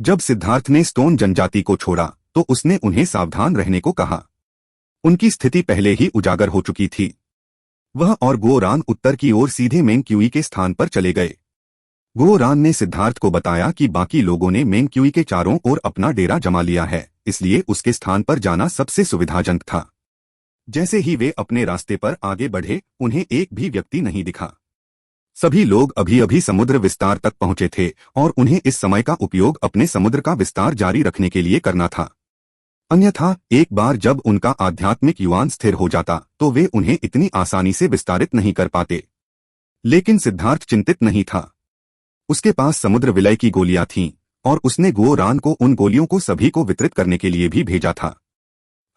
जब सिद्धार्थ ने स्टोन जनजाति को छोड़ा तो उसने उन्हें सावधान रहने को कहा। उनकी स्थिति पहले ही उजागर हो चुकी थी। वह और गोरान उत्तर की ओर सीधे मेंग-क्यूई के स्थान पर चले गए। गोरान ने सिद्धार्थ को बताया कि बाकी लोगों ने मेंग-क्यूई के चारों ओर अपना डेरा जमा लिया है, इसलिए उसके स्थान पर जाना सबसे सुविधाजनक था। जैसे ही वे अपने रास्ते पर आगे बढ़े, उन्हें एक भी व्यक्ति नहीं दिखा। सभी लोग अभी अभी समुद्र विस्तार तक पहुंचे थे और उन्हें इस समय का उपयोग अपने समुद्र का विस्तार जारी रखने के लिए करना था। अन्यथा एक बार जब उनका आध्यात्मिक युवान स्थिर हो जाता तो वे उन्हें इतनी आसानी से विस्तारित नहीं कर पाते। लेकिन सिद्धार्थ चिंतित नहीं था। उसके पास समुद्र विलय की गोलियां थीं और उसने गोरान को उन गोलियों को सभी को वितरित करने के लिए भी भेजा था।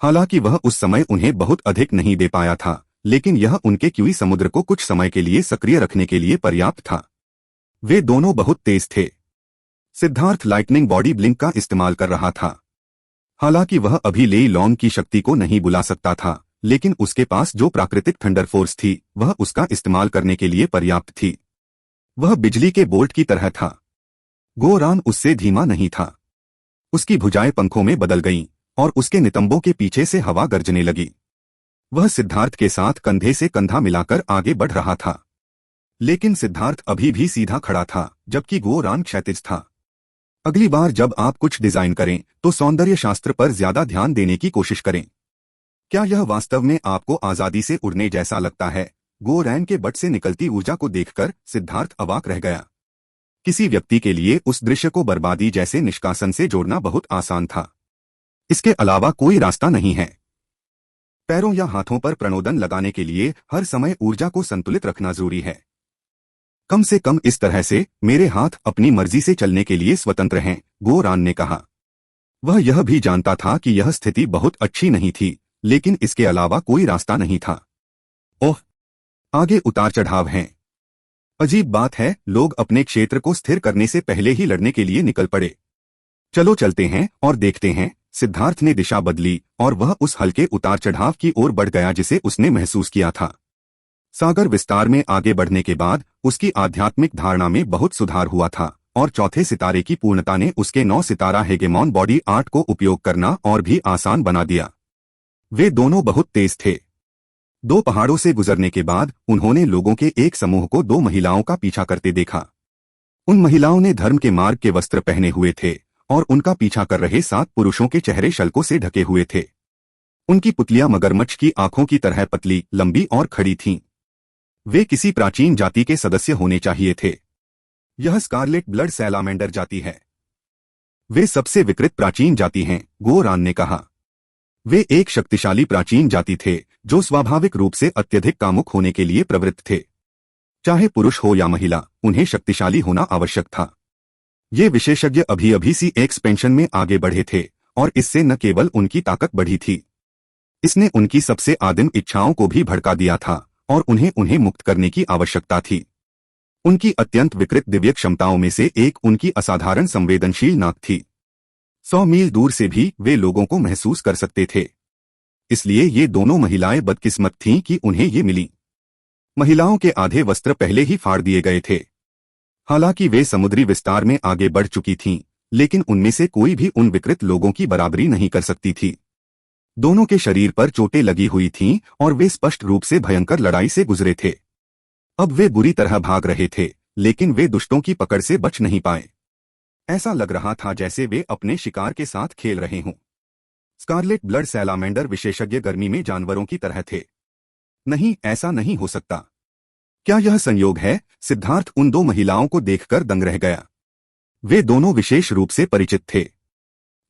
हालांकि वह उस समय उन्हें बहुत अधिक नहीं दे पाया था, लेकिन यह उनके क्यूई समुद्र को कुछ समय के लिए सक्रिय रखने के लिए पर्याप्त था। वे दोनों बहुत तेज थे। सिद्धार्थ लाइटनिंग बॉडी ब्लिंक का इस्तेमाल कर रहा था। हालांकि वह अभी लेई लॉन्ग की शक्ति को नहीं बुला सकता था, लेकिन उसके पास जो प्राकृतिक थंडर फोर्स थी वह उसका इस्तेमाल करने के लिए पर्याप्त थी। वह बिजली के बोल्ट की तरह था। गोरान उससे धीमा नहीं था। उसकी भुजाएं पंखों में बदल गईं और उसके नितंबों के पीछे से हवा गरजने लगी। वह सिद्धार्थ के साथ कंधे से कंधा मिलाकर आगे बढ़ रहा था। लेकिन सिद्धार्थ अभी भी सीधा खड़ा था, जबकि गोरान क्षैतिज था। अगली बार जब आप कुछ डिजाइन करें तो सौंदर्य शास्त्र पर ज्यादा ध्यान देने की कोशिश करें। क्या यह वास्तव में आपको आजादी से उड़ने जैसा लगता है? गोरैन के बट से निकलती ऊर्जा को देखकर सिद्धार्थ अवाक रह गया। किसी व्यक्ति के लिए उस दृश्य को बर्बादी जैसे निष्कासन से जोड़ना बहुत आसान था। इसके अलावा कोई रास्ता नहीं है। पैरों या हाथों पर प्रणोदन लगाने के लिए हर समय ऊर्जा को संतुलित रखना जरूरी है। कम से कम इस तरह से मेरे हाथ अपनी मर्जी से चलने के लिए स्वतंत्र हैं, गोरान ने कहा। वह यह भी जानता था कि यह स्थिति बहुत अच्छी नहीं थी, लेकिन इसके अलावा कोई रास्ता नहीं था। ओह, आगे उतार चढ़ाव हैं। अजीब बात है, लोग अपने क्षेत्र को स्थिर करने से पहले ही लड़ने के लिए निकल पड़े। चलो चलते हैं और देखते हैं। सिद्धार्थ ने दिशा बदली और वह उस हल्के उतार चढ़ाव की ओर बढ़ गया जिसे उसने महसूस किया था। सागर विस्तार में आगे बढ़ने के बाद उसकी आध्यात्मिक धारणा में बहुत सुधार हुआ था और चौथे सितारे की पूर्णता ने उसके 9 सितारा हेगेमॉन बॉडी आर्ट को उपयोग करना और भी आसान बना दिया। वे दोनों बहुत तेज थे। 2 पहाड़ों से गुजरने के बाद उन्होंने लोगों के एक समूह को 2 महिलाओं का पीछा करते देखा। उन महिलाओं ने धर्म के मार्ग के वस्त्र पहने हुए थे और उनका पीछा कर रहे 7 पुरुषों के चेहरे शल्कों से ढके हुए थे। उनकी पुतलियां मगरमच्छ की आंखों की तरह पतली, लंबी और खड़ी थीं। वे किसी प्राचीन जाति के सदस्य होने चाहिए थे। यह स्कारलेट ब्लड सैलामेंडर जाति है। वे सबसे विकृत प्राचीन जाति हैं, गोरान ने कहा। वे एक शक्तिशाली प्राचीन जाति थे जो स्वाभाविक रूप से अत्यधिक कामुक होने के लिए प्रवृत्त थे। चाहे पुरुष हो या महिला, उन्हें शक्तिशाली होना आवश्यक था। ये विशेषज्ञ अभी अभी सी एक्सपेंशन में आगे बढ़े थे और इससे न केवल उनकी ताकत बढ़ी थी, इसने उनकी सबसे आदिम इच्छाओं को भी भड़का दिया था और उन्हें मुक्त करने की आवश्यकता थी। उनकी अत्यंत विकृत दिव्य क्षमताओं में से एक उनकी असाधारण संवेदनशील नाक थी। 100 मील दूर से भी वे लोगों को महसूस कर सकते थे। इसलिए ये दोनों महिलाएं बदकिस्मत थीं कि उन्हें ये मिली। महिलाओं के आधे वस्त्र पहले ही फाड़ दिए गए थे। हालांकि वे समुद्री विस्तार में आगे बढ़ चुकी थीं, लेकिन उनमें से कोई भी उन विकृत लोगों की बराबरी नहीं कर सकती थी। दोनों के शरीर पर चोटें लगी हुई थीं और वे स्पष्ट रूप से भयंकर लड़ाई से गुजरे थे। अब वे बुरी तरह भाग रहे थे, लेकिन वे दुष्टों की पकड़ से बच नहीं पाए। ऐसा लग रहा था जैसे वे अपने शिकार के साथ खेल रहे हों। स्कारलेट ब्लड सैलामेंडर विशेषज्ञ गर्मी में जानवरों की तरह थे। नहीं, ऐसा नहीं हो सकता। क्या यह संयोग है? सिद्धार्थ उन 2 महिलाओं को देखकर दंग रह गया। वे दोनों विशेष रूप से परिचित थे।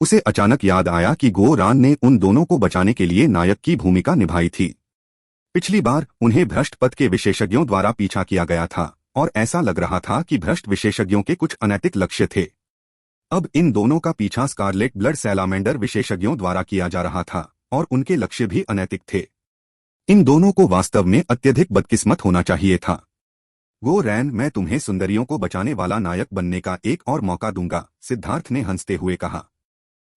उसे अचानक याद आया कि गोरान ने उन दोनों को बचाने के लिए नायक की भूमिका निभाई थी। पिछली बार उन्हें भ्रष्ट पथ के विशेषज्ञों द्वारा पीछा किया गया था और ऐसा लग रहा था कि भ्रष्ट विशेषज्ञों के कुछ अनैतिक लक्ष्य थे। अब इन दोनों का पीछा स्कारलेट ब्लड सैलामेंडर विशेषज्ञों द्वारा किया जा रहा था और उनके लक्ष्य भी अनैतिक थे। इन दोनों को वास्तव में अत्यधिक बदकिस्मत होना चाहिए था। गोरैन, मैं तुम्हें सुंदरियों को बचाने वाला नायक बनने का एक और मौका दूंगा, सिद्धार्थ ने हंसते हुए कहा।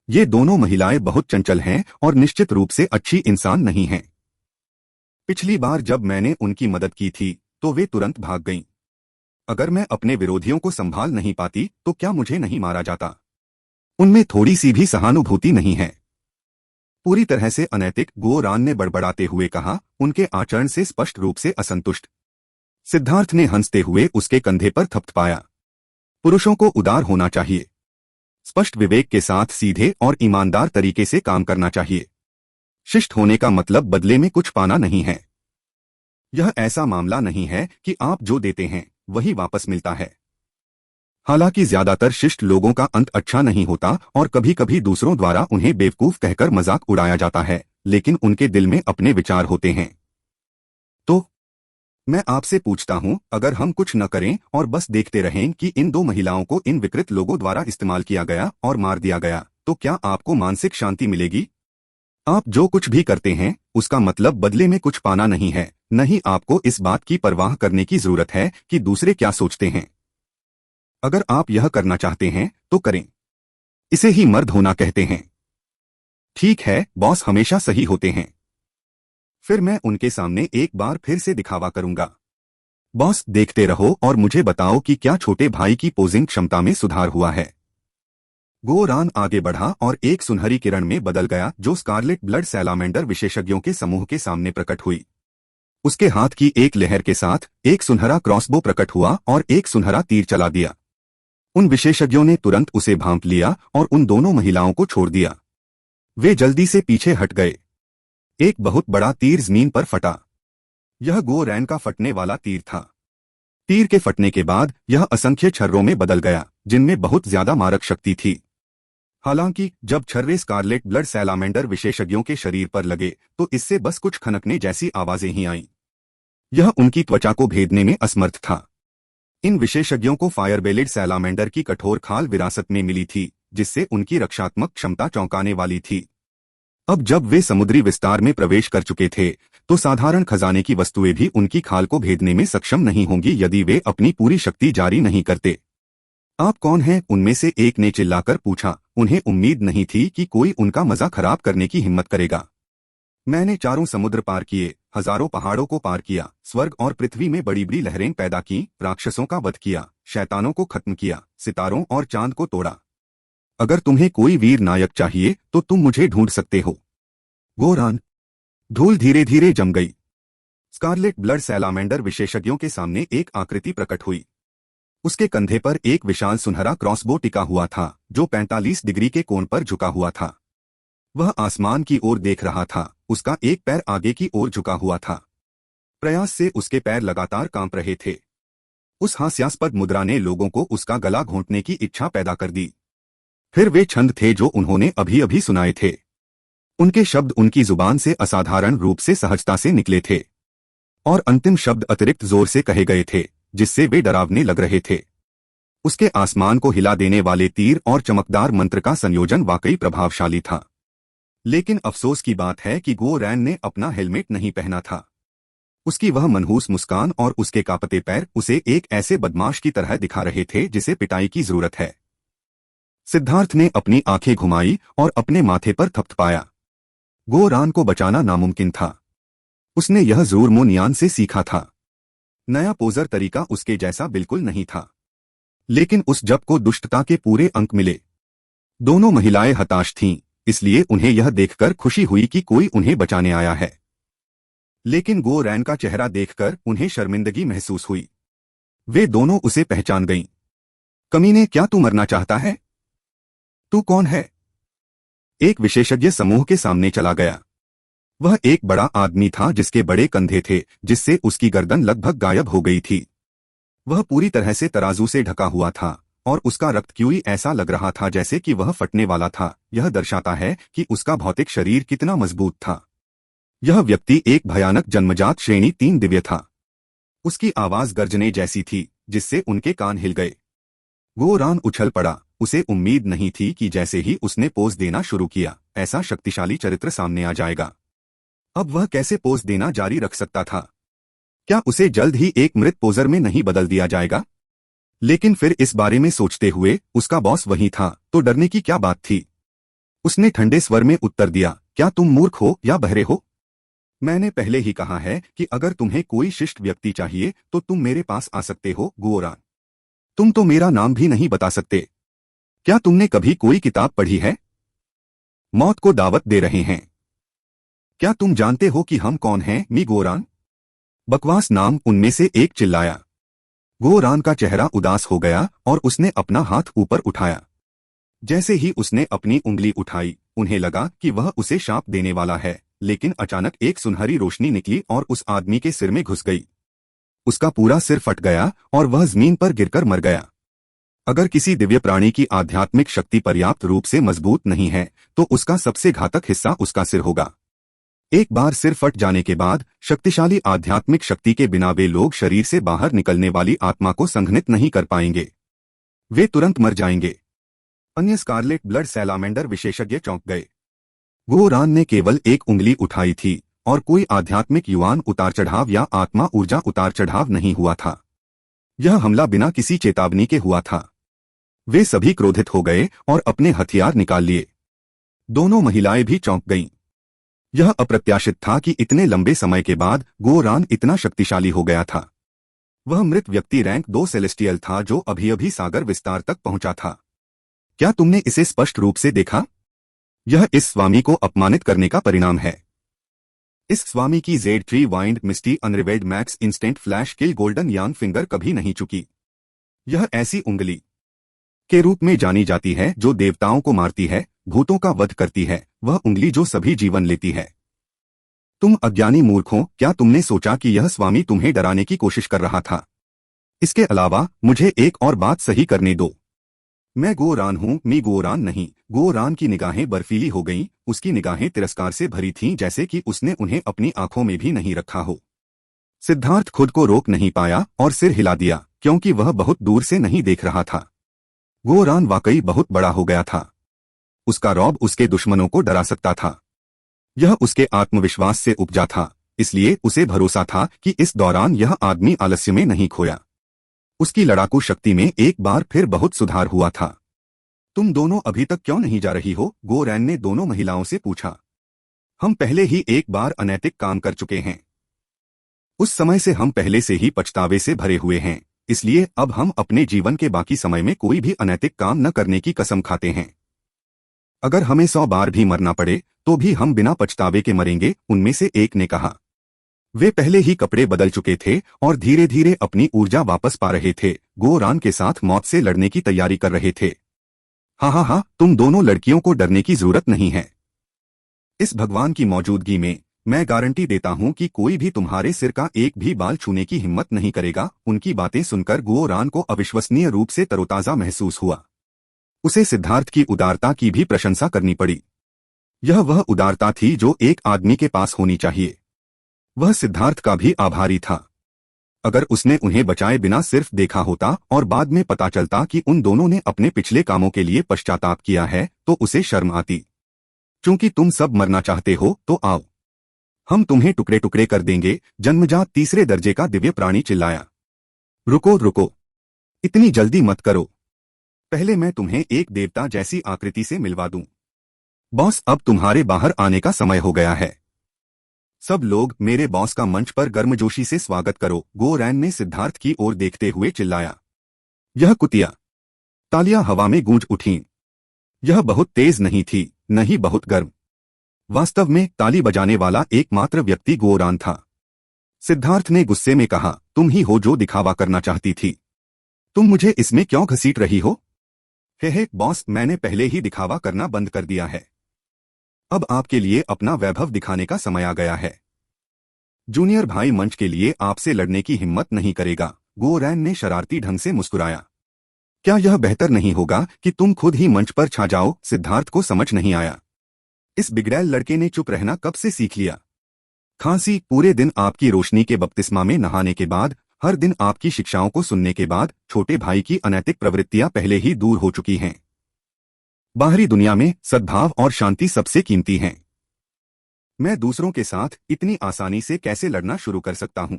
ये दोनों महिलाएं बहुत चंचल हैं और निश्चित रूप से अच्छी इंसान नहीं हैं। पिछली बार जब मैंने उनकी मदद की थी तो वे तुरंत भाग गईं। अगर मैं अपने विरोधियों को संभाल नहीं पाती तो क्या मुझे नहीं मारा जाता? उनमें थोड़ी सी भी सहानुभूति नहीं है। पूरी तरह से अनैतिक, गो रान ने बड़बड़ाते हुए कहा, उनके आचरण से स्पष्ट रूप से असंतुष्ट। सिद्धार्थ ने हंसते हुए उसके कंधे पर थपथपाया। पुरुषों को उदार होना चाहिए, स्पष्ट विवेक के साथ सीधे और ईमानदार तरीके से काम करना चाहिए। शिष्ट होने का मतलब बदले में कुछ पाना नहीं है। यह ऐसा मामला नहीं है कि आप जो देते हैं वही वापस मिलता है। हालांकि ज्यादातर शिष्ट लोगों का अंत अच्छा नहीं होता और कभी कभी दूसरों द्वारा उन्हें बेवकूफ कहकर मजाक उड़ाया जाता है, लेकिन उनके दिल में अपने विचार होते हैं। तो मैं आपसे पूछता हूं, अगर हम कुछ न करें और बस देखते रहें कि इन दो महिलाओं को इन विकृत लोगों द्वारा इस्तेमाल किया गया और मार दिया गया, तो क्या आपको मानसिक शांति मिलेगी? आप जो कुछ भी करते हैं उसका मतलब बदले में कुछ पाना नहीं है। नहीं, आपको इस बात की परवाह करने की जरूरत है कि दूसरे क्या सोचते हैं। अगर आप यह करना चाहते हैं तो करें। इसे ही मर्द होना कहते हैं। ठीक है, बॉस हमेशा सही होते हैं। फिर मैं उनके सामने एक बार फिर से दिखावा करूंगा। बॉस, देखते रहो और मुझे बताओ कि क्या छोटे भाई की पोजिंग क्षमता में सुधार हुआ है। गो रान आगे बढ़ा और एक सुनहरी किरण में बदल गया जो स्कारलेट ब्लड सैलामेंडर विशेषज्ञों के समूह के सामने प्रकट हुई। उसके हाथ की एक लहर के साथ एक सुनहरा क्रॉसबो प्रकट हुआ और एक सुनहरा तीर चला दिया। उन विशेषज्ञों ने तुरंत उसे भांप लिया और उन दोनों महिलाओं को छोड़ दिया। वे जल्दी से पीछे हट गए। एक बहुत बड़ा तीर जमीन पर फटा। यह गो रैन का फटने वाला तीर था। तीर के फटने के बाद यह असंख्य छर्रों में बदल गया जिनमें बहुत ज्यादा मारक शक्ति थी। हालांकि जब छर्रे स्कारलेट ब्लड सैलामेंडर विशेषज्ञों के शरीर पर लगे तो इससे बस कुछ खनकने जैसी आवाजें ही आईं। यह उनकी त्वचा को भेदने में असमर्थ था। इन विशेषज्ञों को फायरबेलेड सैलामेंडर की कठोर खाल विरासत में मिली थी, जिससे उनकी रक्षात्मक क्षमता चौंकाने वाली थी। अब जब वे समुद्री विस्तार में प्रवेश कर चुके थे तो साधारण खजाने की वस्तुएं भी उनकी खाल को भेदने में सक्षम नहीं होंगी यदि वे अपनी पूरी शक्ति जारी नहीं करते। आप कौन हैं? उनमें से एक ने चिल्लाकर पूछा। उन्हें उम्मीद नहीं थी कि कोई उनका मजा खराब करने की हिम्मत करेगा। मैंने चारों समुद्र पार किए, हजारों पहाड़ों को पार किया, स्वर्ग और पृथ्वी में बड़ी बड़ी लहरें पैदा की, राक्षसों का वध किया, शैतानों को खत्म किया, सितारों और चांद को तोड़ा। अगर तुम्हें कोई वीर नायक चाहिए तो तुम मुझे ढूंढ सकते हो। गोरान। धूल धीरे धीरे जम गई। स्कारलेट ब्लड सैलामेंडर विशेषज्ञों के सामने एक आकृति प्रकट हुई। उसके कंधे पर एक विशाल सुनहरा क्रॉसबो टिका हुआ था जो 45 डिग्री के कोण पर झुका हुआ था। वह आसमान की ओर देख रहा था। उसका एक पैर आगे की ओर झुका हुआ था। प्रयास से उसके पैर लगातार कांप रहे थे। उस हास्यास्पद मुद्रा ने लोगों को उसका गला घोंटने की इच्छा पैदा कर दी। फिर वे छंद थे जो उन्होंने अभी अभी सुनाए थे। उनके शब्द उनकी जुबान से असाधारण रूप से सहजता से निकले थे और अंतिम शब्द अतिरिक्त जोर से कहे गए थे जिससे वे डरावने लग रहे थे। उसके आसमान को हिला देने वाले तीर और चमकदार मंत्र का संयोजन वाकई प्रभावशाली था। लेकिन अफसोस की बात है कि गो रैन ने अपना हेलमेट नहीं पहना था। उसकी वह मनहूस मुस्कान और उसके कांपते पैर उसे एक ऐसे बदमाश की तरह दिखा रहे थे जिसे पिटाई की जरूरत है। सिद्धार्थ ने अपनी आंखें घुमाई और अपने माथे पर थपथपाया। गो रान को बचाना नामुमकिन था। उसने यह जरूर मोनियान से सीखा था। नया पोजर तरीका उसके जैसा बिल्कुल नहीं था, लेकिन उस जब को दुष्टता के पूरे अंक मिले। दोनों महिलाएं हताश थीं, इसलिए उन्हें यह देखकर खुशी हुई कि कोई उन्हें बचाने आया है। लेकिन गो रैन का चेहरा देखकर उन्हें शर्मिंदगी महसूस हुई। वे दोनों उसे पहचान गईं। कमीने, क्या तू मरना चाहता है? तू कौन है? एक विशेषज्ञ समूह के सामने चला गया। वह एक बड़ा आदमी था जिसके बड़े कंधे थे, जिससे उसकी गर्दन लगभग गायब हो गई थी। वह पूरी तरह से तराजू से ढका हुआ था और उसका रक्त क्यूई ऐसा लग रहा था जैसे कि वह फटने वाला था। यह दर्शाता है कि उसका भौतिक शरीर कितना मजबूत था। यह व्यक्ति एक भयानक जन्मजात श्रेणी 3 दिव्य था। उसकी आवाज गर्जने जैसी थी जिससे उनके कान हिल गए। गो रान उछल पड़ा। उसे उम्मीद नहीं थी कि जैसे ही उसने पोज देना शुरू किया ऐसा शक्तिशाली चरित्र सामने आ जाएगा। अब वह कैसे पोज देना जारी रख सकता था? क्या उसे जल्द ही एक मृत पोजर में नहीं बदल दिया जाएगा? लेकिन फिर इस बारे में सोचते हुए उसका बॉस वही था, तो डरने की क्या बात थी? उसने ठंडे स्वर में उत्तर दिया, क्या तुम मूर्ख हो या बहरे हो? मैंने पहले ही कहा है कि अगर तुम्हें कोई शिष्ट व्यक्ति चाहिए तो तुम मेरे पास आ सकते हो। गोरान, तुम तो मेरा नाम भी नहीं बता सकते। क्या तुमने कभी कोई किताब पढ़ी है? मौत को दावत दे रहे हैं। क्या तुम जानते हो कि हम कौन हैं, मी गोरान? बकवास नाम, उनमें से एक चिल्लाया। गोरान का चेहरा उदास हो गया और उसने अपना हाथ ऊपर उठाया। जैसे ही उसने अपनी उंगली उठाई, उन्हें लगा कि वह उसे शाप देने वाला है, लेकिन अचानक एक सुनहरी रोशनी निकली और उस आदमी के सिर में घुस गई। उसका पूरा सिर फट गया और वह जमीन पर गिरकर मर गया। अगर किसी दिव्य प्राणी की आध्यात्मिक शक्ति पर्याप्त रूप से मजबूत नहीं है, तो उसका सबसे घातक हिस्सा उसका सिर होगा। एक बार सिर फट जाने के बाद शक्तिशाली आध्यात्मिक शक्ति के बिना वे लोग शरीर से बाहर निकलने वाली आत्मा को संघनित नहीं कर पाएंगे। वे तुरंत मर जाएंगे। अन्य स्कारलेट ब्लड सैलामेंडर विशेषज्ञ चौंक गए। गोरान ने केवल एक उंगली उठाई थी और कोई आध्यात्मिक युवान उतार चढ़ाव या आत्मा ऊर्जा उतार चढ़ाव नहीं हुआ था। यह हमला बिना किसी चेतावनी के हुआ था। वे सभी क्रोधित हो गए और अपने हथियार निकाल लिए। दोनों महिलाएं भी चौंक गईं। यह अप्रत्याशित था कि इतने लंबे समय के बाद गोरान इतना शक्तिशाली हो गया था। वह मृत व्यक्ति रैंक 2 सेलेस्टियल था जो अभी अभी सागर विस्तार तक पहुंचा था। क्या तुमने इसे स्पष्ट रूप से देखा? यह इस स्वामी को अपमानित करने का परिणाम है। इस स्वामी की Z3 वाइंड मिस्टी अनरिवेल्ड मैक्स इंस्टेंट फ्लैश किल गोल्डन यान फिंगर कभी नहीं चुकी। यह ऐसी उंगली के रूप में जानी जाती है जो देवताओं को मारती है, भूतों का वध करती है, वह उंगली जो सभी जीवन लेती है। तुम अज्ञानी मूर्खों, क्या तुमने सोचा कि यह स्वामी तुम्हें डराने की कोशिश कर रहा था? इसके अलावा मुझे एक और बात सही करने दो। मैं गोरान हूं, मी गोरान नहीं। गोरान की निगाहें बर्फीली हो गईं, उसकी निगाहें तिरस्कार से भरी थीं, जैसे कि उसने उन्हें अपनी आंखों में भी नहीं रखा हो। सिद्धार्थ खुद को रोक नहीं पाया और सिर हिला दिया, क्योंकि वह बहुत दूर से नहीं देख रहा था। गोरान वाकई बहुत बड़ा हो गया था। उसका रौब उसके दुश्मनों को डरा सकता था। यह उसके आत्मविश्वास से उपजा था, इसलिए उसे भरोसा था कि इस दौरान यह आदमी आलस्य में नहीं खोया। उसकी लड़ाकू शक्ति में एक बार फिर बहुत सुधार हुआ था। तुम दोनों अभी तक क्यों नहीं जा रही हो? गोरैन ने दोनों महिलाओं से पूछा। हम पहले ही एक बार अनैतिक काम कर चुके हैं। उस समय से हम पहले से ही पछतावे से भरे हुए हैं, इसलिए अब हम अपने जीवन के बाकी समय में कोई भी अनैतिक काम न करने की कसम खाते हैं। अगर हमें 100 बार भी मरना पड़े तो भी हम बिना पछतावे के मरेंगे, उनमें से एक ने कहा। वे पहले ही कपड़े बदल चुके थे और धीरे धीरे अपनी ऊर्जा वापस पा रहे थे। गोरान के साथ मौत से लड़ने की तैयारी कर रहे थे। हाँ, तुम दोनों लड़कियों को डरने की जरूरत नहीं है। इस भगवान की मौजूदगी में मैं गारंटी देता हूं कि कोई भी तुम्हारे सिर का एक भी बाल छूने की हिम्मत नहीं करेगा। उनकी बातें सुनकर गोरान को अविश्वसनीय रूप से तरोताजा महसूस हुआ। उसे सिद्धार्थ की उदारता की भी प्रशंसा करनी पड़ी। यह वह उदारता थी जो एक आदमी के पास होनी चाहिए। वह सिद्धार्थ का भी आभारी था। अगर उसने उन्हें बचाए बिना सिर्फ देखा होता और बाद में पता चलता कि उन दोनों ने अपने पिछले कामों के लिए पश्चाताप किया है, तो उसे शर्म आती। चूंकि तुम सब मरना चाहते हो तो आओ, हम तुम्हें टुकड़े टुकड़े कर देंगे। जन्मजात तीसरे दर्जे का दिव्य प्राणी चिल्लाया। रुको, इतनी जल्दी मत करो। पहले मैं तुम्हें एक देवता जैसी आकृति से मिलवा दूं। बॉस, अब तुम्हारे बाहर आने का समय हो गया है। सब लोग मेरे बॉस का मंच पर गर्मजोशी से स्वागत करो, गोरैन ने सिद्धार्थ की ओर देखते हुए चिल्लाया। यह कुतिया। तालियां हवा में गूंज उठीं। यह बहुत तेज नहीं थी, न ही बहुत गर्म। वास्तव में ताली बजाने वाला एकमात्र व्यक्ति गोरान था। सिद्धार्थ ने गुस्से में कहा, तुम ही हो जो दिखावा करना चाहती थी। तुम मुझे इसमें क्यों घसीट रही हो? हे बॉस, मैंने पहले ही दिखावा करना बंद कर दिया है। अब आपके लिए अपना वैभव दिखाने का समय आ गया है। जूनियर भाई मंच के लिए आपसे लड़ने की हिम्मत नहीं करेगा। गोरैन ने शरारती ढंग से मुस्कुराया। क्या यह बेहतर नहीं होगा कि तुम खुद ही मंच पर छा जाओ? सिद्धार्थ को समझ नहीं आया। इस बिगड़ैल लड़के ने चुप रहना कब से सीख लिया? खांसी, पूरे दिन आपकी रोशनी के बपतिस्मा में नहाने के बाद, हर दिन आपकी शिक्षाओं को सुनने के बाद, छोटे भाई की अनैतिक प्रवृत्तियां पहले ही दूर हो चुकी हैं। बाहरी दुनिया में सद्भाव और शांति सबसे कीमती हैं। मैं दूसरों के साथ इतनी आसानी से कैसे लड़ना शुरू कर सकता हूं?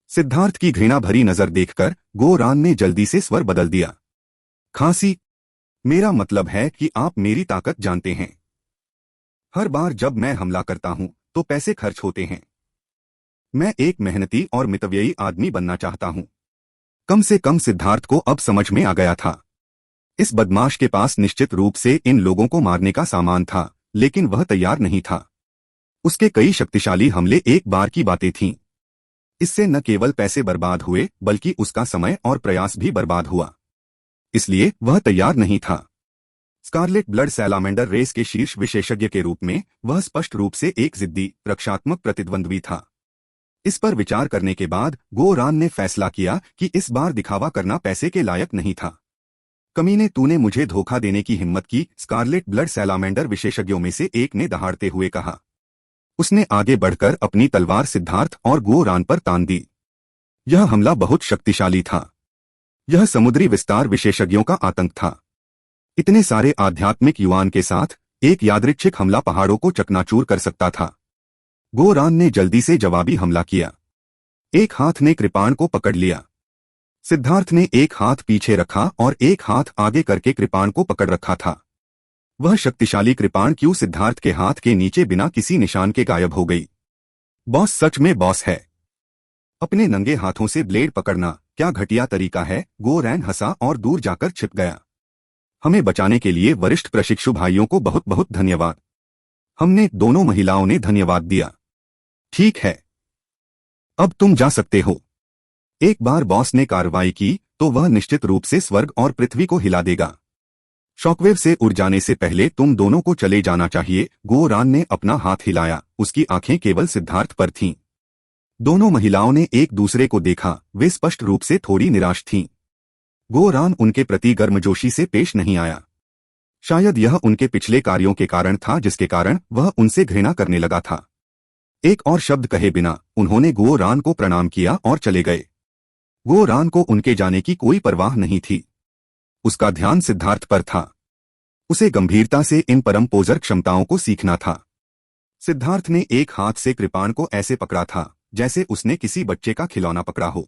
सिद्धार्थ की घृणा भरी नजर देखकर गोरान ने जल्दी से स्वर बदल दिया। खांसी, मेरा मतलब है कि आप मेरी ताकत जानते हैं। हर बार जब मैं हमला करता हूं तो पैसे खर्च होते हैं। मैं एक मेहनती और मितव्ययी आदमी बनना चाहता हूं। कम से कम सिद्धार्थ को अब समझ में आ गया था। इस बदमाश के पास निश्चित रूप से इन लोगों को मारने का सामान था, लेकिन वह तैयार नहीं था। उसके कई शक्तिशाली हमले एक बार की बातें थीं। इससे न केवल पैसे बर्बाद हुए बल्कि उसका समय और प्रयास भी बर्बाद हुआ। इसलिए वह तैयार नहीं था। स्कारलेट ब्लड सैलामेंडर रेस के शीर्ष विशेषज्ञ के रूप में वह स्पष्ट रूप से एक जिद्दी, रक्षात्मक प्रतिद्वंद्वी था। इस पर विचार करने के बाद गोरान ने फैसला किया कि इस बार दिखावा करना पैसे के लायक नहीं था। कमीने, तूने मुझे धोखा देने की हिम्मत की, स्कारलेट ब्लड सैलामेंडर विशेषज्ञों में से एक ने दहाड़ते हुए कहा। उसने आगे बढ़कर अपनी तलवार सिद्धार्थ और गोरान पर तान दी। यह हमला बहुत शक्तिशाली था। यह समुद्री विस्तार विशेषज्ञों का आतंक था। इतने सारे आध्यात्मिक युवान के साथ एक यादृच्छिक हमला पहाड़ों को चकनाचूर कर सकता था। गोरान ने जल्दी से जवाबी हमला किया। एक हाथ ने कृपाण को पकड़ लिया। सिद्धार्थ ने एक हाथ पीछे रखा और एक हाथ आगे करके कृपाण को पकड़ रखा था। वह शक्तिशाली कृपाण क्यों सिद्धार्थ के हाथ के नीचे बिना किसी निशान के गायब हो गई। बॉस सच में बॉस है। अपने नंगे हाथों से ब्लेड पकड़ना क्या घटिया तरीका है। गोरैन हंसा और दूर जाकर छिप गया। हमें बचाने के लिए वरिष्ठ प्रशिक्षु भाइयों को बहुत बहुत धन्यवाद। हमने दोनों महिलाओं ने धन्यवाद दिया। ठीक है, अब तुम जा सकते हो। एक बार बॉस ने कार्रवाई की तो वह निश्चित रूप से स्वर्ग और पृथ्वी को हिला देगा। शॉकवेव से उड़ जाने से पहले तुम दोनों को चले जाना चाहिए। गोरान ने अपना हाथ हिलाया। उसकी आंखें केवल सिद्धार्थ पर थीं। दोनों महिलाओं ने एक दूसरे को देखा। वे स्पष्ट रूप से थोड़ी निराश थीं। गोरान उनके प्रति गर्मजोशी से पेश नहीं आया। शायद यह उनके पिछले कार्यों के कारण था जिसके कारण वह उनसे घृणा करने लगा था। एक और शब्द कहे बिना उन्होंने गोरान को प्रणाम किया और चले गए। गोरान को उनके जाने की कोई परवाह नहीं थी। उसका ध्यान सिद्धार्थ पर था। उसे गंभीरता से इन परम पोजर क्षमताओं को सीखना था। सिद्धार्थ ने एक हाथ से कृपाण को ऐसे पकड़ा था जैसे उसने किसी बच्चे का खिलौना पकड़ा हो।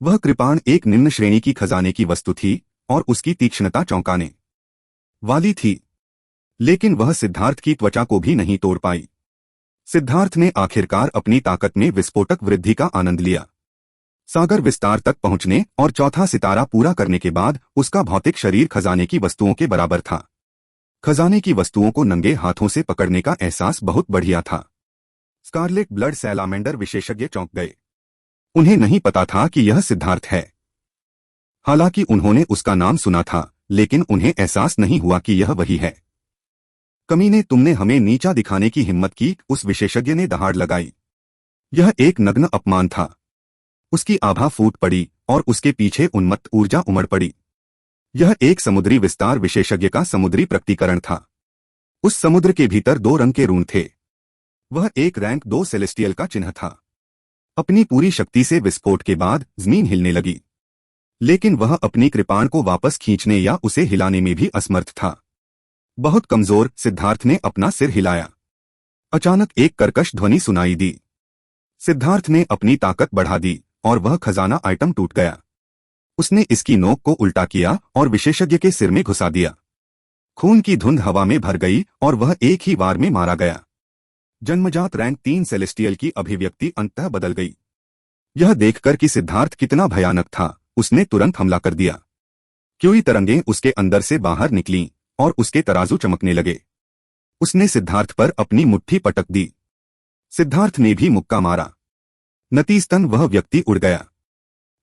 वह कृपाण एक निम्न श्रेणी की खजाने की वस्तु थी और उसकी तीक्ष्णता चौंकाने वाली थी, लेकिन वह सिद्धार्थ की त्वचा को भी नहीं तोड़ पाई। सिद्धार्थ ने आखिरकार अपनी ताकत में विस्फोटक वृद्धि का आनंद लिया। सागर विस्तार तक पहुंचने और चौथा सितारा पूरा करने के बाद उसका भौतिक शरीर खजाने की वस्तुओं के बराबर था। खजाने की वस्तुओं को नंगे हाथों से पकड़ने का एहसास बहुत बढ़िया था। स्कारलेट ब्लड सैलामेंडर विशेषज्ञ चौंक गए। उन्हें नहीं पता था कि यह सिद्धार्थ है। हालांकि उन्होंने उसका नाम सुना था, लेकिन उन्हें एहसास नहीं हुआ कि यह वही है। कमीने, तुमने हमें नीचा दिखाने की हिम्मत की, उस विशेषज्ञ ने दहाड़ लगाई। यह एक नग्न अपमान था। उसकी आभा फूट पड़ी और उसके पीछे उन्मत्त ऊर्जा उमड़ पड़ी। यह एक समुद्री विस्तार विशेषज्ञ का समुद्री प्रकटीकरण था। उस समुद्र के भीतर 2 रंग के रून थे। वह एक रैंक 2 सेलेस्टियल का चिन्ह था। अपनी पूरी शक्ति से विस्फोट के बाद जमीन हिलने लगी, लेकिन वह अपनी कृपाण को वापस खींचने या उसे हिलाने में भी असमर्थ था। बहुत कमजोर। सिद्धार्थ ने अपना सिर हिलाया। अचानक एक कर्कश ध्वनि सुनाई दी। सिद्धार्थ ने अपनी ताकत बढ़ा दी और वह खजाना आइटम टूट गया। उसने इसकी नोक को उल्टा किया और विशेषज्ञ के सिर में घुसा दिया। खून की धुंध हवा में भर गई और वह एक ही वार में मारा गया। जन्मजात रैंक 3 सेलेस्टियल की अभिव्यक्ति अंततः बदल गई। यह देखकर कि सिद्धार्थ कितना भयानक था, उसने तुरंत हमला कर दिया। क्यूई तरंगें उसके अंदर से बाहर निकलीं और उसके तराजू चमकने लगे। उसने सिद्धार्थ पर अपनी मुट्ठी पटक दी। सिद्धार्थ ने भी मुक्का मारा। नतीजतन वह व्यक्ति उड़ गया।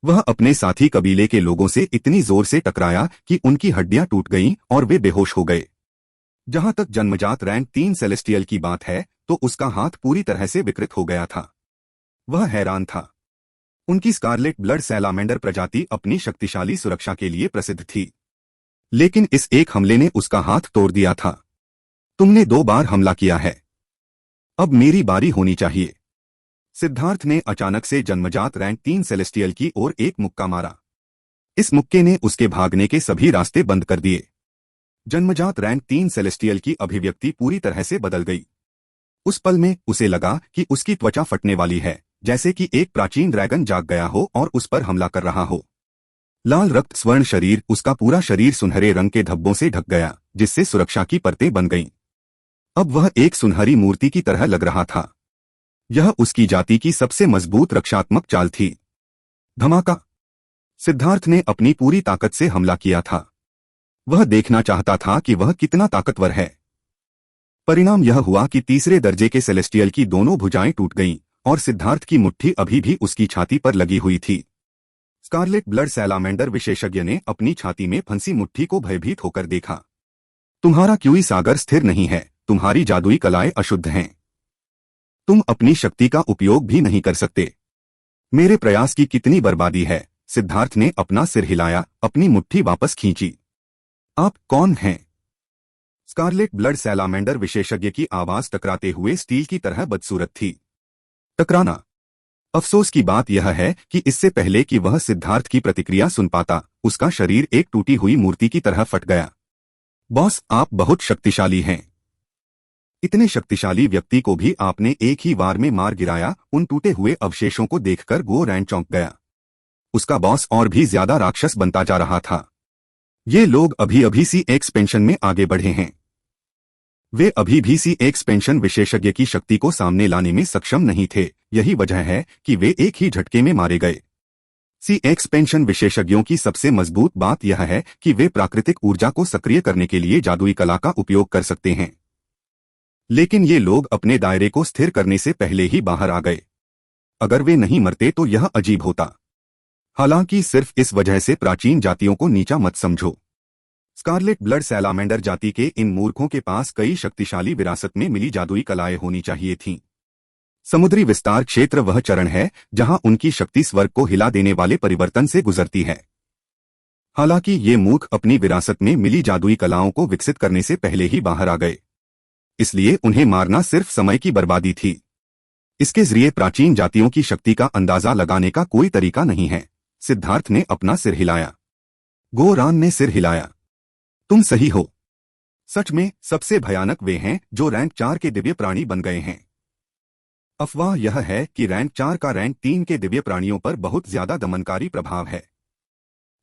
वह अपने साथी कबीले के लोगों से इतनी जोर से टकराया कि उनकी हड्डियां टूट गईं और वे बेहोश हो गए। जहां तक जन्मजात रैंक 3 सेलेस्टियल की बात है तो उसका हाथ पूरी तरह से विकृत हो गया था। वह हैरान था। उनकी स्कारलेट ब्लड सैलामेंडर प्रजाति अपनी शक्तिशाली सुरक्षा के लिए प्रसिद्ध थी, लेकिन इस एक हमले ने उसका हाथ तोड़ दिया था। तुमने 2 बार हमला किया है, अब मेरी बारी होनी चाहिए। सिद्धार्थ ने अचानक से जन्मजात रैंक 3 सेलेस्टियल की ओर एक मुक्का मारा। इस मुक्के ने उसके भागने के सभी रास्ते बंद कर दिए। जन्मजात रैंक 3 सेलेस्टियल की अभिव्यक्ति पूरी तरह से बदल गई। उस पल में उसे लगा कि उसकी त्वचा फटने वाली है, जैसे कि एक प्राचीन ड्रैगन जाग गया हो और उस पर हमला कर रहा हो। लाल रक्त स्वर्ण शरीर, उसका पूरा शरीर सुनहरे रंग के धब्बों से ढक गया, जिससे सुरक्षा की परतें बन गईं। अब वह एक सुनहरी मूर्ति की तरह लग रहा था। यह उसकी जाति की सबसे मजबूत रक्षात्मक चाल थी। धमाका! सिद्धार्थ ने अपनी पूरी ताकत से हमला किया था। वह देखना चाहता था कि वह कितना ताकतवर है। परिणाम यह हुआ कि तीसरे दर्जे के सेलेस्टियल की दोनों भुजाएं टूट गईं और सिद्धार्थ की मुट्ठी अभी भी उसकी छाती पर लगी हुई थी। स्कारलेट ब्लड सैलामेंडर विशेषज्ञ ने अपनी छाती में फंसी मुट्ठी को भयभीत होकर देखा। तुम्हारा क्यूई सागर स्थिर नहीं है, तुम्हारी जादुई कलाएं अशुद्ध हैं। तुम अपनी शक्ति का उपयोग भी नहीं कर सकते। मेरे प्रयास की कितनी बर्बादी है। सिद्धार्थ ने अपना सिर हिलाया, अपनी मुट्ठी वापस खींची। आप कौन हैं? स्कारलेट ब्लड सैलामेंडर विशेषज्ञ की आवाज टकराते हुए स्टील की तरह बदसूरत थी। टकराना। अफसोस की बात यह है कि इससे पहले कि वह सिद्धार्थ की प्रतिक्रिया सुन पाता, उसका शरीर एक टूटी हुई मूर्ति की तरह फट गया। बॉस, आप बहुत शक्तिशाली हैं। इतने शक्तिशाली व्यक्ति को भी आपने एक ही वार में मार गिराया। उन टूटे हुए अवशेषों को देखकर गो रैन चौंक गया। उसका बॉस और भी ज्यादा राक्षस बनता जा रहा था। ये लोग अभी अभी सी एक्सपेंशन में आगे बढ़े हैं। वे अभी भी सी एक्सपेंशन विशेषज्ञ की शक्ति को सामने लाने में सक्षम नहीं थे। यही वजह है कि वे एक ही झटके में मारे गए। सी एक्सपेंशन विशेषज्ञों की सबसे मजबूत बात यह है कि वे प्राकृतिक ऊर्जा को सक्रिय करने के लिए जादुई कला का उपयोग कर सकते हैं। लेकिन ये लोग अपने दायरे को स्थिर करने से पहले ही बाहर आ गए। अगर वे नहीं मरते तो यह अजीब होता। हालांकि सिर्फ इस वजह से प्राचीन जातियों को नीचा मत समझो। स्कारलेट ब्लड सैलामेंडर जाति के इन मूर्खों के पास कई शक्तिशाली विरासत में मिली जादुई कलाएं होनी चाहिए थीं। समुद्री विस्तार क्षेत्र वह चरण है जहां उनकी शक्ति स्वर्ग को हिला देने वाले परिवर्तन से गुजरती है। हालांकि ये मूर्ख अपनी विरासत में मिली जादुई कलाओं को विकसित करने से पहले ही बाहर आ गए, इसलिए उन्हें मारना सिर्फ समय की बर्बादी थी। इसके जरिए प्राचीन जातियों की शक्ति का अंदाजा लगाने का कोई तरीका नहीं है। सिद्धार्थ ने अपना सिर हिलाया। गो रान ने सिर हिलाया। तुम सही हो। सच में सबसे भयानक वे हैं जो रैंक 4 के दिव्य प्राणी बन गए हैं। अफवाह यह है कि रैंक 4 का रैंक 3 के दिव्य प्राणियों पर बहुत ज्यादा दमनकारी प्रभाव है।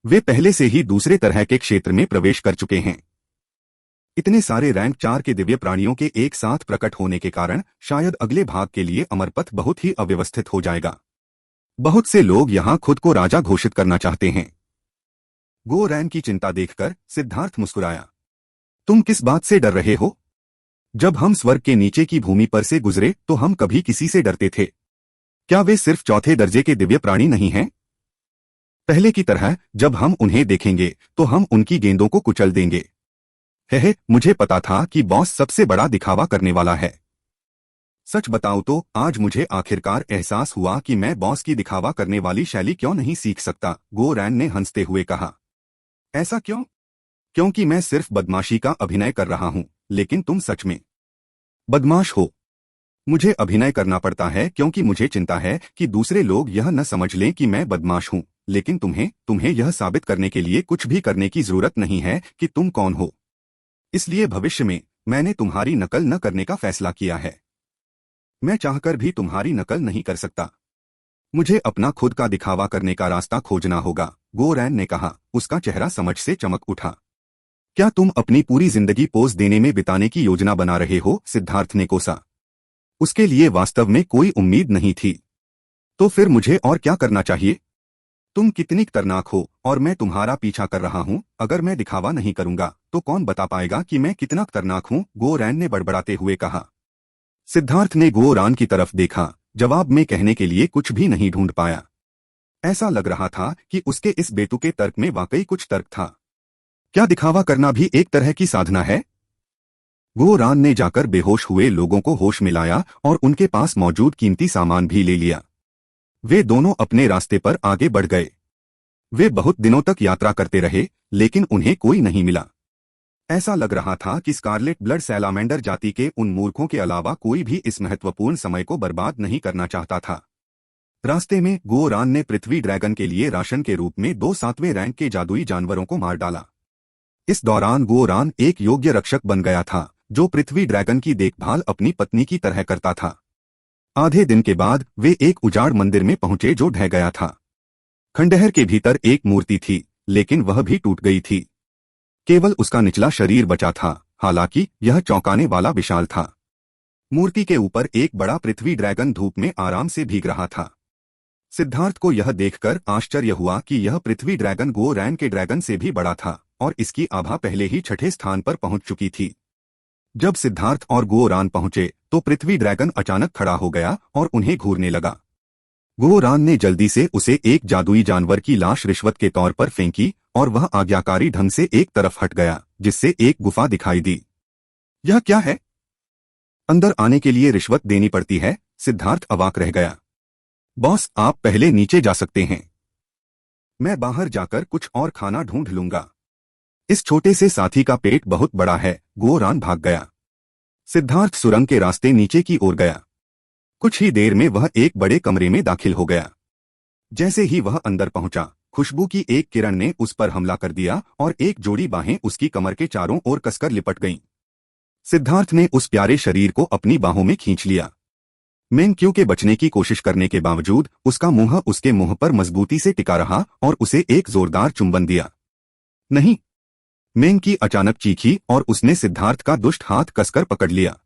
वे पहले से ही दूसरे तरह के क्षेत्र में प्रवेश कर चुके हैं। इतने सारे रैंक 4 के दिव्य प्राणियों के एक साथ प्रकट होने के कारण शायद अगले भाग के लिए अमरपथ बहुत ही अव्यवस्थित हो जाएगा। बहुत से लोग यहां खुद को राजा घोषित करना चाहते हैं। गो रैन की चिंता देखकर सिद्धार्थ मुस्कुराया। तुम किस बात से डर रहे हो? जब हम स्वर्ग के नीचे की भूमि पर से गुजरे तो हम कभी किसी से डरते थे। क्या वे सिर्फ चौथे दर्जे के दिव्य प्राणी नहीं हैं? पहले की तरह जब हम उन्हें देखेंगे तो हम उनकी गेंदों को कुचल देंगे। हे, मुझे पता था कि बॉस सबसे बड़ा दिखावा करने वाला है। सच बताऊं तो आज मुझे आखिरकार एहसास हुआ कि मैं बॉस की दिखावा करने वाली शैली क्यों नहीं सीख सकता, गो रैन ने हंसते हुए कहा। ऐसा क्यों? क्योंकि मैं सिर्फ बदमाशी का अभिनय कर रहा हूं, लेकिन तुम सच में बदमाश हो। मुझे अभिनय करना पड़ता है क्योंकि मुझे चिंता है कि दूसरे लोग यह न समझ लें कि मैं बदमाश हूं, लेकिन तुम्हें यह साबित करने के लिए कुछ भी करने की जरूरत नहीं है कि तुम कौन हो। इसलिए भविष्य में मैंने तुम्हारी नकल न करने का फैसला किया है। मैं चाहकर भी तुम्हारी नकल नहीं कर सकता। मुझे अपना खुद का दिखावा करने का रास्ता खोजना होगा, गो रैन ने कहा। उसका चेहरा समझ से चमक उठा। क्या तुम अपनी पूरी जिंदगी पोज देने में बिताने की योजना बना रहे हो? सिद्धार्थ ने कोसा। उसके लिए वास्तव में कोई उम्मीद नहीं थी। तो फिर मुझे और क्या करना चाहिए? तुम कितनी खतरनाक हो और मैं तुम्हारा पीछा कर रहा हूं। अगर मैं दिखावा नहीं करूंगा तो कौन बता पाएगा कि मैं कितना खतरनाक हूं? गो रैन ने बड़बड़ाते हुए कहा। सिद्धार्थ ने गो रान की तरफ देखा। जवाब में कहने के लिए कुछ भी नहीं ढूंढ पाया। ऐसा लग रहा था कि उसके इस बेतुके तर्क में वाकई कुछ तर्क था। क्या दिखावा करना भी एक तरह की साधना है? गो रान ने जाकर बेहोश हुए लोगों को होश में लाया और उनके पास मौजूद कीमती सामान भी ले लिया। वे दोनों अपने रास्ते पर आगे बढ़ गए। वे बहुत दिनों तक यात्रा करते रहे, लेकिन उन्हें कोई नहीं मिला। ऐसा लग रहा था कि स्कारलेट ब्लड सैलामेंडर जाति के उन मूर्खों के अलावा कोई भी इस महत्वपूर्ण समय को बर्बाद नहीं करना चाहता था। रास्ते में गो रान ने पृथ्वी ड्रैगन के लिए राशन के रूप में 2 सातवें रैंक के जादुई जानवरों को मार डाला। इस दौरान गो रान एक योग्य रक्षक बन गया था, जो पृथ्वी ड्रैगन की देखभाल अपनी पत्नी की तरह करता था। आधे दिन के बाद वे एक उजाड़ मंदिर में पहुंचे जो ढह गया था। खंडहर के भीतर एक मूर्ति थी, लेकिन वह भी टूट गई थी। केवल उसका निचला शरीर बचा था। हालांकि यह चौंकाने वाला विशाल था। मूर्ति के ऊपर एक बड़ा पृथ्वी ड्रैगन धूप में आराम से भीग रहा था। सिद्धार्थ को यह देखकर आश्चर्य हुआ कि यह पृथ्वी ड्रैगन गो रैन के ड्रैगन से भी बड़ा था और इसकी आभा पहले ही छठे स्थान पर पहुंच चुकी थी। जब सिद्धार्थ और गोरान पहुंचे तो पृथ्वी ड्रैगन अचानक खड़ा हो गया और उन्हें घूरने लगा। गोरान ने जल्दी से उसे एक जादुई जानवर की लाश रिश्वत के तौर पर फेंकी और वह आज्ञाकारी ढंग से एक तरफ हट गया, जिससे एक गुफा दिखाई दी। यह क्या है? अंदर आने के लिए रिश्वत देनी पड़ती है? सिद्धार्थ अवाक रह गया। बॉस, आप पहले नीचे जा सकते हैं। मैं बाहर जाकर कुछ और खाना ढूंढ लूंगा। इस छोटे से साथी का पेट बहुत बड़ा है। गोरान भाग गया। सिद्धार्थ सुरंग के रास्ते नीचे की ओर गया। कुछ ही देर में वह एक बड़े कमरे में दाखिल हो गया। जैसे ही वह अंदर पहुंचा, खुशबू की एक किरण ने उस पर हमला कर दिया और एक जोड़ी बाहें उसकी कमर के चारों ओर कसकर लिपट गईं। सिद्धार्थ ने उस प्यारे शरीर को अपनी बाहों में खींच लिया। मेंक्यू के बचने की कोशिश करने के बावजूद उसका मुंह उसके मुंह पर मजबूती से टिका रहा और उसे एक जोरदार चुंबन दिया। नहीं! मेंकी अचानक चीखी और उसने सिद्धार्थ का दुष्ट हाथ कसकर पकड़ लिया।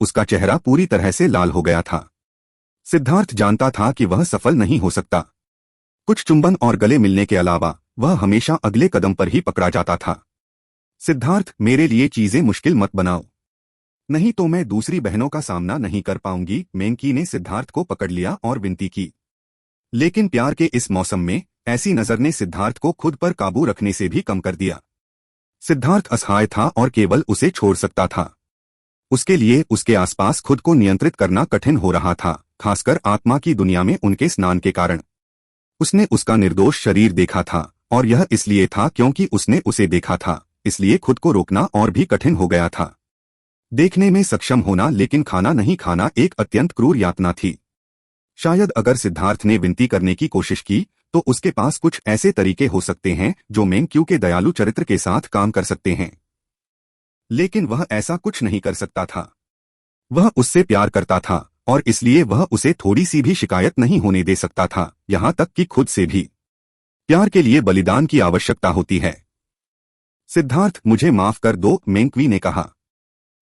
उसका चेहरा पूरी तरह से लाल हो गया था। सिद्धार्थ जानता था कि वह सफल नहीं हो सकता। कुछ चुंबन और गले मिलने के अलावा वह हमेशा अगले कदम पर ही पकड़ा जाता था। सिद्धार्थ, मेरे लिए चीजें मुश्किल मत बनाओ, नहीं तो मैं दूसरी बहनों का सामना नहीं कर पाऊंगी। मेंकी ने सिद्धार्थ को पकड़ लिया और विनती की। लेकिन प्यार के इस मौसम में ऐसी नजर ने सिद्धार्थ को खुद पर काबू रखने से भी कम कर दिया। सिद्धार्थ असहाय था और केवल उसे छोड़ सकता था। उसके लिए उसके आसपास खुद को नियंत्रित करना कठिन हो रहा था, खासकर आत्मा की दुनिया में उनके स्नान के कारण। उसने उसका निर्दोष शरीर देखा था और यह इसलिए था क्योंकि उसने उसे देखा था, इसलिए खुद को रोकना और भी कठिन हो गया था। देखने में सक्षम होना लेकिन खाना नहीं खाना एक अत्यंत क्रूर यातना थी। शायद अगर सिद्धार्थ ने विनती करने की कोशिश की तो उसके पास कुछ ऐसे तरीके हो सकते हैं जो मेंक्यू के दयालु चरित्र के साथ काम कर सकते हैं, लेकिन वह ऐसा कुछ नहीं कर सकता था। वह उससे प्यार करता था और इसलिए वह उसे थोड़ी सी भी शिकायत नहीं होने दे सकता था, यहां तक कि खुद से भी। प्यार के लिए बलिदान की आवश्यकता होती है। सिद्धार्थ, मुझे माफ कर दो, मेंक्वी ने कहा।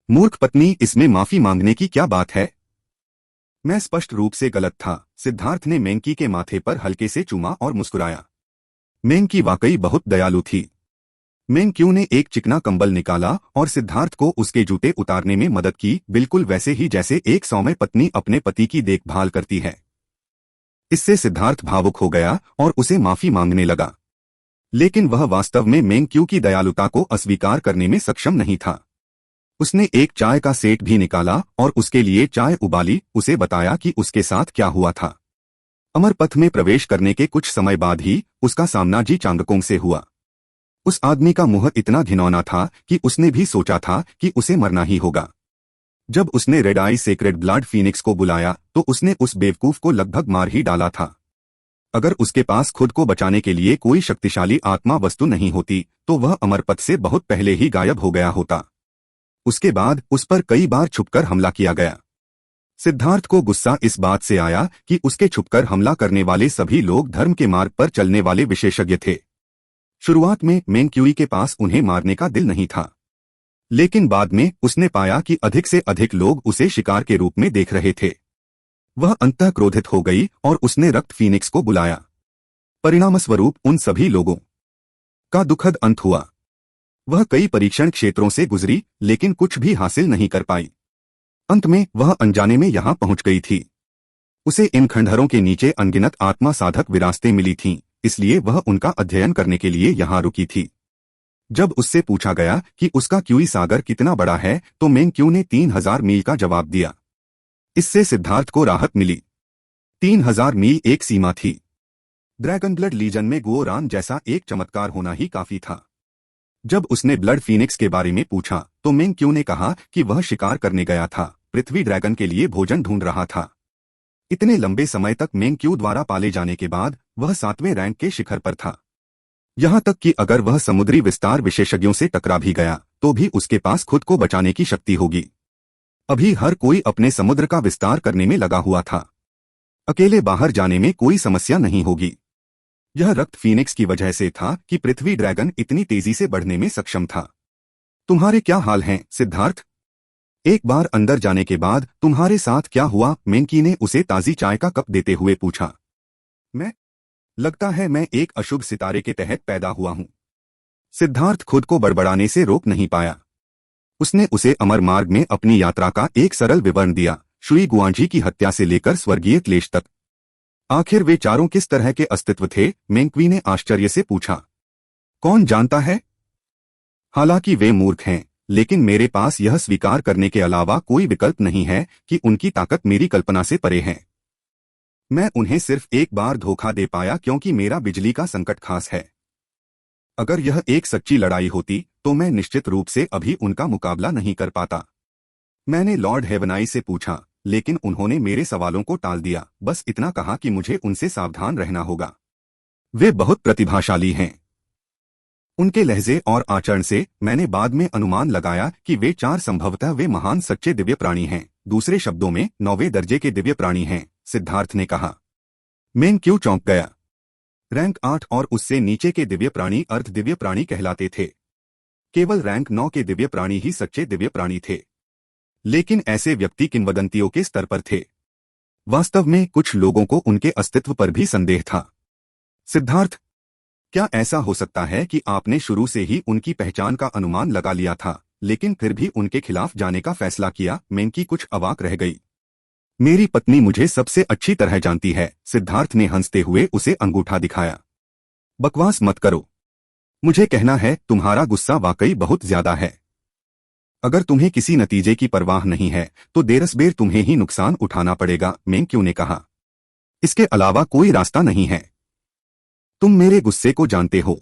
मूर्ख पत्नी, इसमें माफी मांगने की क्या बात है? मैं स्पष्ट रूप से गलत था। सिद्धार्थ ने मेंकी के माथे पर हल्के से चूमा और मुस्कुराया। मेंकी वाकई बहुत दयालु थी। मेंक्यू ने एक चिकना कंबल निकाला और सिद्धार्थ को उसके जूते उतारने में मदद की, बिल्कुल वैसे ही जैसे एक सौम्य पत्नी अपने पति की देखभाल करती है। इससे सिद्धार्थ भावुक हो गया और उसे माफी मांगने लगा, लेकिन वह वास्तव में मेंक्यू की दयालुता को अस्वीकार करने में सक्षम नहीं था। उसने एक चाय का सेट भी निकाला और उसके लिए चाय उबाली, उसे बताया कि उसके साथ क्या हुआ था। अमरपथ में प्रवेश करने के कुछ समय बाद ही उसका सामना जी चांगकोंग से हुआ। उस आदमी का मुंह इतना घिनौना था कि उसने भी सोचा था कि उसे मरना ही होगा। जब उसने रेड आई सेक्रेड ब्लड फीनिक्स को बुलाया तो उसने उस बेवकूफ को लगभग मार ही डाला था। अगर उसके पास खुद को बचाने के लिए कोई शक्तिशाली आत्मा वस्तु नहीं होती तो वह अमरपथ से बहुत पहले ही गायब हो गया होता। उसके बाद उस पर कई बार छुपकर हमला किया गया। सिद्धार्थ को गुस्सा इस बात से आया कि उसके छुपकर हमला करने वाले सभी लोग धर्म के मार्ग पर चलने वाले विशेषज्ञ थे। शुरुआत में मेंक्यूई के पास उन्हें मारने का दिल नहीं था, लेकिन बाद में उसने पाया कि अधिक से अधिक लोग उसे शिकार के रूप में देख रहे थे। वह अंततः क्रोधित हो गई और उसने रक्त फीनिक्स को बुलाया। परिणामस्वरूप उन सभी लोगों का दुखद अंत हुआ। वह कई परीक्षण क्षेत्रों से गुजरी लेकिन कुछ भी हासिल नहीं कर पाई। अंत में वह अनजाने में यहां पहुंच गई थी। उसे इन खंडहरों के नीचे अनगिनत आत्मा साधक विरासतें मिली थीं, इसलिए वह उनका अध्ययन करने के लिए यहां रुकी थी। जब उससे पूछा गया कि उसका क्यूई सागर कितना बड़ा है तो मेंक्यू ने 3000 मील का जवाब दिया। इससे सिद्धार्थ को राहत मिली। 3000 मील एक सीमा थी। ड्रैगन ब्लड लीजन में गोरान जैसा एक चमत्कार होना ही काफी था। जब उसने ब्लड फीनिक्स के बारे में पूछा तो मेंक्यू ने कहा कि वह शिकार करने गया था, पृथ्वी ड्रैगन के लिए भोजन ढूंढ रहा था। इतने लंबे समय तक मेंक्यू द्वारा पाले जाने के बाद वह 7वें रैंक के शिखर पर था। यहां तक कि अगर वह समुद्री विस्तार विशेषज्ञों से टकरा भी गया तो भी उसके पास खुद को बचाने की शक्ति होगी। अभी हर कोई अपने समुद्र का विस्तार करने में लगा हुआ था। अकेले बाहर जाने में कोई समस्या नहीं होगी। यह रक्त फीनिक्स की वजह से था कि पृथ्वी ड्रैगन इतनी तेजी से बढ़ने में सक्षम था। तुम्हारे क्या हाल हैं, सिद्धार्थ? एक बार अंदर जाने के बाद तुम्हारे साथ क्या हुआ? मेंकी ने उसे ताजी चाय का कप देते हुए पूछा। मैं लगता है मैं एक अशुभ सितारे के तहत पैदा हुआ हूं। सिद्धार्थ खुद को बड़बड़ाने से रोक नहीं पाया। उसने उसे अमर मार्ग में अपनी यात्रा का एक सरल विवरण दिया, शुई गुआंजी की हत्या से लेकर स्वर्गीय क्लेश तक। आखिर वे चारों किस तरह के अस्तित्व थे? मेंक्वी ने आश्चर्य से पूछा। कौन जानता है? हालांकि वे मूर्ख हैं, लेकिन मेरे पास यह स्वीकार करने के अलावा कोई विकल्प नहीं है कि उनकी ताकत मेरी कल्पना से परे है। मैं उन्हें सिर्फ एक बार धोखा दे पाया क्योंकि मेरा बिजली का संकट खास है। अगर यह एक सच्ची लड़ाई होती तो मैं निश्चित रूप से अभी उनका मुकाबला नहीं कर पाता। मैंने लॉर्ड हेवनाई से पूछा, लेकिन उन्होंने मेरे सवालों को टाल दिया, बस इतना कहा कि मुझे उनसे सावधान रहना होगा। वे बहुत प्रतिभाशाली हैं। उनके लहजे और आचरण से मैंने बाद में अनुमान लगाया कि वे चार संभवतः वे महान सच्चे दिव्य प्राणी हैं, दूसरे शब्दों में 9वें दर्जे के दिव्य प्राणी हैं, सिद्धार्थ ने कहा। मेंग क्यों चौंक गया। रैंक 8 और उससे नीचे के दिव्य प्राणी अर्ध दिव्य प्राणी कहलाते थे। केवल रैंक 9 के दिव्य प्राणी ही सच्चे दिव्य प्राणी थे। लेकिन ऐसे व्यक्ति किंवदंतियों के स्तर पर थे। वास्तव में कुछ लोगों को उनके अस्तित्व पर भी संदेह था। सिद्धार्थ, क्या ऐसा हो सकता है कि आपने शुरू से ही उनकी पहचान का अनुमान लगा लिया था, लेकिन फिर भी उनके खिलाफ जाने का फैसला किया? मेंकी कुछ अवाक रह गई। मेरी पत्नी मुझे सबसे अच्छी तरह जानती है, सिद्धार्थ ने हंसते हुए उसे अंगूठा दिखाया। बकवास मत करो। मुझे कहना है, तुम्हारा गुस्सा वाकई बहुत ज्यादा है। अगर तुम्हें किसी नतीजे की परवाह नहीं है तो देरसबेर तुम्हें ही नुकसान उठाना पड़ेगा, मेंक्यू ने कहा। इसके अलावा कोई रास्ता नहीं है। तुम मेरे गुस्से को जानते हो।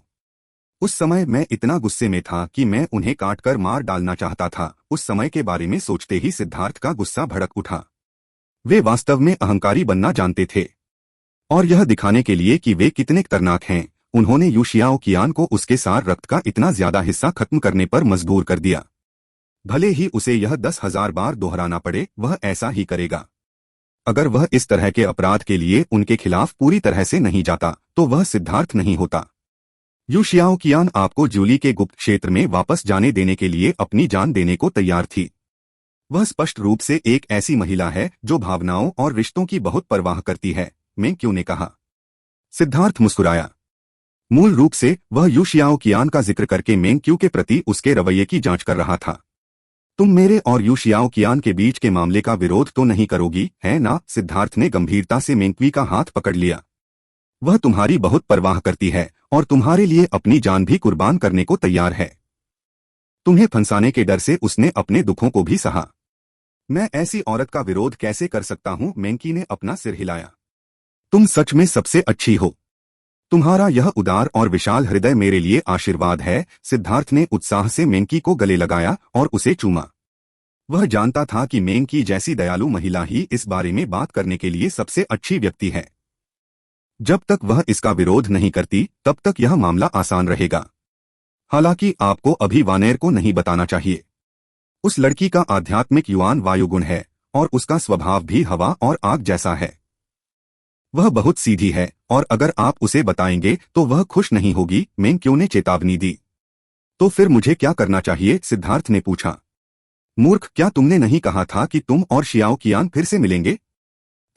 उस समय मैं इतना गुस्से में था कि मैं उन्हें काटकर मार डालना चाहता था। उस समय के बारे में सोचते ही सिद्धार्थ का गुस्सा भड़क उठा। वे वास्तव में अहंकारी बनना जानते थे, और यह दिखाने के लिए कि वे कितने खतरनाक हैं, उन्होंने यू शियाओ कियान को उसके सार रक्त का इतना ज्यादा हिस्सा खत्म करने पर मजबूर कर दिया। भले ही उसे यह 10,000 बार दोहराना पड़े, वह ऐसा ही करेगा। अगर वह इस तरह के अपराध के लिए उनके खिलाफ पूरी तरह से नहीं जाता तो वह सिद्धार्थ नहीं होता। यू शियाओ कियान आपको जूली के गुप्त क्षेत्र में वापस जाने देने के लिए अपनी जान देने को तैयार थी। वह स्पष्ट रूप से एक ऐसी महिला है जो भावनाओं और रिश्तों की बहुत परवाह करती है, मेंक्यू ने कहा। सिद्धार्थ मुस्कुराया। मूल रूप से वह यू शियाओ कियान का जिक्र करके मेंक्यू के प्रति उसके रवैये की जांच कर रहा था। तुम मेरे और यू शियाओ कियान के बीच के मामले का विरोध तो नहीं करोगी, है ना? सिद्धार्थ ने गंभीरता से मेंक्वी का हाथ पकड़ लिया। वह तुम्हारी बहुत परवाह करती है और तुम्हारे लिए अपनी जान भी कुर्बान करने को तैयार है। तुम्हें फंसाने के डर से उसने अपने दुखों को भी सहा। मैं ऐसी औरत का विरोध कैसे कर सकता हूं? मेंकी ने अपना सिर हिलाया। तुम सच में सबसे अच्छी हो। तुम्हारा यह उदार और विशाल हृदय मेरे लिए आशीर्वाद है। सिद्धार्थ ने उत्साह से मेंकी को गले लगाया और उसे चूमा। वह जानता था कि मेंकी जैसी दयालु महिला ही इस बारे में बात करने के लिए सबसे अच्छी व्यक्ति है। जब तक वह इसका विरोध नहीं करती तब तक यह मामला आसान रहेगा। हालांकि आपको अभी वानेर को नहीं बताना चाहिए। उस लड़की का आध्यात्मिक युआन वायुगुण है और उसका स्वभाव भी हवा और आग जैसा है। वह बहुत सीधी है और अगर आप उसे बताएंगे तो वह खुश नहीं होगी, मेंक्यू ने चेतावनी दी। तो फिर मुझे क्या करना चाहिए? सिद्धार्थ ने पूछा। मूर्ख, क्या तुमने नहीं कहा था कि तुम और शियाओ कियान फिर से मिलेंगे?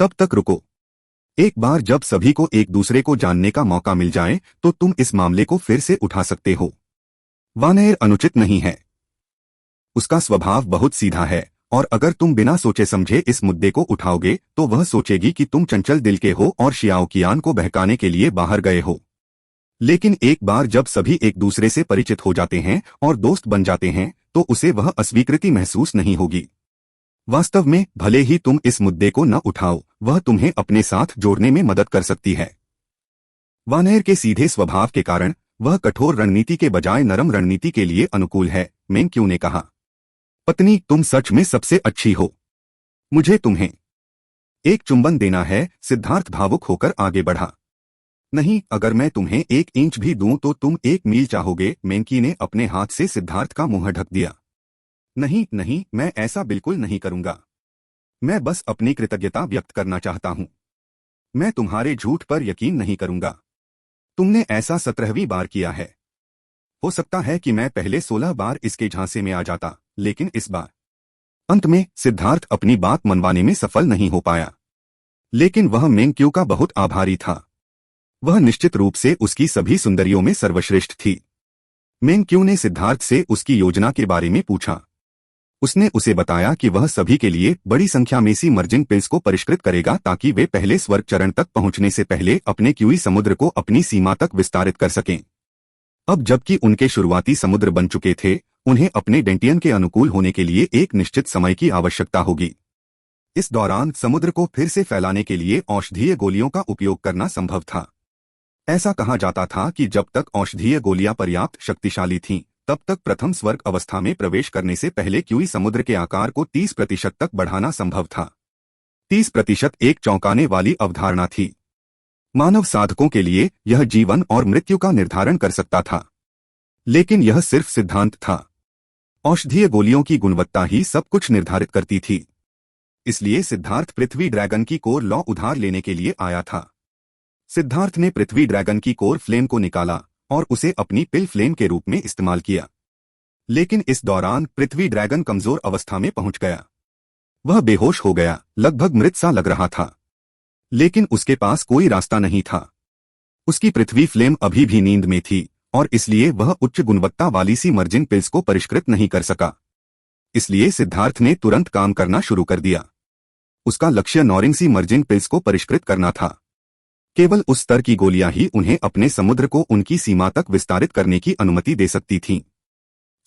तब तक रुको। एक बार जब सभी को एक दूसरे को जानने का मौका मिल जाए तो तुम इस मामले को फिर से उठा सकते हो। वानेर अनुचित नहीं है। उसका स्वभाव बहुत सीधा है और अगर तुम बिना सोचे समझे इस मुद्दे को उठाओगे तो वह सोचेगी कि तुम चंचल दिल के हो और शियाओ कियान को बहकाने के लिए बाहर गए हो। लेकिन एक बार जब सभी एक दूसरे से परिचित हो जाते हैं और दोस्त बन जाते हैं तो उसे वह अस्वीकृति महसूस नहीं होगी। वास्तव में भले ही तुम इस मुद्दे को न उठाओ, वह तुम्हें अपने साथ जोड़ने में मदद कर सकती है। वानेर के सीधे स्वभाव के कारण वह कठोर रणनीति के बजाय नरम रणनीति के लिए अनुकूल है, मेंक्यू ने कहा। पत्नी, तुम सच में सबसे अच्छी हो। मुझे तुम्हें एक चुंबन देना है। सिद्धार्थ भावुक होकर आगे बढ़ा। नहीं, अगर मैं तुम्हें 1 इंच भी दूं तो तुम 1 मील चाहोगे। मेंकी ने अपने हाथ से सिद्धार्थ का मुंह ढक दिया। नहीं नहीं, मैं ऐसा बिल्कुल नहीं करूंगा। मैं बस अपनी कृतज्ञता व्यक्त करना चाहता हूं। मैं तुम्हारे झूठ पर यकीन नहीं करूंगा। तुमने ऐसा 17वीं बार किया है। हो सकता है कि मैं पहले 16 बार इसके झांसे में आ जाता, लेकिन इस बार। अंत में सिद्धार्थ अपनी बात मनवाने में सफल नहीं हो पाया, लेकिन वह मेंक्यू का बहुत आभारी था। वह निश्चित रूप से उसकी सभी सुंदरियों में सर्वश्रेष्ठ थी। मेंग क्यू ने सिद्धार्थ से उसकी योजना के बारे में पूछा। उसने उसे बताया कि वह सभी के लिए बड़ी संख्या में सी मर्जिंग पिल्स को परिष्कृत करेगा ताकि वे पहले स्वर्ग चरण तक पहुंचने से पहले अपने क्यूई समुद्र को अपनी सीमा तक विस्तारित कर सकें। अब जबकि उनके शुरुआती समुद्र बन चुके थे, उन्हें अपने डेंटियन के अनुकूल होने के लिए एक निश्चित समय की आवश्यकता होगी। इस दौरान समुद्र को फिर से फैलाने के लिए औषधीय गोलियों का उपयोग करना संभव था। ऐसा कहा जाता था कि जब तक औषधीय गोलियां पर्याप्त शक्तिशाली थीं, तब तक प्रथम स्वर्ग अवस्था में प्रवेश करने से पहले क्यूई समुद्र के आकार को 30% तक बढ़ाना संभव था। 30% एक चौंकाने वाली अवधारणा थी। मानव साधकों के लिए यह जीवन और मृत्यु का निर्धारण कर सकता था, लेकिन यह सिर्फ सिद्धांत था। औषधीय गोलियों की गुणवत्ता ही सब कुछ निर्धारित करती थी। इसलिए सिद्धार्थ पृथ्वी ड्रैगन की कोर लॉ उधार लेने के लिए आया था। सिद्धार्थ ने पृथ्वी ड्रैगन की कोर फ्लेम को निकाला और उसे अपनी पिल फ्लेम के रूप में इस्तेमाल किया। लेकिन इस दौरान पृथ्वी ड्रैगन कमजोर अवस्था में पहुंच गया। वह बेहोश हो गया, लगभग मृत सा लग रहा था, लेकिन उसके पास कोई रास्ता नहीं था। उसकी पृथ्वी फ्लेम अभी भी नींद में थी और इसलिए वह उच्च गुणवत्ता वाली सी मर्जिंग पिल्स को परिष्कृत नहीं कर सका। इसलिए सिद्धार्थ ने तुरंत काम करना शुरू कर दिया। उसका लक्ष्य नॉरिंग सी मर्जिंग पिल्स को परिष्कृत करना था। केवल उस स्तर की गोलियां ही उन्हें अपने समुद्र को उनकी सीमा तक विस्तारित करने की अनुमति दे सकती थीं।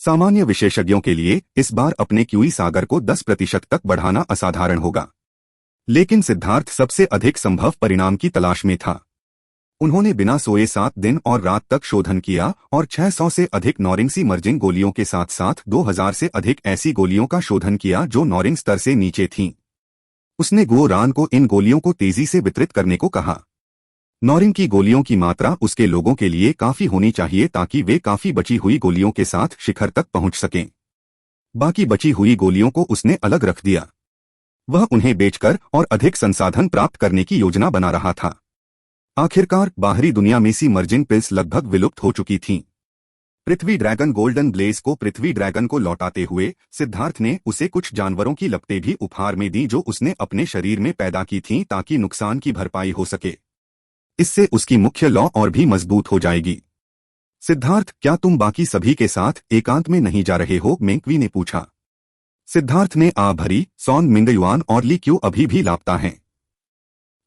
सामान्य विशेषज्ञों के लिए इस बार अपने क्यूई सागर को 10% तक बढ़ाना असाधारण होगा, लेकिन सिद्धार्थ सबसे अधिक संभव परिणाम की तलाश में था। उन्होंने बिना सोए 7 दिन और रात तक शोधन किया और 600 से अधिक नॉरिंग सी मर्जिंग गोलियों के साथ साथ 2000 से अधिक ऐसी गोलियों का शोधन किया जो नॉरिंग स्तर से नीचे थीं। उसने गुओ रान को इन गोलियों को तेजी से वितरित करने को कहा। नॉरिंग की गोलियों की मात्रा उसके लोगों के लिए काफी होनी चाहिए ताकि वे काफी बची हुई गोलियों के साथ शिखर तक पहुंच सकें। बाकी बची हुई गोलियों को उसने अलग रख दिया। वह उन्हें बेचकर और अधिक संसाधन प्राप्त करने की योजना बना रहा था। आखिरकार बाहरी दुनिया में सी मर्जिंग पिल्स लगभग विलुप्त हो चुकी थीं। पृथ्वी ड्रैगन गोल्डन ब्लेज को पृथ्वी ड्रैगन को लौटाते हुए सिद्धार्थ ने उसे कुछ जानवरों की लपटें भी उपहार में दी जो उसने अपने शरीर में पैदा की थीं ताकि नुकसान की भरपाई हो सके। इससे उसकी मुख्य लॉ और भी मजबूत हो जाएगी। सिद्धार्थ, क्या तुम बाकी सभी के साथ एकांत में नहीं जा रहे हो? मेंगक्वी ने पूछा। सिद्धार्थ ने भरी। सॉन, मिंगयुआन और ली क्यू अभी भी लापता हैं।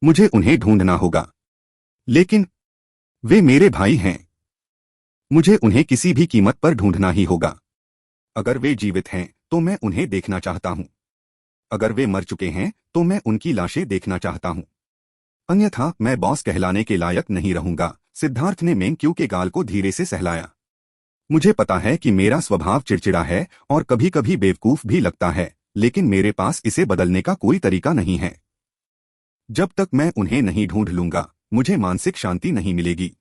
मुझे उन्हें ढूंढना होगा। लेकिन वे मेरे भाई हैं। मुझे उन्हें किसी भी कीमत पर ढूंढना ही होगा। अगर वे जीवित हैं तो मैं उन्हें देखना चाहता हूं। अगर वे मर चुके हैं तो मैं उनकी लाशें देखना चाहता हूं। अन्यथा मैं बॉस कहलाने के लायक नहीं रहूंगा। सिद्धार्थ ने मेंगक्यू के गाल को धीरे से सहलाया। मुझे पता है कि मेरा स्वभाव चिड़चिड़ा है और कभी कभी बेवकूफ भी लगता है, लेकिन मेरे पास इसे बदलने का कोई तरीका नहीं है। जब तक मैं उन्हें नहीं ढूंढ लूंगा, मुझे मानसिक शांति नहीं मिलेगी।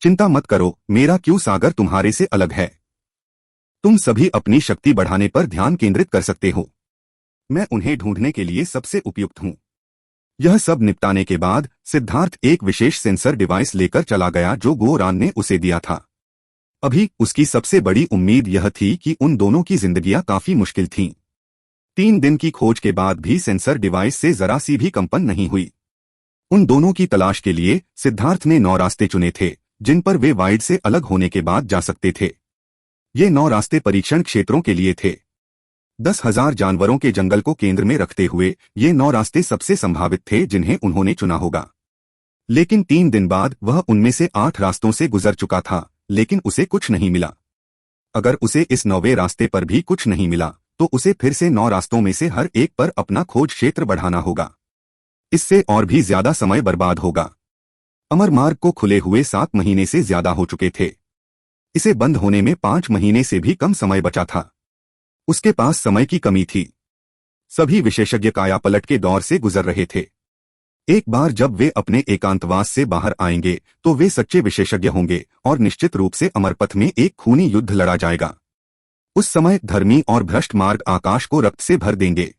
चिंता मत करो, मेरा क्यू सागर तुम्हारे से अलग है। तुम सभी अपनी शक्ति बढ़ाने पर ध्यान केंद्रित कर सकते हो। मैं उन्हें ढूंढने के लिए सबसे उपयुक्त हूं। यह सब निपटाने के बाद सिद्धार्थ एक विशेष सेंसर डिवाइस लेकर चला गया जो गुओ रान ने उसे दिया था। अभी उसकी सबसे बड़ी उम्मीद यह थी कि उन दोनों की जिंदगियां काफी मुश्किल थीं। 3 दिन की खोज के बाद भी सेंसर डिवाइस से जरा सी भी कंपन नहीं हुई। उन दोनों की तलाश के लिए सिद्धार्थ ने 9 रास्ते चुने थे जिन पर वे वाइड से अलग होने के बाद जा सकते थे। ये 9 रास्ते परीक्षण क्षेत्रों के लिए थे। 10,000 जानवरों के जंगल को केंद्र में रखते हुए ये 9 रास्ते सबसे संभावित थे जिन्हें उन्होंने चुना होगा। लेकिन 3 दिन बाद वह उनमें से 8 रास्तों से गुजर चुका था, लेकिन उसे कुछ नहीं मिला। अगर उसे इस 9वें रास्ते पर भी कुछ नहीं मिला तो उसे फिर से 9 रास्तों में से हर एक पर अपना खोज क्षेत्र बढ़ाना होगा। इससे और भी ज्यादा समय बर्बाद होगा। अमर मार्ग को खुले हुए 7 महीने से ज्यादा हो चुके थे। इसे बंद होने में 5 महीने से भी कम समय बचा था। उसके पास समय की कमी थी। सभी विशेषज्ञ कायापलट के दौर से गुजर रहे थे। एक बार जब वे अपने एकांतवास से बाहर आएंगे तो वे सच्चे विशेषज्ञ होंगे और निश्चित रूप से अमरपथ में एक खूनी युद्ध लड़ा जाएगा। उस समय धर्मी और भ्रष्ट मार्ग आकाश को रक्त से भर देंगे।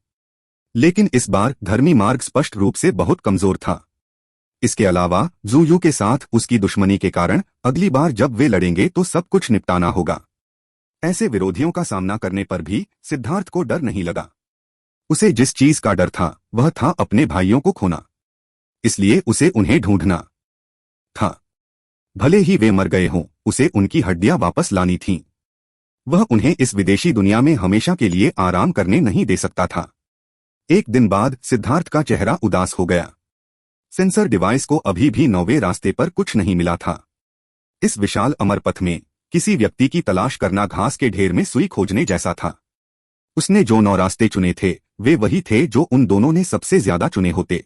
लेकिन इस बार धर्मी मार्ग स्पष्ट रूप से बहुत कमजोर था। इसके अलावा जूयू के साथ उसकी दुश्मनी के कारण अगली बार जब वे लड़ेंगे तो सब कुछ निपटाना होगा। ऐसे विरोधियों का सामना करने पर भी सिद्धार्थ को डर नहीं लगा। उसे जिस चीज का डर था वह था अपने भाइयों को खोना। इसलिए उसे उन्हें ढूंढना। था। भले ही वे मर गए हों, उसे उनकी हड्डियां वापस लानी थीं। वह उन्हें इस विदेशी दुनिया में हमेशा के लिए आराम करने नहीं दे सकता था। एक दिन बाद सिद्धार्थ का चेहरा उदास हो गया। सेंसर डिवाइस को अभी भी 9वें रास्ते पर कुछ नहीं मिला था। इस विशाल अमर पथ में किसी व्यक्ति की तलाश करना घास के ढेर में सुई खोजने जैसा था। उसने जो 9 रास्ते चुने थे वे वही थे जो उन दोनों ने सबसे ज्यादा चुने होते,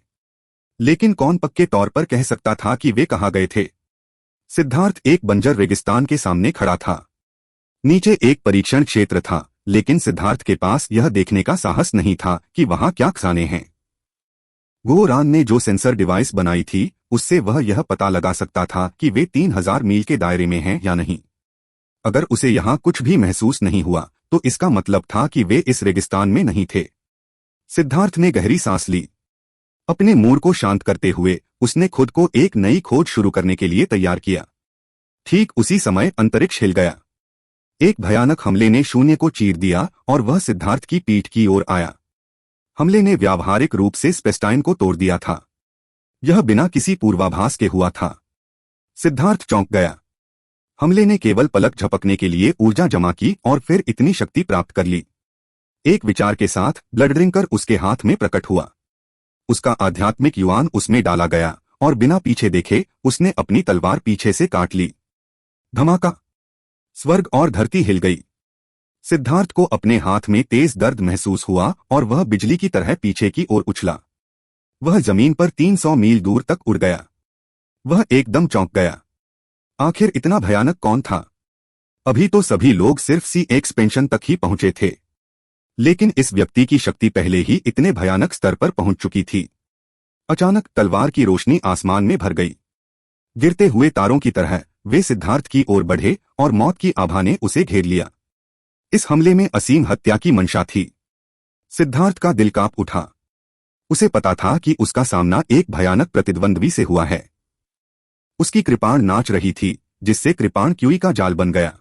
लेकिन कौन पक्के तौर पर कह सकता था कि वे कहाँ गए थे। सिद्धार्थ एक बंजर रेगिस्तान के सामने खड़ा था। नीचे एक परीक्षण क्षेत्र था, लेकिन सिद्धार्थ के पास यह देखने का साहस नहीं था कि वहां क्या खजाने हैं। गोरान ने जो सेंसर डिवाइस बनाई थी उससे वह यह पता लगा सकता था कि वे 3000 मील के दायरे में हैं या नहीं। अगर उसे यहां कुछ भी महसूस नहीं हुआ तो इसका मतलब था कि वे इस रेगिस्तान में नहीं थे। सिद्धार्थ ने गहरी सांस ली। अपने मूड को शांत करते हुए उसने खुद को एक नई खोज शुरू करने के लिए तैयार किया। ठीक उसी समय अंतरिक्ष हिल गया। एक भयानक हमले ने शून्य को चीर दिया और वह सिद्धार्थ की पीठ की ओर आया। हमले ने व्यावहारिक रूप से स्पेसटाइम को तोड़ दिया था। यह बिना किसी पूर्वाभास के हुआ था। सिद्धार्थ चौंक गया। हमले ने केवल पलक झपकने के लिए ऊर्जा जमा की और फिर इतनी शक्ति प्राप्त कर ली। एक विचार के साथ ब्लड ड्रिंकर उसके हाथ में प्रकट हुआ। उसका आध्यात्मिक युआन उसमें डाला गया और बिना पीछे देखे उसने अपनी तलवार पीछे से काट ली। धमाका! स्वर्ग और धरती हिल गई। सिद्धार्थ को अपने हाथ में तेज दर्द महसूस हुआ और वह बिजली की तरह पीछे की ओर उछला। वह जमीन पर 300 मील दूर तक उड़ गया। वह एकदम चौंक गया। आखिर इतना भयानक कौन था? अभी तो सभी लोग सिर्फ सी एक्सपेंशन तक ही पहुंचे थे, लेकिन इस व्यक्ति की शक्ति पहले ही इतने भयानक स्तर पर पहुंच चुकी थी। अचानक तलवार की रोशनी आसमान में भर गई। गिरते हुए तारों की तरह वे सिद्धार्थ की ओर बढ़े और मौत की आभा ने उसे घेर लिया। इस हमले में असीम हत्या की मंशा थी। सिद्धार्थ का दिल कांप उठा। उसे पता था कि उसका सामना एक भयानक प्रतिद्वंद्वी से हुआ है। उसकी कृपाण नाच रही थी, जिससे कृपाण क्यूई का जाल बन गया।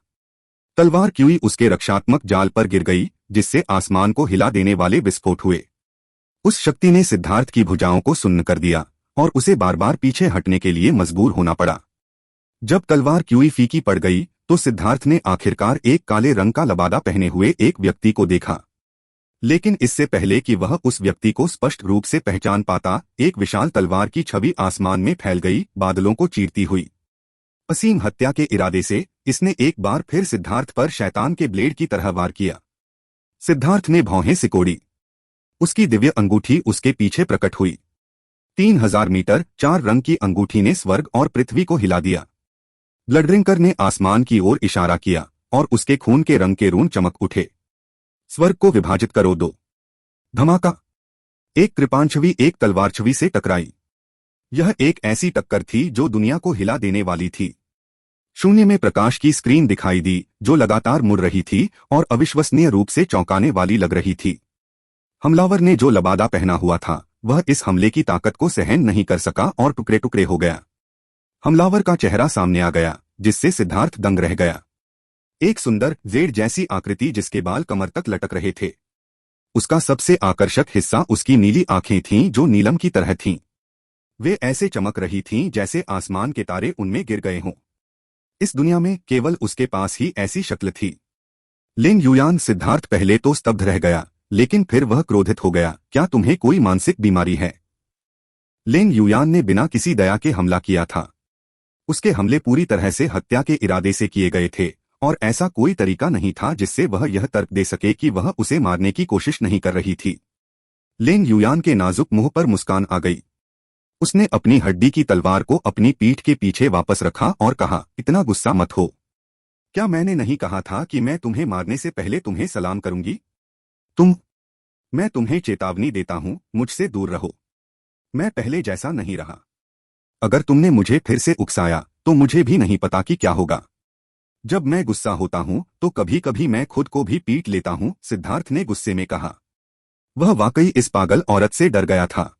तलवार क्यूई उसके रक्षात्मक जाल पर गिर गई, जिससे आसमान को हिला देने वाले विस्फोट हुए। उस शक्ति ने सिद्धार्थ की भुजाओं को सुन्न कर दिया और उसे बार बार पीछे हटने के लिए मजबूर होना पड़ा। जब तलवार क्यूई फीकी पड़ गई तो सिद्धार्थ ने आखिरकार एक काले रंग का लबादा पहने हुए एक व्यक्ति को देखा। लेकिन इससे पहले कि वह उस व्यक्ति को स्पष्ट रूप से पहचान पाता, एक विशाल तलवार की छवि आसमान में फैल गई, बादलों को चीरती हुई। असीम हत्या के इरादे से इसने एक बार फिर सिद्धार्थ पर शैतान के ब्लेड की तरह वार किया। सिद्धार्थ ने भौहें सिकोड़ी। उसकी दिव्य अंगूठी उसके पीछे प्रकट हुई। 3000 मीटर 4 रंग की अंगूठी ने स्वर्ग और पृथ्वी को हिला दिया। ब्लड ड्रिंकर ने आसमान की ओर इशारा किया और उसके खून के रंग के रून चमक उठे। स्वर्ग को विभाजित करो दो। धमाका! एक कृपाण छवि एक तलवार छवि से टकराई। यह एक ऐसी टक्कर थी जो दुनिया को हिला देने वाली थी। शून्य में प्रकाश की स्क्रीन दिखाई दी, जो लगातार मुड़ रही थी और अविश्वसनीय रूप से चौंकाने वाली लग रही थी। हमलावर ने जो लबादा पहना हुआ था वह इस हमले की ताकत को सहन नहीं कर सका और टुकड़े टुकड़े हो गया। हमलावर का चेहरा सामने आ गया, जिससे सिद्धार्थ दंग रह गया। एक सुंदर जेड जैसी आकृति जिसके बाल कमर तक लटक रहे थे। उसका सबसे आकर्षक हिस्सा उसकी नीली आंखें थीं जो नीलम की तरह थीं। वे ऐसे चमक रही थीं जैसे आसमान के तारे उनमें गिर गए हों। इस दुनिया में केवल उसके पास ही ऐसी शक्ल थी। लिन युयान सिद्धार्थ पहले तो स्तब्ध रह गया, लेकिन फिर वह क्रोधित हो गया। क्या तुम्हें कोई मानसिक बीमारी है? लिन युयान ने बिना किसी दया के हमला किया था। उसके हमले पूरी तरह से हत्या के इरादे से किए गए थे और ऐसा कोई तरीका नहीं था जिससे वह यह तर्क दे सके कि वह उसे मारने की कोशिश नहीं कर रही थी। लिन युयान के नाजुक मुंह पर मुस्कान आ गई। उसने अपनी हड्डी की तलवार को अपनी पीठ के पीछे वापस रखा और कहा, इतना गुस्सा मत हो। क्या मैंने नहीं कहा था कि मैं तुम्हें मारने से पहले तुम्हें सलाम करूंगी? मैं तुम्हें चेतावनी देता हूं, मुझसे दूर रहो। मैं पहले जैसा नहीं रहा। अगर तुमने मुझे फिर से उकसाया तो मुझे भी नहीं पता कि क्या होगा। जब मैं गुस्सा होता हूं तो कभी कभी मैं खुद को भी पीट लेता हूं, सिद्धार्थ ने गुस्से में कहा। वह वाकई इस पागल औरत से डर गया था।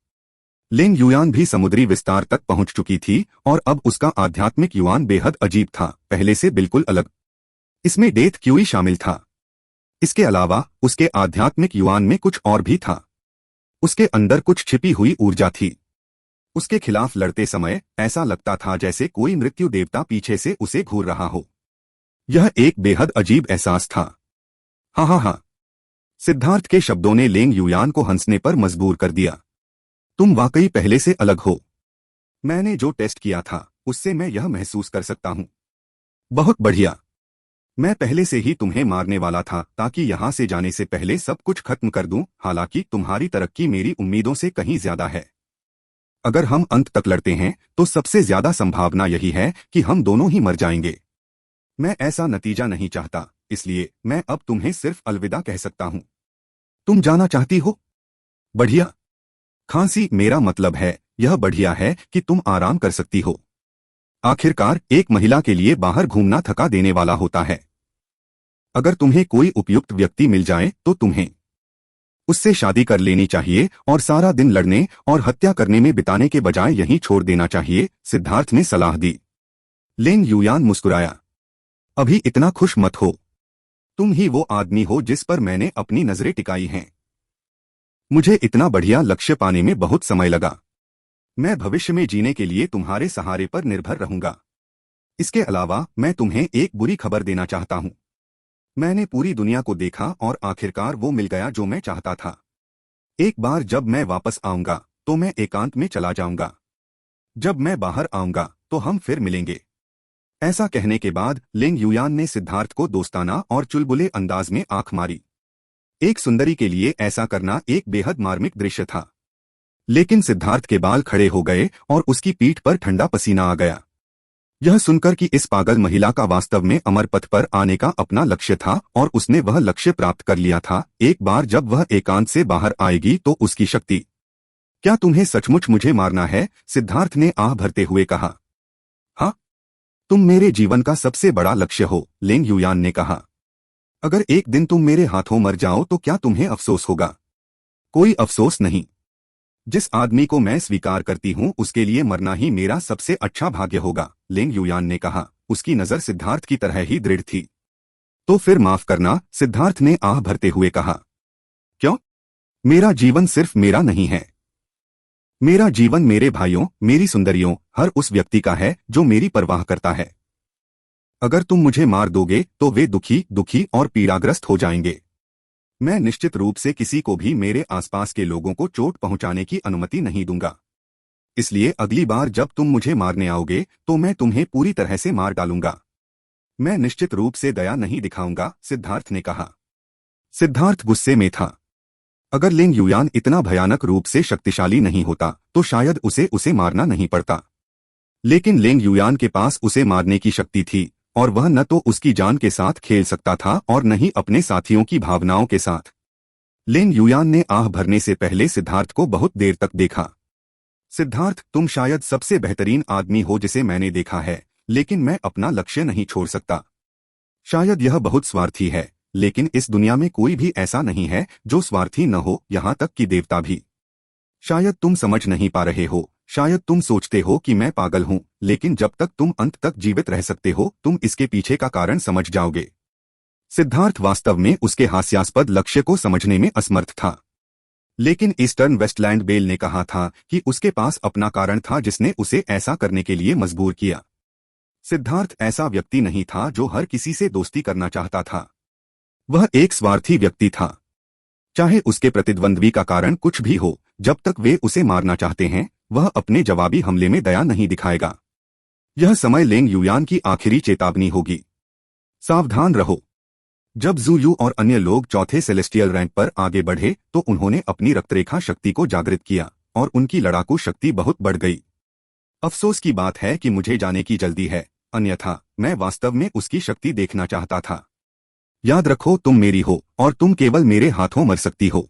लिन युयान भी समुद्री विस्तार तक पहुंच चुकी थी और अब उसका आध्यात्मिक युआन बेहद अजीब था, पहले से बिल्कुल अलग। इसमें डेथ क्यूई शामिल था। इसके अलावा उसके आध्यात्मिक युआन में कुछ और भी था। उसके अंदर कुछ छिपी हुई ऊर्जा थी। उसके खिलाफ लड़ते समय ऐसा लगता था जैसे कोई मृत्यु देवता पीछे से उसे घूर रहा हो। यह एक बेहद अजीब एहसास था। हाँ हाँ हाँ, सिद्धार्थ के शब्दों ने लेंग युयान को हंसने पर मजबूर कर दिया। तुम वाकई पहले से अलग हो। मैंने जो टेस्ट किया था उससे मैं यह महसूस कर सकता हूं। बहुत बढ़िया। मैं पहले से ही तुम्हें मारने वाला था ताकि यहां से जाने से पहले सब कुछ खत्म कर दूं। हालांकि तुम्हारी तरक्की मेरी उम्मीदों से कहीं ज्यादा है। अगर हम अंत तक लड़ते हैं तो सबसे ज्यादा संभावना यही है कि हम दोनों ही मर जाएंगे। मैं ऐसा नतीजा नहीं चाहता, इसलिए मैं अब तुम्हें सिर्फ अलविदा कह सकता हूं। तुम जाना चाहती हो? बढ़िया। खांसी, मेरा मतलब है यह बढ़िया है कि तुम आराम कर सकती हो। आखिरकार एक महिला के लिए बाहर घूमना थका देने वाला होता है। अगर तुम्हें कोई उपयुक्त व्यक्ति मिल जाए तो तुम्हें उससे शादी कर लेनी चाहिए और सारा दिन लड़ने और हत्या करने में बिताने के बजाय यहीं छोड़ देना चाहिए, सिद्धार्थ ने सलाह दी। लेंग युयान मुस्कुराया। अभी इतना खुश मत हो। तुम ही वो आदमी हो जिस पर मैंने अपनी नजरें टिकाई हैं। मुझे इतना बढ़िया लक्ष्य पाने में बहुत समय लगा। मैं भविष्य में जीने के लिए तुम्हारे सहारे पर निर्भर रहूंगा। इसके अलावा मैं तुम्हें एक बुरी खबर देना चाहता हूं। मैंने पूरी दुनिया को देखा और आखिरकार वो मिल गया जो मैं चाहता था। एक बार जब मैं वापस आऊंगा तो मैं एकांत में चला जाऊंगा। जब मैं बाहर आऊंगा तो हम फिर मिलेंगे। ऐसा कहने के बाद लेंग युयान ने सिद्धार्थ को दोस्ताना और चुलबुले अंदाज में आंख मारी। एक सुंदरी के लिए ऐसा करना एक बेहद मार्मिक दृश्य था। लेकिन सिद्धार्थ के बाल खड़े हो गए और उसकी पीठ पर ठंडा पसीना आ गया। यह सुनकर कि इस पागल महिला का वास्तव में अमर पथ पर आने का अपना लक्ष्य था और उसने वह लक्ष्य प्राप्त कर लिया था। एक बार जब वह एकांत से बाहर आएगी तो उसकी शक्ति। क्या तुम्हें सचमुच मुझे मारना है? सिद्धार्थ ने आह भरते हुए कहा। हाँ, तुम मेरे जीवन का सबसे बड़ा लक्ष्य हो, लेंग युयान ने कहा। अगर एक दिन तुम मेरे हाथों मर जाओ तो क्या तुम्हें अफसोस होगा? कोई अफसोस नहीं। जिस आदमी को मैं स्वीकार करती हूं उसके लिए मरना ही मेरा सबसे अच्छा भाग्य होगा, लेंग युयान ने कहा। उसकी नजर सिद्धार्थ की तरह ही दृढ़ थी। तो फिर माफ करना, सिद्धार्थ ने आह भरते हुए कहा। क्यों? मेरा जीवन सिर्फ मेरा नहीं है। मेरा जीवन मेरे भाइयों, मेरी सुंदरियों, हर उस व्यक्ति का है जो मेरी परवाह करता है। अगर तुम मुझे मार दोगे तो वे दुखी दुखी और पीड़ाग्रस्त हो जाएंगे। मैं निश्चित रूप से किसी को भी मेरे आसपास के लोगों को चोट पहुंचाने की अनुमति नहीं दूंगा। इसलिए अगली बार जब तुम मुझे मारने आओगे तो मैं तुम्हें पूरी तरह से मार डालूंगा। मैं निश्चित रूप से दया नहीं दिखाऊंगा, सिद्धार्थ ने कहा। सिद्धार्थ गुस्से में था। अगर लेंग युयान इतना भयानक रूप से शक्तिशाली नहीं होता तो शायद उसे मारना नहीं पड़ता। लेकिन लेंग युयान के पास उसे मारने की शक्ति थी और वह न तो उसकी जान के साथ खेल सकता था और न ही अपने साथियों की भावनाओं के साथ। लेंग युयान ने आह भरने से पहले सिद्धार्थ को बहुत देर तक देखा। सिद्धार्थ, तुम शायद सबसे बेहतरीन आदमी हो जिसे मैंने देखा है, लेकिन मैं अपना लक्ष्य नहीं छोड़ सकता। शायद यह बहुत स्वार्थी है, लेकिन इस दुनिया में कोई भी ऐसा नहीं है जो स्वार्थी न हो, यहाँ तक कि देवता भी। शायद तुम समझ नहीं पा रहे हो, शायद तुम सोचते हो कि मैं पागल हूं, लेकिन जब तक तुम अंत तक जीवित रह सकते हो तुम इसके पीछे का कारण समझ जाओगे। सिद्धार्थ वास्तव में उसके हास्यास्पद लक्ष्य को समझने में असमर्थ था। लेकिन ईस्टर्न वेस्टलैंड बेल ने कहा था कि उसके पास अपना कारण था जिसने उसे ऐसा करने के लिए मजबूर किया। सिद्धार्थ ऐसा व्यक्ति नहीं था जो हर किसी से दोस्ती करना चाहता था। वह एक स्वार्थी व्यक्ति था। चाहे उसके प्रतिद्वंद्वी का कारण कुछ भी हो, जब तक वे उसे मारना चाहते हैं वह अपने जवाबी हमले में दया नहीं दिखाएगा। यह समय लेंग युयान की आखिरी चेतावनी होगी। सावधान रहो। जब ज़ुयू और अन्य लोग चौथे सेलेस्टियल रैंक पर आगे बढ़े तो उन्होंने अपनी रक्तरेखा शक्ति को जागृत किया और उनकी लड़ाकू शक्ति बहुत बढ़ गई। अफसोस की बात है कि मुझे जाने की जल्दी है, अन्यथा मैं वास्तव में उसकी शक्ति देखना चाहता था। याद रखो, तुम मेरी हो और तुम केवल मेरे हाथों मर सकती हो।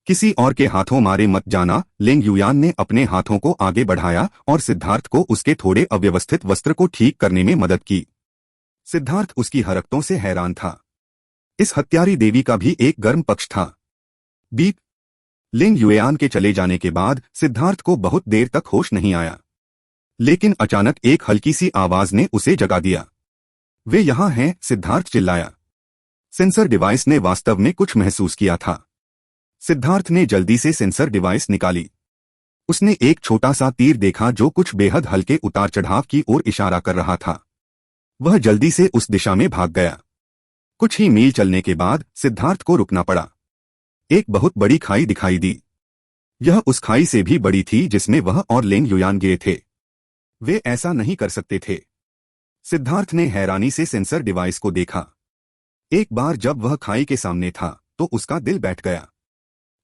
किसी और के हाथों मारे मत जाना। लेंग युयान ने अपने हाथों को आगे बढ़ाया और सिद्धार्थ को उसके थोड़े अव्यवस्थित वस्त्र को ठीक करने में मदद की। सिद्धार्थ उसकी हरकतों से हैरान था। इस हत्यारी देवी का भी एक गर्म पक्ष था। बीप। लेंग युयान के चले जाने के बाद सिद्धार्थ को बहुत देर तक होश नहीं आया, लेकिन अचानक एक हल्की सी आवाज ने उसे जगा दिया। वे यहां हैं, सिद्धार्थ चिल्लाया। सेंसर डिवाइस ने वास्तव में कुछ महसूस किया था। सिद्धार्थ ने जल्दी से सेंसर डिवाइस निकाली। उसने एक छोटा सा तीर देखा जो कुछ बेहद हल्के उतार चढ़ाव की ओर इशारा कर रहा था। वह जल्दी से उस दिशा में भाग गया। कुछ ही मील चलने के बाद सिद्धार्थ को रुकना पड़ा। एक बहुत बड़ी खाई दिखाई दी। यह उस खाई से भी बड़ी थी जिसमें वह और लेंग युयान गिरे थे। वे ऐसा नहीं कर सकते थे। सिद्धार्थ ने हैरानी से सेंसर डिवाइस को देखा। एक बार जब वह खाई के सामने था तो उसका दिल बैठ गया।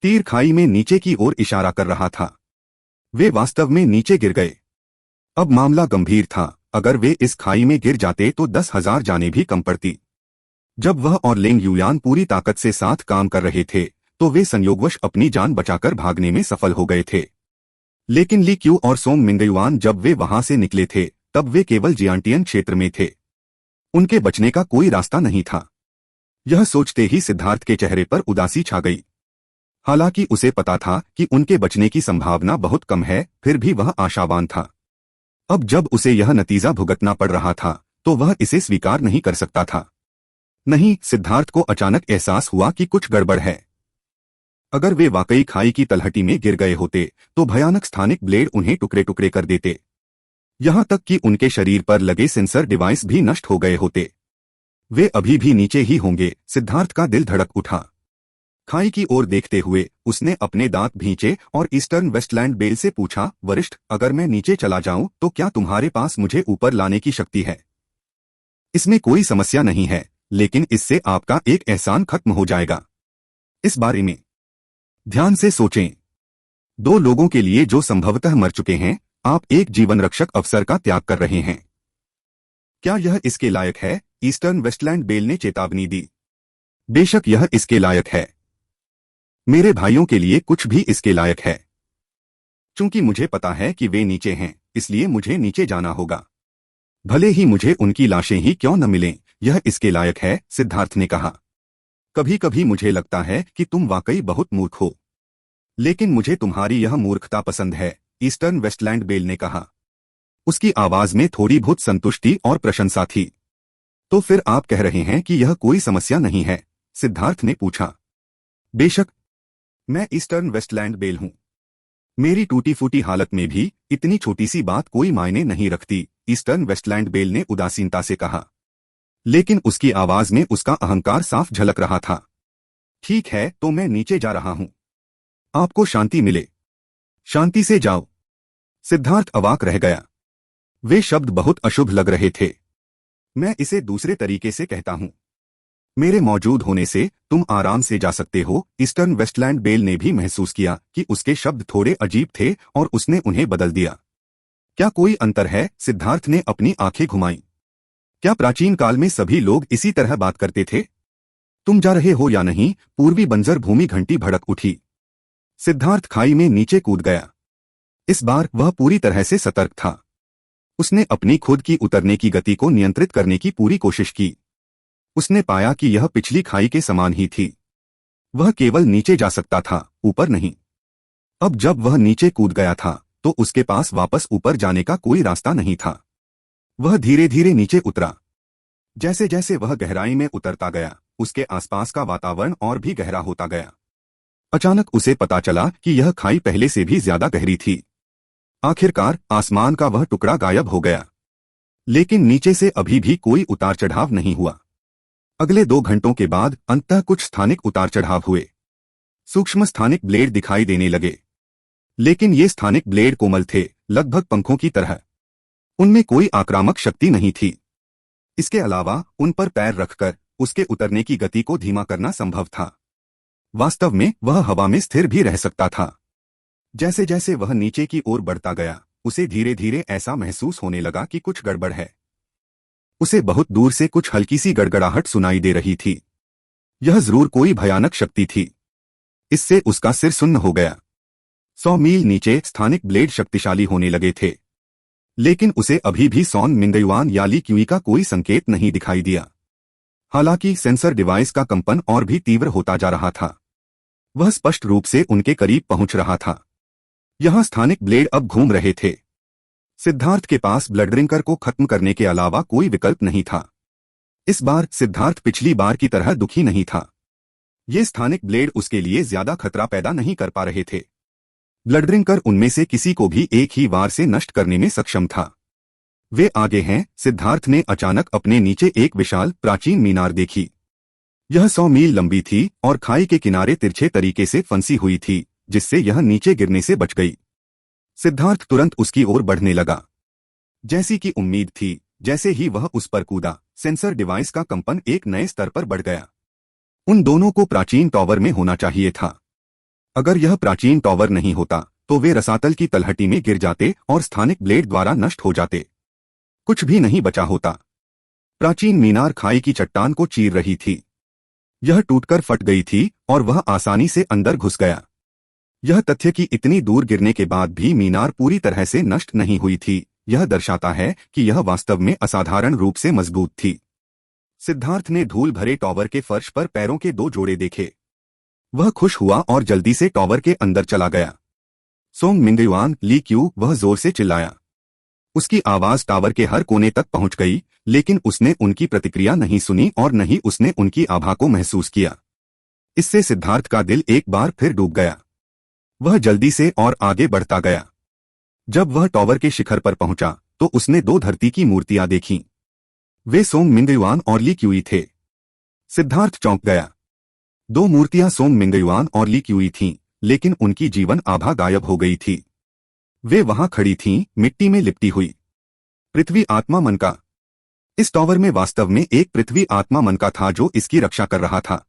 तीर खाई में नीचे की ओर इशारा कर रहा था। वे वास्तव में नीचे गिर गए। अब मामला गंभीर था। अगर वे इस खाई में गिर जाते तो 10,000 जानें भी कम पड़ती। जब वह और लेंग युयान पूरी ताकत से साथ काम कर रहे थे तो वे संयोगवश अपनी जान बचाकर भागने में सफल हो गए थे। लेकिन ली क्यू और सोंग मिंगयुआन जब वे वहां से निकले थे तब वे केवल जियांटियन क्षेत्र में थे। उनके बचने का कोई रास्ता नहीं था। यह सोचते ही सिद्धार्थ के चेहरे पर उदासी छा गई। हालांकि उसे पता था कि उनके बचने की संभावना बहुत कम है, फिर भी वह आशावान था। अब जब उसे यह नतीजा भुगतना पड़ रहा था तो वह इसे स्वीकार नहीं कर सकता था। नहीं, सिद्धार्थ को अचानक एहसास हुआ कि कुछ गड़बड़ है। अगर वे वाकई खाई की तलहटी में गिर गए होते तो भयानक स्थानिक ब्लेड उन्हें टुकड़े टुकड़े कर देते। यहां तक कि उनके शरीर पर लगे सेंसर डिवाइस भी नष्ट हो गए होते। वे अभी भी नीचे ही होंगे। सिद्धार्थ का दिल धड़क उठा। खाई की ओर देखते हुए उसने अपने दांत भींचे और ईस्टर्न वेस्टलैंड बेल से पूछा, वरिष्ठ, अगर मैं नीचे चला जाऊं तो क्या तुम्हारे पास मुझे ऊपर लाने की शक्ति है? इसमें कोई समस्या नहीं है, लेकिन इससे आपका एक एहसान खत्म हो जाएगा। इस बारे में ध्यान से सोचें। 2 लोगों के लिए जो संभवतः मर चुके हैं, आप एक जीवन रक्षक अवसर का त्याग कर रहे हैं। क्या यह इसके लायक है? ईस्टर्न वेस्टलैंड बेल ने चेतावनी दी। बेशक यह इसके लायक है। मेरे भाइयों के लिए कुछ भी इसके लायक है। चूंकि मुझे पता है कि वे नीचे हैं, इसलिए मुझे नीचे जाना होगा। भले ही मुझे उनकी लाशें ही क्यों न मिलें, यह इसके लायक है, सिद्धार्थ ने कहा। कभी कभी मुझे लगता है कि तुम वाकई बहुत मूर्ख हो, लेकिन मुझे तुम्हारी यह मूर्खता पसंद है, ईस्टर्न वेस्टलैंड बेल ने कहा। उसकी आवाज में थोड़ी बहुत संतुष्टि और प्रशंसा थी। तो फिर आप कह रहे हैं कि यह कोई समस्या नहीं है? सिद्धार्थ ने पूछा। बेशक, मैं ईस्टर्न वेस्टलैंड बेल हूं। मेरी टूटी फूटी हालत में भी इतनी छोटी सी बात कोई मायने नहीं रखती, ईस्टर्न वेस्टलैंड बेल ने उदासीनता से कहा। लेकिन उसकी आवाज में उसका अहंकार साफ झलक रहा था। ठीक है, तो मैं नीचे जा रहा हूं। आपको शांति मिले। शांति से जाओ। सिद्धार्थ अवाक रह गया। वे शब्द बहुत अशुभ लग रहे थे। मैं इसे दूसरे तरीके से कहता हूं। मेरे मौजूद होने से तुम आराम से जा सकते हो। ईस्टर्न वेस्टलैंड बेल ने भी महसूस किया कि उसके शब्द थोड़े अजीब थे और उसने उन्हें बदल दिया। क्या कोई अंतर है? सिद्धार्थ ने अपनी आंखें घुमाईं। क्या प्राचीन काल में सभी लोग इसी तरह बात करते थे? तुम जा रहे हो या नहीं? पूर्वी बंजर भूमि घंटी भड़क उठी। सिद्धार्थ खाई में नीचे कूद गया। इस बार वह पूरी तरह से सतर्क था। उसने अपनी खुद की उतरने की गति को नियंत्रित करने की पूरी कोशिश की। उसने पाया कि यह पिछली खाई के समान ही थी। वह केवल नीचे जा सकता था, ऊपर नहीं। अब जब वह नीचे कूद गया था तो उसके पास वापस ऊपर जाने का कोई रास्ता नहीं था। वह धीरे धीरे नीचे उतरा। जैसे जैसे वह गहराई में उतरता गया, उसके आसपास का वातावरण और भी गहरा होता गया। अचानक उसे पता चला कि यह खाई पहले से भी ज्यादा गहरी थी। आखिरकार आसमान का वह टुकड़ा गायब हो गया। लेकिन नीचे से अभी भी कोई उतार चढ़ाव नहीं हुआ। अगले 2 घंटों के बाद अंततः कुछ स्थानिक उतार चढ़ाव हुए। सूक्ष्म स्थानिक ब्लेड दिखाई देने लगे। लेकिन ये स्थानिक ब्लेड कोमल थे, लगभग पंखों की तरह। उनमें कोई आक्रामक शक्ति नहीं थी। इसके अलावा उन पर पैर रखकर उसके उतरने की गति को धीमा करना संभव था। वास्तव में वह हवा में स्थिर भी रह सकता था। जैसे जैसे वह नीचे की ओर बढ़ता गया, उसे धीरे धीरे ऐसा महसूस होने लगा कि कुछ गड़बड़ है। उसे बहुत दूर से कुछ हल्की सी गड़गड़ाहट सुनाई दे रही थी। यह जरूर कोई भयानक शक्ति थी। इससे उसका सिर सुन्न हो गया। 100 मील नीचे स्थानिक ब्लेड शक्तिशाली होने लगे थे, लेकिन उसे अभी भी सॉन मिंगयुआन या ली क्यूई का कोई संकेत नहीं दिखाई दिया। हालांकि सेंसर डिवाइस का कंपन और भी तीव्र होता जा रहा था। वह स्पष्ट रूप से उनके करीब पहुंच रहा था। यहां स्थानिक ब्लेड अब घूम रहे थे। सिद्धार्थ के पास ब्लड ड्रिंकर को खत्म करने के अलावा कोई विकल्प नहीं था। इस बार सिद्धार्थ पिछली बार की तरह दुखी नहीं था। ये स्थानिक ब्लेड उसके लिए ज्यादा खतरा पैदा नहीं कर पा रहे थे। ब्लडरिंकर उनमें से किसी को भी एक ही वार से नष्ट करने में सक्षम था। वे आगे हैं। सिद्धार्थ ने अचानक अपने नीचे एक विशाल प्राचीन मीनार देखी। यह 100 मील लंबी थी और खाई के किनारे तिरछे तरीके से फंसी हुई थी, जिससे यह नीचे गिरने से बच गई। सिद्धार्थ तुरंत उसकी ओर बढ़ने लगा। जैसी कि उम्मीद थी, जैसे ही वह उस पर कूदा, सेंसर डिवाइस का कंपन एक नए स्तर पर बढ़ गया। उन दोनों को प्राचीन टॉवर में होना चाहिए था। अगर यह प्राचीन टॉवर नहीं होता तो वे रसातल की तलहटी में गिर जाते और स्थानिक ब्लेड द्वारा नष्ट हो जाते। कुछ भी नहीं बचा होता। प्राचीन मीनार खाई की चट्टान को चीर रही थी। यह टूटकर फट गई थी और वह आसानी से अंदर घुस गया। यह तथ्य कि इतनी दूर गिरने के बाद भी मीनार पूरी तरह से नष्ट नहीं हुई थी, यह दर्शाता है कि यह वास्तव में असाधारण रूप से मजबूत थी। सिद्धार्थ ने धूल भरे टॉवर के फर्श पर पैरों के 2 जोड़े देखे। वह खुश हुआ और जल्दी से टॉवर के अंदर चला गया। सोंग मिंगयुआन ली क्यू, वह जोर से चिल्लाया। उसकी आवाज टावर के हर कोने तक पहुंच गई, लेकिन उसने उनकी प्रतिक्रिया नहीं सुनी और न ही उसने उनकी आभा को महसूस किया। इससे सिद्धार्थ का दिल एक बार फिर डूब गया। वह जल्दी से और आगे बढ़ता गया। जब वह टॉवर के शिखर पर पहुंचा तो उसने 2 धरती की मूर्तियां देखीं। वे सोंग मिंगयुआन और ली क्यूई थे। सिद्धार्थ चौंक गया। 2 मूर्तियां सोंग मिंगयुआन और ली क्यूई थीं, लेकिन उनकी जीवन आभा गायब हो गई थी। वे वहां खड़ी थीं, मिट्टी में लिपटी हुई। पृथ्वी आत्मा मन का। इस टॉवर में वास्तव में एक पृथ्वी आत्मा मन का था जो इसकी रक्षा कर रहा था।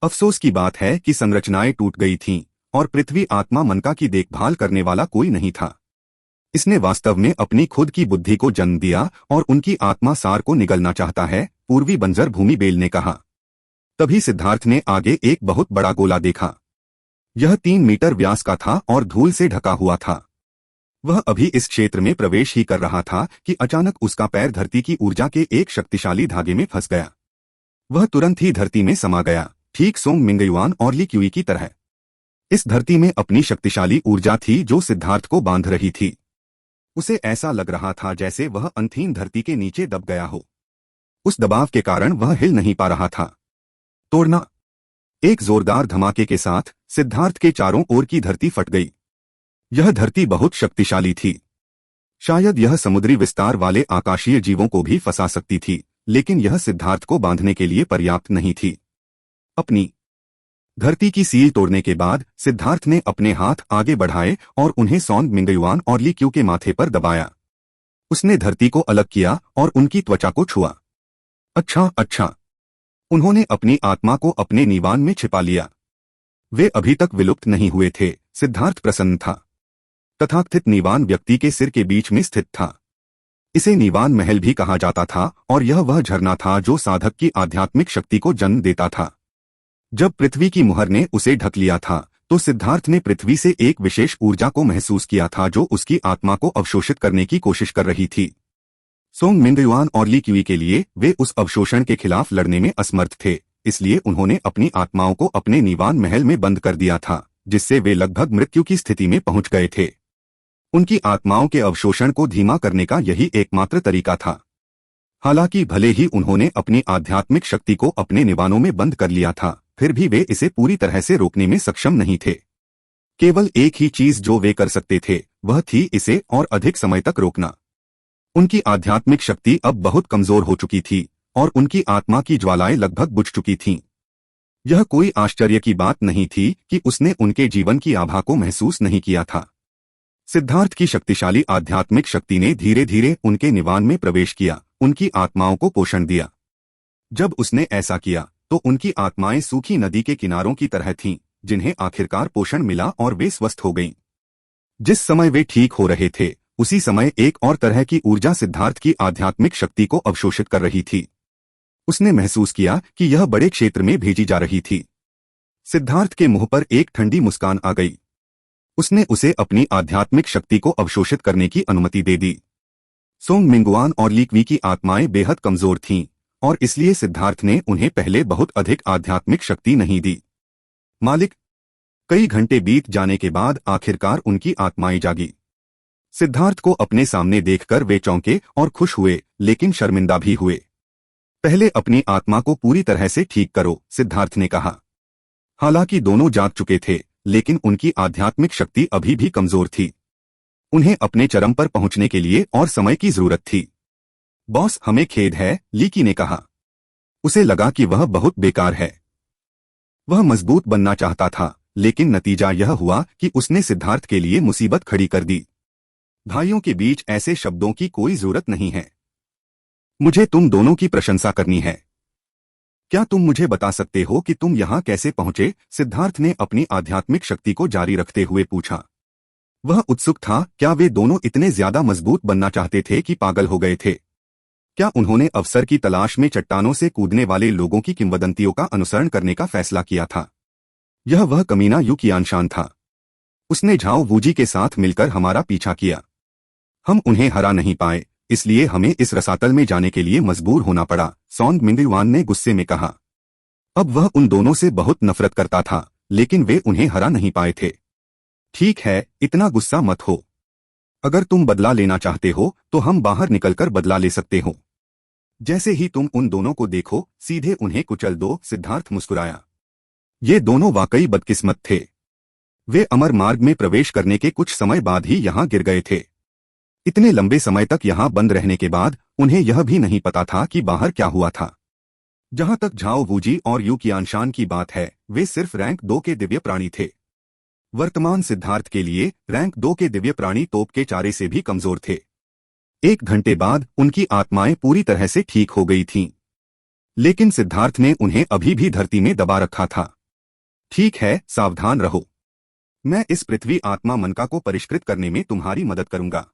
अफसोस की बात है कि संरचनाएं टूट गई थीं और पृथ्वी आत्मा मनका की देखभाल करने वाला कोई नहीं था। इसने वास्तव में अपनी खुद की बुद्धि को जन्म दिया और उनकी आत्मा सार को निगलना चाहता है, पूर्वी बंजर भूमि बेल ने कहा। तभी सिद्धार्थ ने आगे एक बहुत बड़ा गोला देखा। यह 3 मीटर व्यास का था और धूल से ढका हुआ था। वह अभी इस क्षेत्र में प्रवेश ही कर रहा था कि अचानक उसका पैर धरती की ऊर्जा के एक शक्तिशाली धागे में फंस गया। वह तुरंत ही धरती में समा गया, ठीक सोंग मिंगयुआन और ली क्यूई की तरह। इस धरती में अपनी शक्तिशाली ऊर्जा थी जो सिद्धार्थ को बांध रही थी। उसे ऐसा लग रहा था जैसे वह अंतहीन धरती के नीचे दब गया हो। उस दबाव के कारण वह हिल नहीं पा रहा था। तोड़ना। एक जोरदार धमाके के साथ सिद्धार्थ के चारों ओर की धरती फट गई। यह धरती बहुत शक्तिशाली थी। शायद यह समुद्री विस्तार वाले आकाशीय जीवों को भी फंसा सकती थी, लेकिन यह सिद्धार्थ को बांधने के लिए पर्याप्त नहीं थी। अपनी धरती की सील तोड़ने के बाद सिद्धार्थ ने अपने हाथ आगे बढ़ाए और उन्हें सोंग मिंगयुआन और ली क्यू के माथे पर दबाया। उसने धरती को अलग किया और उनकी त्वचा को छुआ। अच्छा। उन्होंने अपनी आत्मा को अपने नीवान में छिपा लिया। वे अभी तक विलुप्त नहीं हुए थे। सिद्धार्थ प्रसन्न था। तथाकथित नीवान व्यक्ति के सिर के बीच में स्थित था। इसे नीवान महल भी कहा जाता था और यह वह झरना था जो साधक की आध्यात्मिक शक्ति को जन्म देता था। जब पृथ्वी की मुहर ने उसे ढक लिया था तो सिद्धार्थ ने पृथ्वी से एक विशेष ऊर्जा को महसूस किया था जो उसकी आत्मा को अवशोषित करने की कोशिश कर रही थी। सोंग मिंगयुआन और ली क्यूई के लिए वे उस अवशोषण के खिलाफ लड़ने में असमर्थ थे, इसलिए उन्होंने अपनी आत्माओं को अपने नीवान महल में बंद कर दिया था, जिससे वे लगभग मृत्यु की स्थिति में पहुंच गए थे। उनकी आत्माओं के अवशोषण को धीमा करने का यही एकमात्र तरीका था। हालांकि भले ही उन्होंने अपनी आध्यात्मिक शक्ति को अपने निवानों में बंद कर लिया था, फिर भी वे इसे पूरी तरह से रोकने में सक्षम नहीं थे। केवल एक ही चीज जो वे कर सकते थे वह थी इसे और अधिक समय तक रोकना। उनकी आध्यात्मिक शक्ति अब बहुत कमजोर हो चुकी थी और उनकी आत्मा की ज्वालाएं लगभग बुझ चुकी थीं। यह कोई आश्चर्य की बात नहीं थी कि उसने उनके जीवन की आभा को महसूस नहीं किया था। सिद्धार्थ की शक्तिशाली आध्यात्मिक शक्ति ने धीरे धीरे उनके निवान में प्रवेश किया, उनकी आत्माओं को पोषण दिया। जब उसने ऐसा किया तो उनकी आत्माएं सूखी नदी के किनारों की तरह थीं, जिन्हें आखिरकार पोषण मिला और वे स्वस्थ हो गईं। जिस समय वे ठीक हो रहे थे उसी समय एक और तरह की ऊर्जा सिद्धार्थ की आध्यात्मिक शक्ति को अवशोषित कर रही थी। उसने महसूस किया कि यह बड़े क्षेत्र में भेजी जा रही थी। सिद्धार्थ के मुंह पर एक ठंडी मुस्कान आ गई। उसने उसे अपनी आध्यात्मिक शक्ति को अवशोषित करने की अनुमति दे दी। सोंग मिंगयुआन और ली क्यूई की आत्माएं बेहद कमजोर थीं और इसलिए सिद्धार्थ ने उन्हें पहले बहुत अधिक आध्यात्मिक शक्ति नहीं दी। मालिक। कई घंटे बीत जाने के बाद आखिरकार उनकी आत्माएं जागी। सिद्धार्थ को अपने सामने देखकर वे चौंके और खुश हुए, लेकिन शर्मिंदा भी हुए। पहले अपनी आत्मा को पूरी तरह से ठीक करो, सिद्धार्थ ने कहा। हालांकि दोनों जाग चुके थे, लेकिन उनकी आध्यात्मिक शक्ति अभी भी कमजोर थी। उन्हें अपने चरम पर पहुंचने के लिए और समय की जरूरत थी। बॉस, हमें खेद है, लीकी ने कहा। उसे लगा कि वह बहुत बेकार है। वह मजबूत बनना चाहता था, लेकिन नतीजा यह हुआ कि उसने सिद्धार्थ के लिए मुसीबत खड़ी कर दी। भाइयों के बीच ऐसे शब्दों की कोई जरूरत नहीं है। मुझे तुम दोनों की प्रशंसा करनी है। क्या तुम मुझे बता सकते हो कि तुम यहाँ कैसे पहुंचे? सिद्धार्थ ने अपनी आध्यात्मिक शक्ति को जारी रखते हुए पूछा। वह उत्सुक था। क्या वे दोनों इतने ज्यादा मजबूत बनना चाहते थे कि पागल हो गए थे? क्या उन्होंने अवसर की तलाश में चट्टानों से कूदने वाले लोगों की किंवदंतियों का अनुसरण करने का फैसला किया था? यह वह कमीना यू कियानशान था। उसने झाओ वूजी के साथ मिलकर हमारा पीछा किया। हम उन्हें हरा नहीं पाए, इसलिए हमें इस रसातल में जाने के लिए मजबूर होना पड़ा, सॉन्ग मिंगयुआन ने गुस्से में कहा। अब वह उन दोनों से बहुत नफरत करता था, लेकिन वे उन्हें हरा नहीं पाए थे। ठीक है, इतना गुस्सा मत हो। अगर तुम बदला लेना चाहते हो तो हम बाहर निकलकर बदला ले सकते हो। जैसे ही तुम उन दोनों को देखो, सीधे उन्हें कुचल दो। सिद्धार्थ मुस्कुराया। ये दोनों वाकई बदकिस्मत थे। वे अमर मार्ग में प्रवेश करने के कुछ समय बाद ही यहाँ गिर गए थे। इतने लंबे समय तक यहाँ बंद रहने के बाद उन्हें यह भी नहीं पता था कि बाहर क्या हुआ था। जहां तक झाओ वूजी और यू कियानशान की बात है, वे सिर्फ रैंक 2 के दिव्य प्राणी थे। वर्तमान सिद्धार्थ के लिए रैंक 2 के दिव्य प्राणी तोप के चारे से भी कमजोर थे। 1 घंटे बाद उनकी आत्माएं पूरी तरह से ठीक हो गई थीं। लेकिन सिद्धार्थ ने उन्हें अभी भी धरती में दबा रखा था। ठीक है, सावधान रहो। मैं इस पृथ्वी आत्मा मनका को परिष्कृत करने में तुम्हारी मदद करूंगा।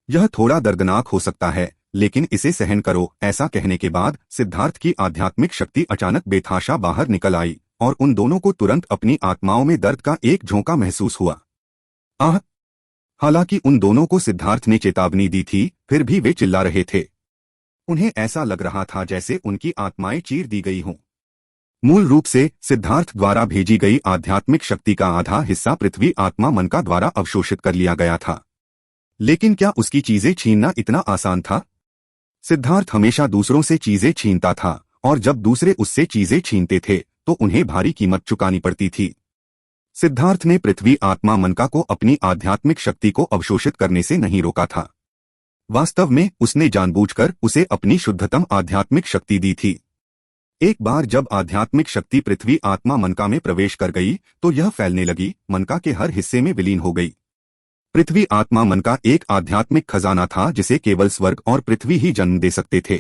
यह थोड़ा दर्दनाक हो सकता है, लेकिन इसे सहन करो। ऐसा कहने के बाद सिद्धार्थ की आध्यात्मिक शक्ति अचानक बेतहाशा बाहर निकल आई और उन दोनों को तुरंत अपनी आत्माओं में दर्द का एक झोंका महसूस हुआ। आह! हालांकि उन दोनों को सिद्धार्थ ने चेतावनी दी थी, फिर भी वे चिल्ला रहे थे। उन्हें ऐसा लग रहा था जैसे उनकी आत्माएं चीर दी गई हों। मूल रूप से सिद्धार्थ द्वारा भेजी गई आध्यात्मिक शक्ति का आधा हिस्सा पृथ्वी आत्मा मनका द्वारा अवशोषित कर लिया गया था। लेकिन क्या उसकी चीजें छीनना इतना आसान था? सिद्धार्थ हमेशा दूसरों से चीजें छीनता था, और जब दूसरे उससे चीजें छीनते थे तो उन्हें भारी कीमत चुकानी पड़ती थी। सिद्धार्थ ने पृथ्वी आत्मा मनका को अपनी आध्यात्मिक शक्ति को अवशोषित करने से नहीं रोका था। वास्तव में उसने जानबूझकर उसे अपनी शुद्धतम आध्यात्मिक शक्ति दी थी। एक बार जब आध्यात्मिक शक्ति पृथ्वी आत्मा मनका में प्रवेश कर गई तो यह फैलने लगी, मनका के हर हिस्से में विलीन हो गई। पृथ्वी आत्मा मनका एक आध्यात्मिक खजाना था जिसे केवल स्वर्ग और पृथ्वी ही जन्म दे सकते थे।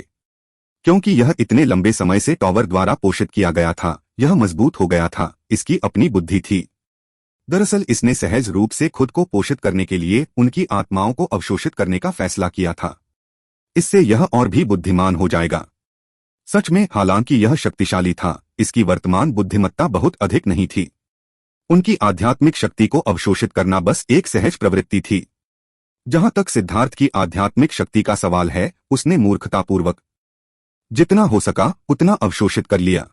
क्योंकि यह इतने लंबे समय से टॉवर द्वारा पोषित किया गया था, यह मजबूत हो गया था, इसकी अपनी बुद्धि थी। दरअसल इसने सहज रूप से खुद को पोषित करने के लिए उनकी आत्माओं को अवशोषित करने का फैसला किया था। इससे यह और भी बुद्धिमान हो जाएगा। सच में, हालांकि यह शक्तिशाली था, इसकी वर्तमान बुद्धिमत्ता बहुत अधिक नहीं थी। उनकी आध्यात्मिक शक्ति को अवशोषित करना बस एक सहज प्रवृत्ति थी। जहां तक सिद्धार्थ की आध्यात्मिक शक्ति का सवाल है, उसने मूर्खतापूर्वक जितना हो सका उतना अवशोषित कर लिया।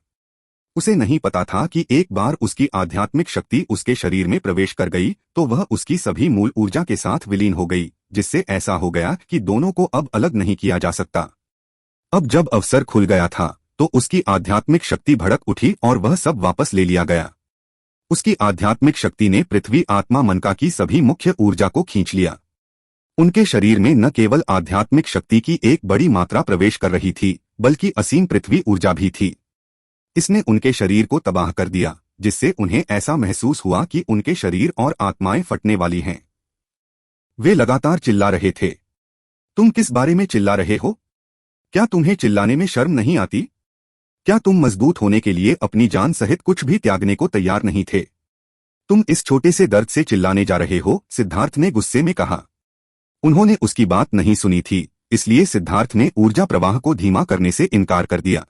उसे नहीं पता था कि एक बार उसकी आध्यात्मिक शक्ति उसके शरीर में प्रवेश कर गई तो वह उसकी सभी मूल ऊर्जा के साथ विलीन हो गई, जिससे ऐसा हो गया कि दोनों को अब अलग नहीं किया जा सकता। अब जब अवसर खुल गया था तो उसकी आध्यात्मिक शक्ति भड़क उठी और वह सब वापस ले लिया गया। उसकी आध्यात्मिक शक्ति ने पृथ्वी आत्मा मनका की सभी मुख्य ऊर्जा को खींच लिया। उनके शरीर में न केवल आध्यात्मिक शक्ति की एक बड़ी मात्रा प्रवेश कर रही थी, बल्कि असीम पृथ्वी ऊर्जा भी थी। इसने उनके शरीर को तबाह कर दिया, जिससे उन्हें ऐसा महसूस हुआ कि उनके शरीर और आत्माएं फटने वाली हैं। वे लगातार चिल्ला रहे थे। तुम किस बारे में चिल्ला रहे हो? क्या तुम्हें चिल्लाने में शर्म नहीं आती? क्या तुम मजबूत होने के लिए अपनी जान सहित कुछ भी त्यागने को तैयार नहीं थे? तुम इस छोटे से दर्द से चिल्लाने जा रहे हो, सिद्धार्थ ने गुस्से में कहा। उन्होंने उसकी बात नहीं सुनी थी, इसलिए सिद्धार्थ ने ऊर्जा प्रवाह को धीमा करने से इनकार कर दिया।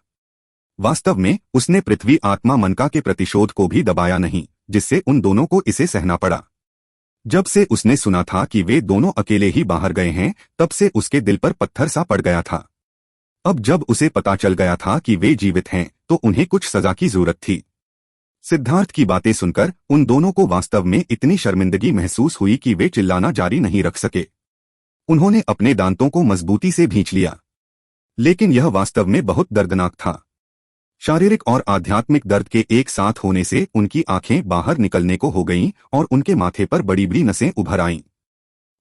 वास्तव में उसने पृथ्वी आत्मा मनका के प्रतिशोध को भी दबाया नहीं, जिससे उन दोनों को इसे सहना पड़ा। जब से उसने सुना था कि वे दोनों अकेले ही बाहर गए हैं, तब से उसके दिल पर पत्थर सा पड़ गया था। अब जब उसे पता चल गया था कि वे जीवित हैं, तो उन्हें कुछ सजा की जरूरत थी। सिद्धार्थ की बातें सुनकर उन दोनों को वास्तव में इतनी शर्मिंदगी महसूस हुई कि वे चिल्लाना जारी नहीं रख सके। उन्होंने अपने दांतों को मजबूती से भींच लिया, लेकिन यह वास्तव में बहुत दर्दनाक था। शारीरिक और आध्यात्मिक दर्द के एक साथ होने से उनकी आंखें बाहर निकलने को हो गईं और उनके माथे पर बड़ी बड़ी नसें उभर आईं।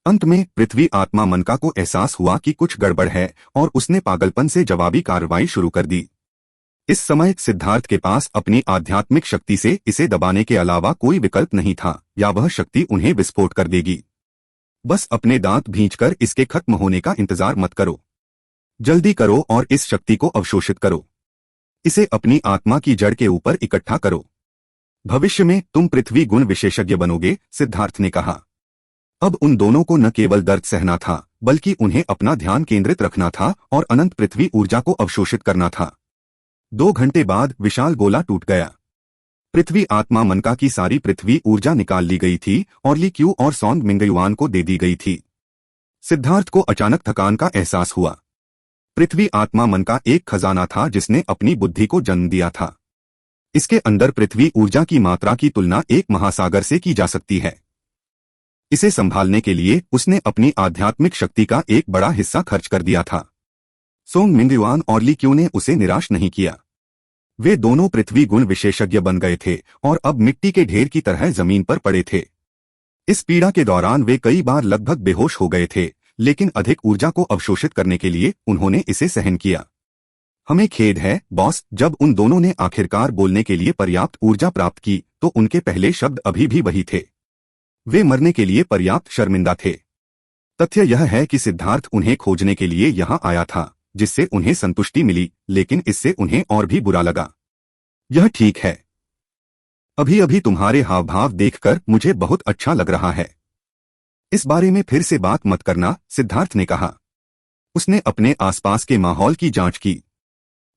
अंत में पृथ्वी आत्मा मनका को एहसास हुआ कि कुछ गड़बड़ है और उसने पागलपन से जवाबी कार्रवाई शुरू कर दी। इस समय सिद्धार्थ के पास अपनी आध्यात्मिक शक्ति से इसे दबाने के अलावा कोई विकल्प नहीं था, या वह शक्ति उन्हें विस्फोट कर देगी। बस अपने दांत भींचकर इसके खत्म होने का इंतजार मत करो। जल्दी करो और इस शक्ति को अवशोषित करो। इसे अपनी आत्मा की जड़ के ऊपर इकट्ठा करो। भविष्य में तुम पृथ्वी गुण विशेषज्ञ बनोगे, सिद्धार्थ ने कहा। अब उन दोनों को न केवल दर्द सहना था, बल्कि उन्हें अपना ध्यान केंद्रित रखना था और अनंत पृथ्वी ऊर्जा को अवशोषित करना था। 2 घंटे बाद विशाल गोला टूट गया। पृथ्वी आत्मा मनका की सारी पृथ्वी ऊर्जा निकाल ली गई थी और ली क्यू और सॉन्ग मिंगयुआन को दे दी गई थी। सिद्धार्थ को अचानक थकान का एहसास हुआ। पृथ्वी आत्मा मन का एक खजाना था जिसने अपनी बुद्धि को जन्म दिया था। इसके अंदर पृथ्वी ऊर्जा की मात्रा की तुलना एक महासागर से की जा सकती है। इसे संभालने के लिए उसने अपनी आध्यात्मिक शक्ति का एक बड़ा हिस्सा खर्च कर दिया था। सोंग मिंगयुआन और ली क्यू ने उसे निराश नहीं किया। वे दोनों पृथ्वी गुण विशेषज्ञ बन गए थे और अब मिट्टी के ढेर की तरह जमीन पर पड़े थे। इस पीड़ा के दौरान वे कई बार लगभग बेहोश हो गए थे, लेकिन अधिक ऊर्जा को अवशोषित करने के लिए उन्होंने इसे सहन किया। हमें खेद है बॉस, जब उन दोनों ने आखिरकार बोलने के लिए पर्याप्त ऊर्जा प्राप्त की तो उनके पहले शब्द अभी भी वही थे। वे मरने के लिए पर्याप्त शर्मिंदा थे। तथ्य यह है कि सिद्धार्थ उन्हें खोजने के लिए यहाँ आया था, जिससे उन्हें संतुष्टि मिली, लेकिन इससे उन्हें और भी बुरा लगा। यह ठीक है। अभी अभी तुम्हारे हाव भाव देखकर मुझे बहुत अच्छा लग रहा है। इस बारे में फिर से बात मत करना, सिद्धार्थ ने कहा। उसने अपने आसपास के माहौल की जांच की।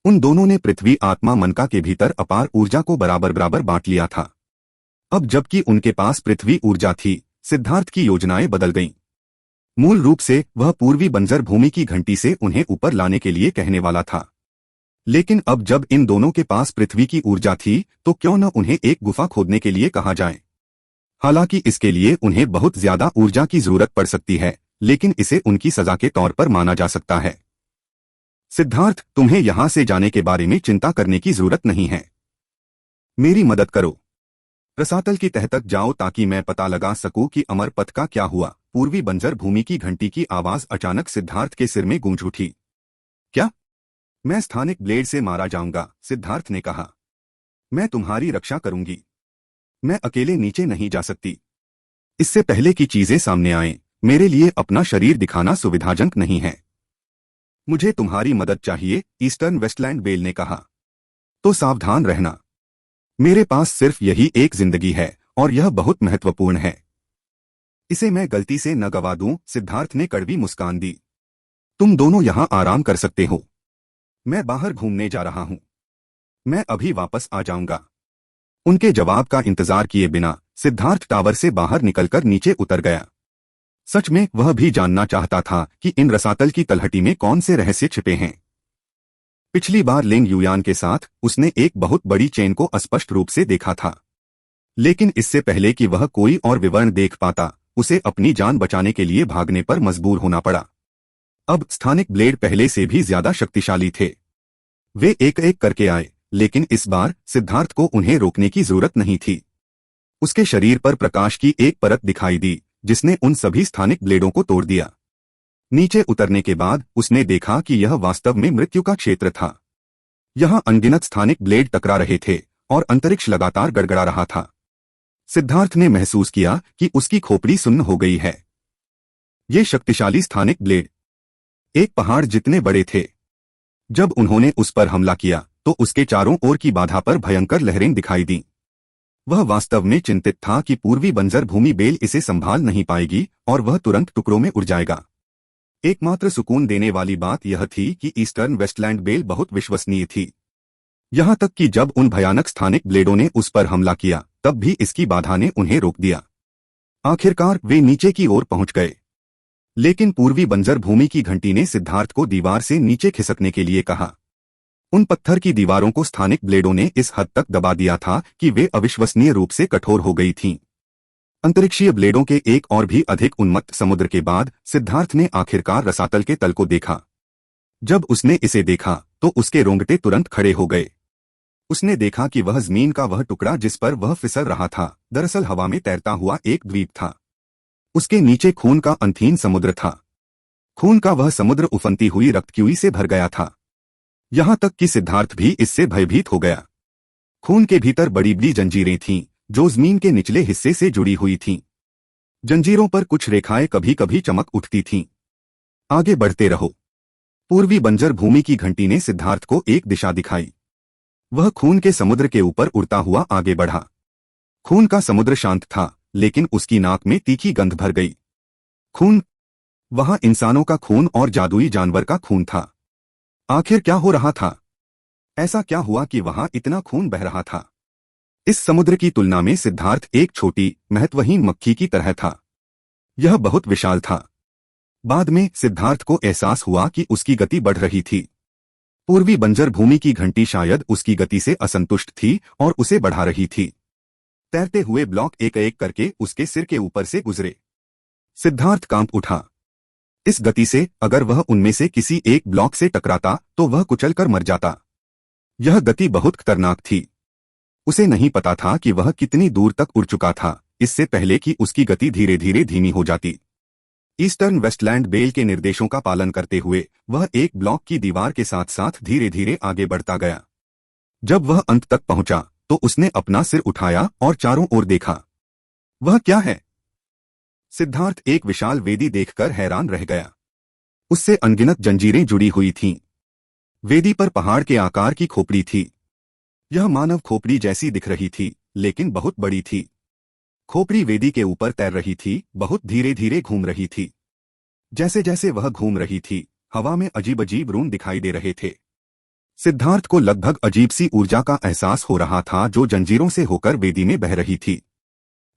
उन दोनों ने पृथ्वी आत्मा मनका के भीतर अपार ऊर्जा को बराबर बराबर बांट लिया था। अब जबकि उनके पास पृथ्वी ऊर्जा थी, सिद्धार्थ की योजनाएं बदल गईं। मूल रूप से वह पूर्वी बंजर भूमि की घंटी से उन्हें ऊपर लाने के लिए कहने वाला था, लेकिन अब जब इन दोनों के पास पृथ्वी की ऊर्जा थी तो क्यों न उन्हें एक गुफा खोदने के लिए कहा जाए। हालांकि इसके लिए उन्हें बहुत ज्यादा ऊर्जा की जरूरत पड़ सकती है, लेकिन इसे उनकी सजा के तौर पर माना जा सकता है। सिद्धार्थ, तुम्हें यहां से जाने के बारे में चिंता करने की जरूरत नहीं है। मेरी मदद करो। रसातल की तह तक जाओ ताकि मैं पता लगा सकूं कि अमर पथ का क्या हुआ। पूर्वी बंजर भूमि की घंटी की आवाज अचानक सिद्धार्थ के सिर में गूंज उठी। क्या? मैं स्थानिक ब्लेड से मारा जाऊंगा, सिद्धार्थ ने कहा। मैं तुम्हारी रक्षा करूंगी। मैं अकेले नीचे नहीं जा सकती। इससे पहले कि चीजें सामने आएं, मेरे लिए अपना शरीर दिखाना सुविधाजनक नहीं है। मुझे तुम्हारी मदद चाहिए, ईस्टर्न वेस्टलैंड बेल ने कहा। तो सावधान रहना। मेरे पास सिर्फ यही एक जिंदगी है और यह बहुत महत्वपूर्ण है। इसे मैं गलती से न गवा दूं, सिद्धार्थ ने कड़वी मुस्कान दी। तुम दोनों यहां आराम कर सकते हो। मैं बाहर घूमने जा रहा हूं। मैं अभी वापस आ जाऊंगा। उनके जवाब का इंतजार किए बिना सिद्धार्थ टावर से बाहर निकलकर नीचे उतर गया। सच में वह भी जानना चाहता था कि इन रसातल की तलहटी में कौन से रहस्य छिपे हैं। पिछली बार लेंग युयान के साथ उसने एक बहुत बड़ी चेन को अस्पष्ट रूप से देखा था, लेकिन इससे पहले कि वह कोई और विवरण देख पाता, उसे अपनी जान बचाने के लिए भागने पर मजबूर होना पड़ा। अब स्थानिक ब्लेड पहले से भी ज्यादा शक्तिशाली थे। वे एक एक करके आए, लेकिन इस बार सिद्धार्थ को उन्हें रोकने की जरूरत नहीं थी। उसके शरीर पर प्रकाश की एक परत दिखाई दी जिसने उन सभी स्थानिक ब्लेडों को तोड़ दिया। नीचे उतरने के बाद उसने देखा कि यह वास्तव में मृत्यु का क्षेत्र था। यहां अनगिनत स्थानिक ब्लेड टकरा रहे थे और अंतरिक्ष लगातार गड़गड़ा रहा था। सिद्धार्थ ने महसूस किया कि उसकी खोपड़ी सुन्न हो गई है। ये शक्तिशाली स्थानिक ब्लेड एक पहाड़ जितने बड़े थे। जब उन्होंने उस पर हमला किया तो उसके चारों ओर की बाधा पर भयंकर लहरें दिखाई दीं। वह वास्तव में चिंतित था कि पूर्वी बंजर भूमि बेल इसे संभाल नहीं पाएगी और वह तुरंत टुकड़ों में उड़ जाएगा। एकमात्र सुकून देने वाली बात यह थी कि ईस्टर्न वेस्टलैंड बेल बहुत विश्वसनीय थी। यहां तक कि जब उन भयानक स्थानिक ब्लेडों ने उस पर हमला किया तब भी इसकी बाधा ने उन्हें रोक दिया। आखिरकार वे नीचे की ओर पहुंच गए, लेकिन पूर्वी बंजर भूमि की घंटी ने सिद्धार्थ को दीवार से नीचे खिसकने के लिए कहा। उन पत्थर की दीवारों को स्थानिक ब्लेडों ने इस हद तक दबा दिया था कि वे अविश्वसनीय रूप से कठोर हो गई थीं। अंतरिक्षीय ब्लेडों के एक और भी अधिक उन्मत्त समुद्र के बाद सिद्धार्थ ने आखिरकार रसातल के तल को देखा। जब उसने इसे देखा तो उसके रोंगटे तुरंत खड़े हो गए। उसने देखा कि वह जमीन का वह टुकड़ा जिस पर वह फिसल रहा था दरअसल हवा में तैरता हुआ एक द्वीप था। उसके नीचे खून का अनथीन समुद्र था। खून का वह समुद्र उफनती हुई रक्तक्यूई से भर गया था। यहां तक कि सिद्धार्थ भी इससे भयभीत हो गया। खून के भीतर बड़ी बड़ी जंजीरें थीं जो जमीन के निचले हिस्से से जुड़ी हुई थीं। जंजीरों पर कुछ रेखाएं कभी कभी चमक उठती थीं। आगे बढ़ते रहो। पूर्वी बंजर भूमि की घंटी ने सिद्धार्थ को एक दिशा दिखाई। वह खून के समुद्र के ऊपर उड़ता हुआ आगे बढ़ा। खून का समुद्र शांत था, लेकिन उसकी नाक में तीखी गंध भर गई। खून, वहां इंसानों का खून और जादुई जानवर का खून था। आखिर क्या हो रहा था? ऐसा क्या हुआ कि वहां इतना खून बह रहा था? इस समुद्र की तुलना में सिद्धार्थ एक छोटी महत्वहीन मक्खी की तरह था। यह बहुत विशाल था। बाद में सिद्धार्थ को एहसास हुआ कि उसकी गति बढ़ रही थी। पूर्वी बंजर भूमि की घंटी शायद उसकी गति से असंतुष्ट थी और उसे बढ़ा रही थी। तैरते हुए ब्लॉक एक एक करके उसके सिर के ऊपर से गुजरे। सिद्धार्थ कांप उठा। इस गति से अगर वह उनमें से किसी एक ब्लॉक से टकराता तो वह कुचलकर मर जाता। यह गति बहुत खतरनाक थी। उसे नहीं पता था कि वह कितनी दूर तक उड़ चुका था इससे पहले कि उसकी गति धीरे धीरे धीमी हो जाती। ईस्टर्न वेस्टलैंड बेल के निर्देशों का पालन करते हुए वह एक ब्लॉक की दीवार के साथ साथ धीरे धीरे आगे बढ़ता गया। जब वह अंत तक पहुंचा तो उसने अपना सिर उठाया और चारों ओर देखा। वह क्या है? सिद्धार्थ एक विशाल वेदी देखकर हैरान रह गया। उससे अनगिनत जंजीरें जुड़ी हुई थीं। वेदी पर पहाड़ के आकार की खोपड़ी थी। यह मानव खोपड़ी जैसी दिख रही थी, लेकिन बहुत बड़ी थी। खोपड़ी वेदी के ऊपर तैर रही थी, बहुत धीरे धीरे घूम रही थी। जैसे जैसे वह घूम रही थी, हवा में अजीब अजीब रून दिखाई दे रहे थे। सिद्धार्थ को लगभग अजीब सी ऊर्जा का एहसास हो रहा था जो जंजीरों से होकर वेदी में बह रही थी।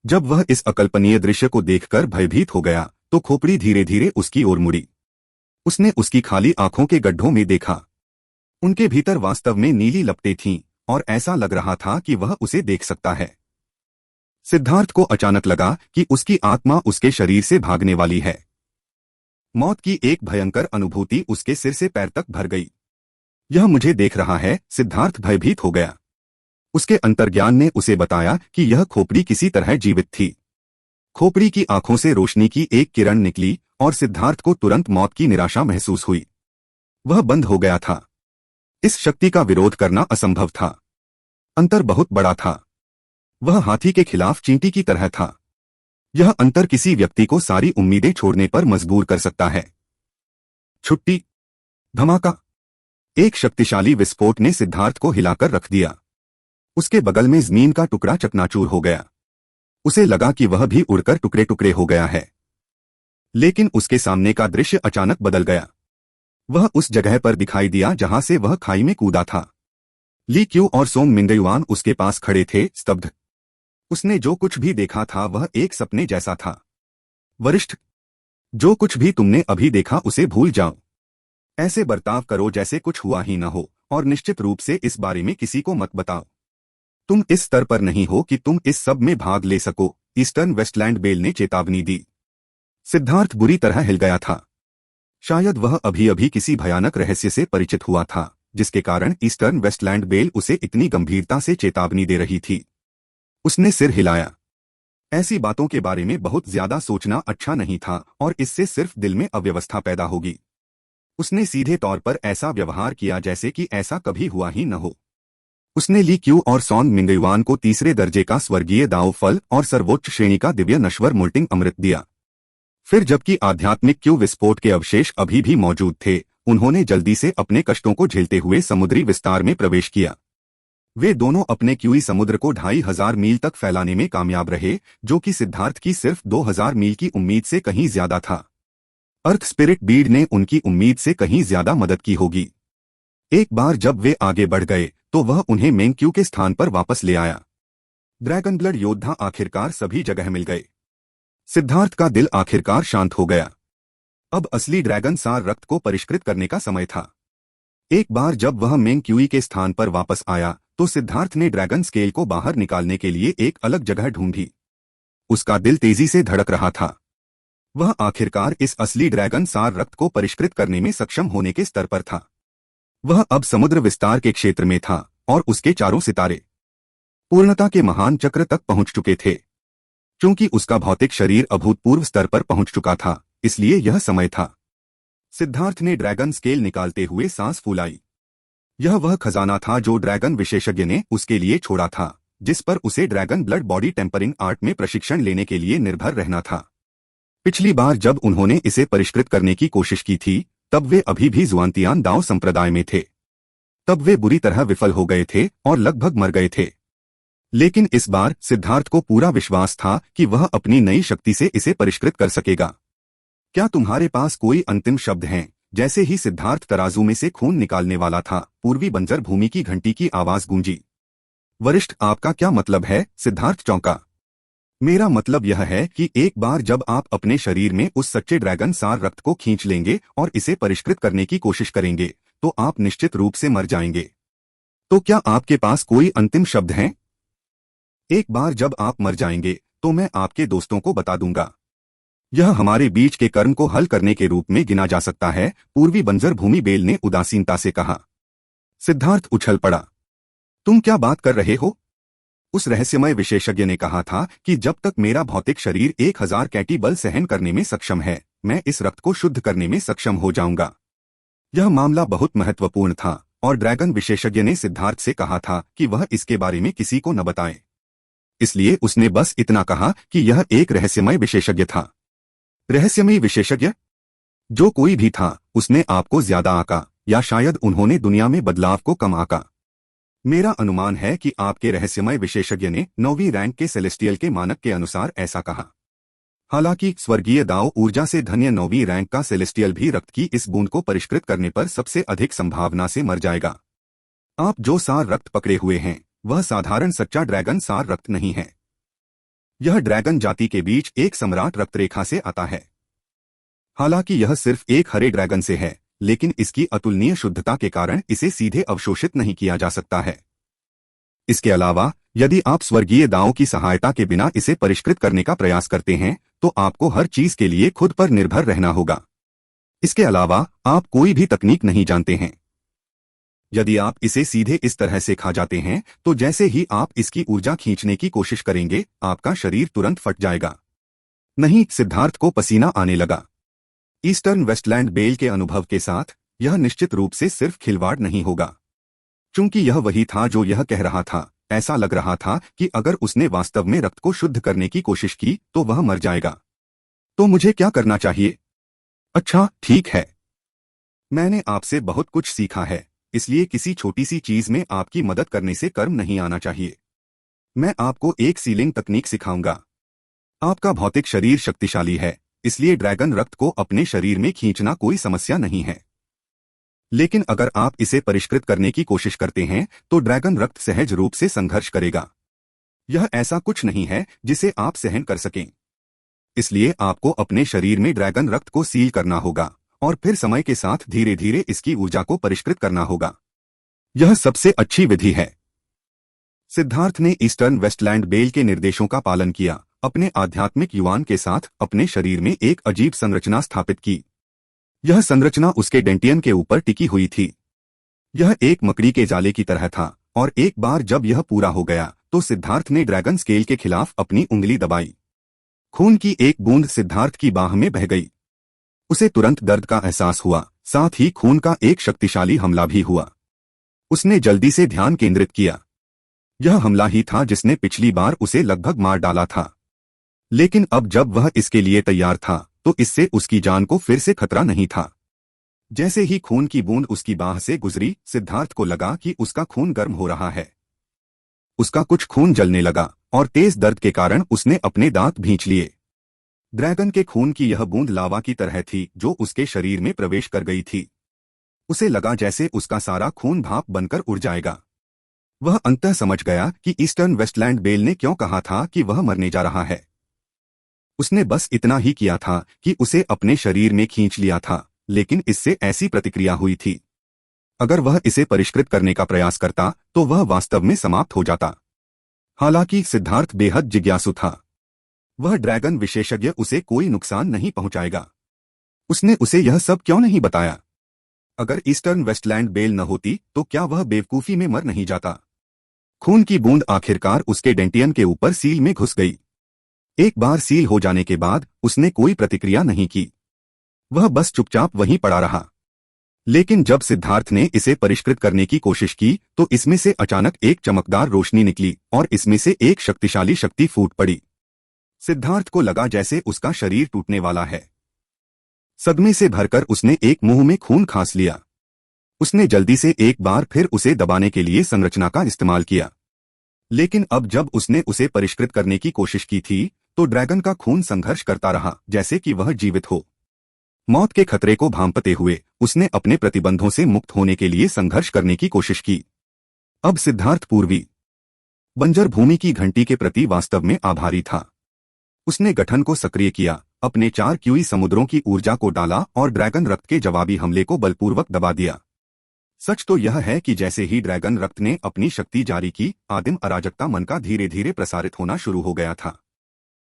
जब वह इस अकल्पनीय दृश्य को देखकर भयभीत हो गया तो खोपड़ी धीरे धीरे उसकी ओर मुड़ी। उसने उसकी खाली आंखों के गड्ढों में देखा। उनके भीतर वास्तव में नीली लपटें थीं और ऐसा लग रहा था कि वह उसे देख सकता है। सिद्धार्थ को अचानक लगा कि उसकी आत्मा उसके शरीर से भागने वाली है। मौत की एक भयंकर अनुभूति उसके सिर से पैर तक भर गई। यह मुझे देख रहा है, सिद्धार्थ भयभीत हो गया। उसके अंतर्ज्ञान ने उसे बताया कि यह खोपड़ी किसी तरह जीवित थी। खोपड़ी की आंखों से रोशनी की एक किरण निकली और सिद्धार्थ को तुरंत मौत की निराशा महसूस हुई। वह बंद हो गया था। इस शक्ति का विरोध करना असंभव था। अंतर बहुत बड़ा था। वह हाथी के खिलाफ चींटी की तरह था। यह अंतर किसी व्यक्ति को सारी उम्मीदें छोड़ने पर मजबूर कर सकता है। छुट्टी। धमाका। एक शक्तिशाली विस्फोट ने सिद्धार्थ को हिलाकर रख दिया। उसके बगल में जमीन का टुकड़ा चकनाचूर हो गया। उसे लगा कि वह भी उड़कर टुकड़े टुकड़े हो गया है। लेकिन उसके सामने का दृश्य अचानक बदल गया। वह उस जगह पर दिखाई दिया जहां से वह खाई में कूदा था। ली क्यू और सोंग मिंगयुआन उसके पास खड़े थे, स्तब्ध। उसने जो कुछ भी देखा था वह एक सपने जैसा था। वरिष्ठ, जो कुछ भी तुमने अभी देखा उसे भूल जाओ। ऐसे बर्ताव करो जैसे कुछ हुआ ही न हो और निश्चित रूप से इस बारे में किसी को मत बताओ। तुम इस स्तर पर नहीं हो कि तुम इस सब में भाग ले सको, ईस्टर्न वेस्टलैंड बेल ने चेतावनी दी। सिद्धार्थ बुरी तरह हिल गया था। शायद वह अभी अभी किसी भयानक रहस्य से परिचित हुआ था जिसके कारण ईस्टर्न वेस्टलैंड बेल उसे इतनी गंभीरता से चेतावनी दे रही थी। उसने सिर हिलाया। ऐसी बातों के बारे में बहुत ज्यादा सोचना अच्छा नहीं था और इससे सिर्फ दिल में अव्यवस्था पैदा होगी। उसने सीधे तौर पर ऐसा व्यवहार किया जैसे कि ऐसा कभी हुआ ही न हो। उसने ली क्यू और सॉन्ग मिंगयुआन को तीसरे दर्जे का स्वर्गीय दाव फल और सर्वोच्च श्रेणी का दिव्य नश्वर मोल्टिंग अमृत दिया। फिर जबकि आध्यात्मिक क्यू विस्फोट के अवशेष अभी भी मौजूद थे, उन्होंने जल्दी से अपने कष्टों को झेलते हुए समुद्री विस्तार में प्रवेश किया। वे दोनों अपने क्यूई समुद्र को 2500 मील तक फैलाने में कामयाब रहे, जो कि सिद्धार्थ की सिर्फ 2000 मील की उम्मीद से कहीं ज्यादा था। अर्थ स्पिरिट बीड ने उनकी उम्मीद से कहीं ज्यादा मदद की होगी। एक बार जब वे आगे बढ़ गए तो वह उन्हें मेंग-क्यू के स्थान पर वापस ले आया। ड्रैगन ब्लड योद्धा आखिरकार सभी जगह मिल गए। सिद्धार्थ का दिल आखिरकार शांत हो गया। अब असली ड्रैगन सार रक्त को परिष्कृत करने का समय था। एक बार जब वह मेंग-क्यूई के स्थान पर वापस आया तो सिद्धार्थ ने ड्रैगन स्केल को बाहर निकालने के लिए एक अलग जगह ढूंढी। उसका दिल तेजी से धड़क रहा था। वह आखिरकार इस असली ड्रैगन सार रक्त को परिष्कृत करने में सक्षम होने के स्तर पर था। वह अब समुद्र विस्तार के क्षेत्र में था और उसके चारों सितारे पूर्णता के महान चक्र तक पहुंच चुके थे। क्योंकि उसका भौतिक शरीर अभूतपूर्व स्तर पर पहुंच चुका था, इसलिए यह समय था। सिद्धार्थ ने ड्रैगन स्केल निकालते हुए सांस फूलाई। यह वह खजाना था जो ड्रैगन विशेषज्ञ ने उसके लिए छोड़ा था, जिस पर उसे dragon blood body tempering art में प्रशिक्षण लेने के लिए निर्भर रहना था। पिछली बार जब उन्होंने इसे परिष्कृत करने की कोशिश की थी, तब वे अभी भी जुआनतियान दाओ संप्रदाय में थे। तब वे बुरी तरह विफल हो गए थे और लगभग मर गए थे। लेकिन इस बार सिद्धार्थ को पूरा विश्वास था कि वह अपनी नई शक्ति से इसे परिष्कृत कर सकेगा। क्या तुम्हारे पास कोई अंतिम शब्द हैं? जैसे ही सिद्धार्थ तराजू में से खून निकालने वाला था, पूर्वी बंजर भूमि की घंटी की आवाज गूंजी। वरिष्ठ, आपका क्या मतलब है? सिद्धार्थ चौंका। मेरा मतलब यह है कि एक बार जब आप अपने शरीर में उस सच्चे ड्रैगन सार रक्त को खींच लेंगे और इसे परिष्कृत करने की कोशिश करेंगे, तो आप निश्चित रूप से मर जाएंगे। तो क्या आपके पास कोई अंतिम शब्द हैं? एक बार जब आप मर जाएंगे, तो मैं आपके दोस्तों को बता दूंगा। यह हमारे बीच के कर्म को हल करने के रूप में गिना जा सकता है, पूर्वी बंजर भूमि बेल ने उदासीनता से कहा। सिद्धार्थ उछल पड़ा। तुम क्या बात कर रहे हो? उस रहस्यमय विशेषज्ञ ने कहा था कि जब तक मेरा भौतिक शरीर 1000 कैटी बल सहन करने में सक्षम है, मैं इस रक्त को शुद्ध करने में सक्षम हो जाऊंगा। यह मामला बहुत महत्वपूर्ण था और ड्रैगन विशेषज्ञ ने सिद्धार्थ से कहा था कि वह इसके बारे में किसी को न बताए। इसलिए उसने बस इतना कहा कि यह एक रहस्यमय विशेषज्ञ था। रहस्यमय विशेषज्ञ? जो कोई भी था, उसने आपको ज्यादा आंका, या शायद उन्होंने दुनिया में बदलाव को कम आंका। मेरा अनुमान है कि आपके रहस्यमय विशेषज्ञ ने 9वीं रैंक के सेलेस्टियल के मानक के अनुसार ऐसा कहा। हालांकि स्वर्गीय दाओ ऊर्जा से धन्य 9वीं रैंक का सेलेस्टियल भी रक्त की इस बूंद को परिष्कृत करने पर सबसे अधिक संभावना से मर जाएगा। आप जो सार रक्त पकड़े हुए हैं, वह साधारण सच्चा ड्रैगन सार रक्त नहीं है। यह ड्रैगन जाति के बीच एक सम्राट रक्त रेखा से आता है। हालांकि यह सिर्फ एक हरे ड्रैगन से है, लेकिन इसकी अतुलनीय शुद्धता के कारण इसे सीधे अवशोषित नहीं किया जा सकता है। इसके अलावा, यदि आप स्वर्गीय दाओं की सहायता के बिना इसे परिष्कृत करने का प्रयास करते हैं, तो आपको हर चीज के लिए खुद पर निर्भर रहना होगा। इसके अलावा, आप कोई भी तकनीक नहीं जानते हैं। यदि आप इसे सीधे इस तरह से खा जाते हैं, तो जैसे ही आप इसकी ऊर्जा खींचने की कोशिश करेंगे, आपका शरीर तुरंत फट जाएगा। नहीं, सिद्धार्थ को पसीना आने लगा। ईस्टर्न वेस्टलैंड बेल के अनुभव के साथ, यह निश्चित रूप से सिर्फ खिलवाड़ नहीं होगा। चूंकि यह वही था जो यह कह रहा था, ऐसा लग रहा था कि अगर उसने वास्तव में रक्त को शुद्ध करने की कोशिश की, तो वह मर जाएगा। तो मुझे क्या करना चाहिए? अच्छा, ठीक है। मैंने आपसे बहुत कुछ सीखा है, इसलिए किसी छोटी सी चीज में आपकी मदद करने से कर्म नहीं आना चाहिए। मैं आपको एक सीलिंग तकनीक सिखाऊंगा। आपका भौतिक शरीर शक्तिशाली है, इसलिए ड्रैगन रक्त को अपने शरीर में खींचना कोई समस्या नहीं है। लेकिन अगर आप इसे परिष्कृत करने की कोशिश करते हैं, तो ड्रैगन रक्त सहज रूप से संघर्ष करेगा। यह ऐसा कुछ नहीं है जिसे आप सहन कर सकें। इसलिए आपको अपने शरीर में ड्रैगन रक्त को सील करना होगा और फिर समय के साथ धीरे धीरे इसकी ऊर्जा को परिष्कृत करना होगा। यह सबसे अच्छी विधि है। सिद्धार्थ ने ईस्टर्न वेस्टलैंड बेल के निर्देशों का पालन किया, अपने आध्यात्मिक युवान के साथ अपने शरीर में एक अजीब संरचना स्थापित की। यह संरचना उसके डेंटियन के ऊपर टिकी हुई थी। यह एक मकड़ी के जाले की तरह था, और एक बार जब यह पूरा हो गया, तो सिद्धार्थ ने ड्रैगन स्केल के खिलाफ अपनी उंगली दबाई। खून की एक बूंद सिद्धार्थ की बाह में बह गई। उसे तुरंत दर्द का एहसास हुआ, साथ ही खून का एक शक्तिशाली हमला भी हुआ। उसने जल्दी से ध्यान केंद्रित किया। यह हमला ही था जिसने पिछली बार उसे लगभग मार डाला था। लेकिन अब जब वह इसके लिए तैयार था, तो इससे उसकी जान को फिर से खतरा नहीं था। जैसे ही खून की बूंद उसकी बाह से गुजरी, सिद्धार्थ को लगा कि उसका खून गर्म हो रहा है। उसका कुछ खून जलने लगा और तेज दर्द के कारण उसने अपने दांत भींच लिए। ड्रैगन के खून की यह बूंद लावा की तरह थी जो उसके शरीर में प्रवेश कर गई थी। उसे लगा जैसे उसका सारा खून भाप बनकर उड़ जाएगा। वह अंततः समझ गया कि ईस्टर्न वेस्टलैंड बेल ने क्यों कहा था कि वह मरने जा रहा है। उसने बस इतना ही किया था कि उसे अपने शरीर में खींच लिया था, लेकिन इससे ऐसी प्रतिक्रिया हुई थी। अगर वह इसे परिष्कृत करने का प्रयास करता, तो वह वास्तव में समाप्त हो जाता। हालांकि सिद्धार्थ बेहद जिज्ञासु था। वह ड्रैगन विशेषज्ञ उसे कोई नुकसान नहीं पहुंचाएगा। उसने उसे यह सब क्यों नहीं बताया? अगर ईस्टर्न वेस्टलैंड बेल न होती तो क्या वह बेवकूफी में मर नहीं जाता। खून की बूंद आखिरकार उसके डेंटियन के ऊपर सील में घुस गई। एक बार सील हो जाने के बाद उसने कोई प्रतिक्रिया नहीं की। वह बस चुपचाप वहीं पड़ा रहा। लेकिन जब सिद्धार्थ ने इसे परिष्कृत करने की कोशिश की तो इसमें से अचानक एक चमकदार रोशनी निकली और इसमें से एक शक्तिशाली शक्ति फूट पड़ी। सिद्धार्थ को लगा जैसे उसका शरीर टूटने वाला है। सदमे से भरकर उसने एक मुंह में खून खांस लिया। उसने जल्दी से एक बार फिर उसे दबाने के लिए संरचना का इस्तेमाल किया। लेकिन अब जब उसने उसे परिष्कृत करने की कोशिश की थी तो ड्रैगन का खून संघर्ष करता रहा जैसे कि वह जीवित हो। मौत के खतरे को भांपते हुए उसने अपने प्रतिबंधों से मुक्त होने के लिए संघर्ष करने की कोशिश की। अब सिद्धार्थ पूर्वी बंजर भूमि की घंटी के प्रति वास्तव में आभारी था। उसने गठन को सक्रिय किया, अपने 4 क्यूई समुद्रों की ऊर्जा को डाला और ड्रैगन रक्त के जवाबी हमले को बलपूर्वक दबा दिया। सच तो यह है कि जैसे ही ड्रैगन रक्त ने अपनी शक्ति जारी की, आदिम अराजकता मन का धीरे धीरे प्रसारित होना शुरू हो गया था।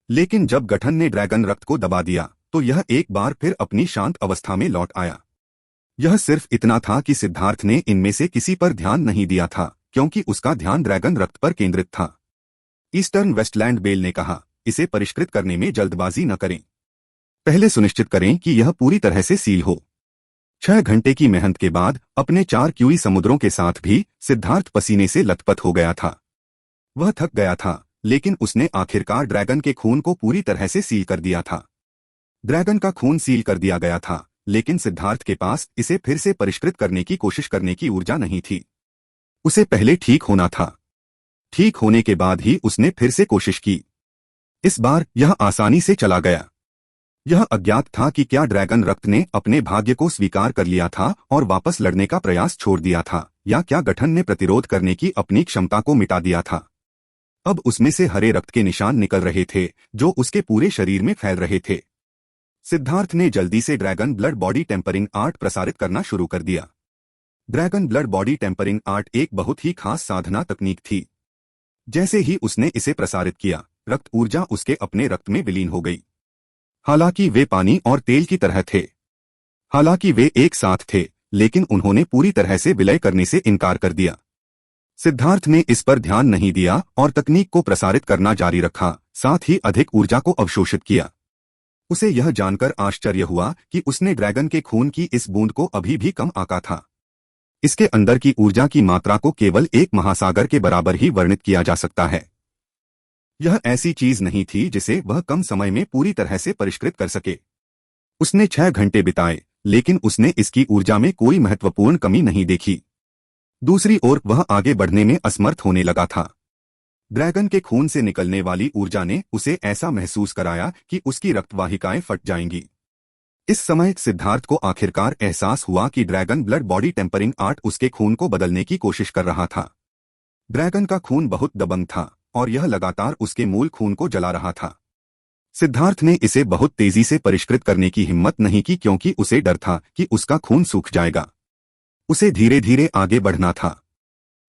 लेकिन जब गठन ने ड्रैगन रक्त को दबा दिया तो यह एक बार फिर अपनी शांत अवस्था में लौट आया। यह सिर्फ इतना था कि सिद्धार्थ ने इनमें से किसी पर ध्यान नहीं दिया था क्योंकि उसका ध्यान ड्रैगन रक्त पर केंद्रित था। ईस्टर्न वेस्टलैंड बेल ने कहा, इसे परिष्कृत करने में जल्दबाजी न करें। पहले सुनिश्चित करें कि यह पूरी तरह से सील हो। 6 घंटे की मेहनत के बाद अपने 4 क्यूई समुद्रों के साथ भी सिद्धार्थ पसीने से लथपथ हो गया था। वह थक गया था, लेकिन उसने आखिरकार ड्रैगन के खून को पूरी तरह से सील कर दिया था। ड्रैगन का खून सील कर दिया गया था, लेकिन सिद्धार्थ के पास इसे फिर से परिष्कृत करने की कोशिश करने की ऊर्जा नहीं थी। उसे पहले ठीक होना था। ठीक होने के बाद ही उसने फिर से कोशिश की। इस बार यह आसानी से चला गया। यह अज्ञात था कि क्या ड्रैगन रक्त ने अपने भाग्य को स्वीकार कर लिया था और वापस लड़ने का प्रयास छोड़ दिया था, या क्या गठन ने प्रतिरोध करने की अपनी क्षमता को मिटा दिया था। अब उसमें से हरे रक्त के निशान निकल रहे थे जो उसके पूरे शरीर में फैल रहे थे। सिद्धार्थ ने जल्दी से dragon blood body tempering art प्रसारित करना शुरू कर दिया। Dragon blood body tempering art एक बहुत ही खास साधना तकनीक थी। जैसे ही उसने इसे प्रसारित किया, रक्त ऊर्जा उसके अपने रक्त में विलीन हो गई। हालांकि वे पानी और तेल की तरह थे। हालांकि वे एक साथ थे, लेकिन उन्होंने पूरी तरह से विलय करने से इनकार कर दिया। सिद्धार्थ ने इस पर ध्यान नहीं दिया और तकनीक को प्रसारित करना जारी रखा, साथ ही अधिक ऊर्जा को अवशोषित किया। उसे यह जानकर आश्चर्य हुआ कि उसने ड्रैगन के खून की इस बूंद को अभी भी कम आंका था। इसके अंदर की ऊर्जा की मात्रा को केवल एक महासागर के बराबर ही वर्णित किया जा सकता है। यह ऐसी चीज नहीं थी जिसे वह कम समय में पूरी तरह से परिष्कृत कर सके। उसने 6 घंटे बिताए, लेकिन उसने इसकी ऊर्जा में कोई महत्वपूर्ण कमी नहीं देखी। दूसरी ओर वह आगे बढ़ने में असमर्थ होने लगा था। ड्रैगन के खून से निकलने वाली ऊर्जा ने उसे ऐसा महसूस कराया कि उसकी रक्तवाहिकाएं फट जाएंगी। इस समय सिद्धार्थ को आखिरकार एहसास हुआ कि dragon blood body tempering art उसके खून को बदलने की कोशिश कर रहा था। ड्रैगन का खून बहुत दबंग था और यह लगातार उसके मूल खून को जला रहा था। सिद्धार्थ ने इसे बहुत तेजी से परिष्कृत करने की हिम्मत नहीं की क्योंकि उसे डर था कि उसका खून सूख जाएगा। उसे धीरे धीरे आगे बढ़ना था।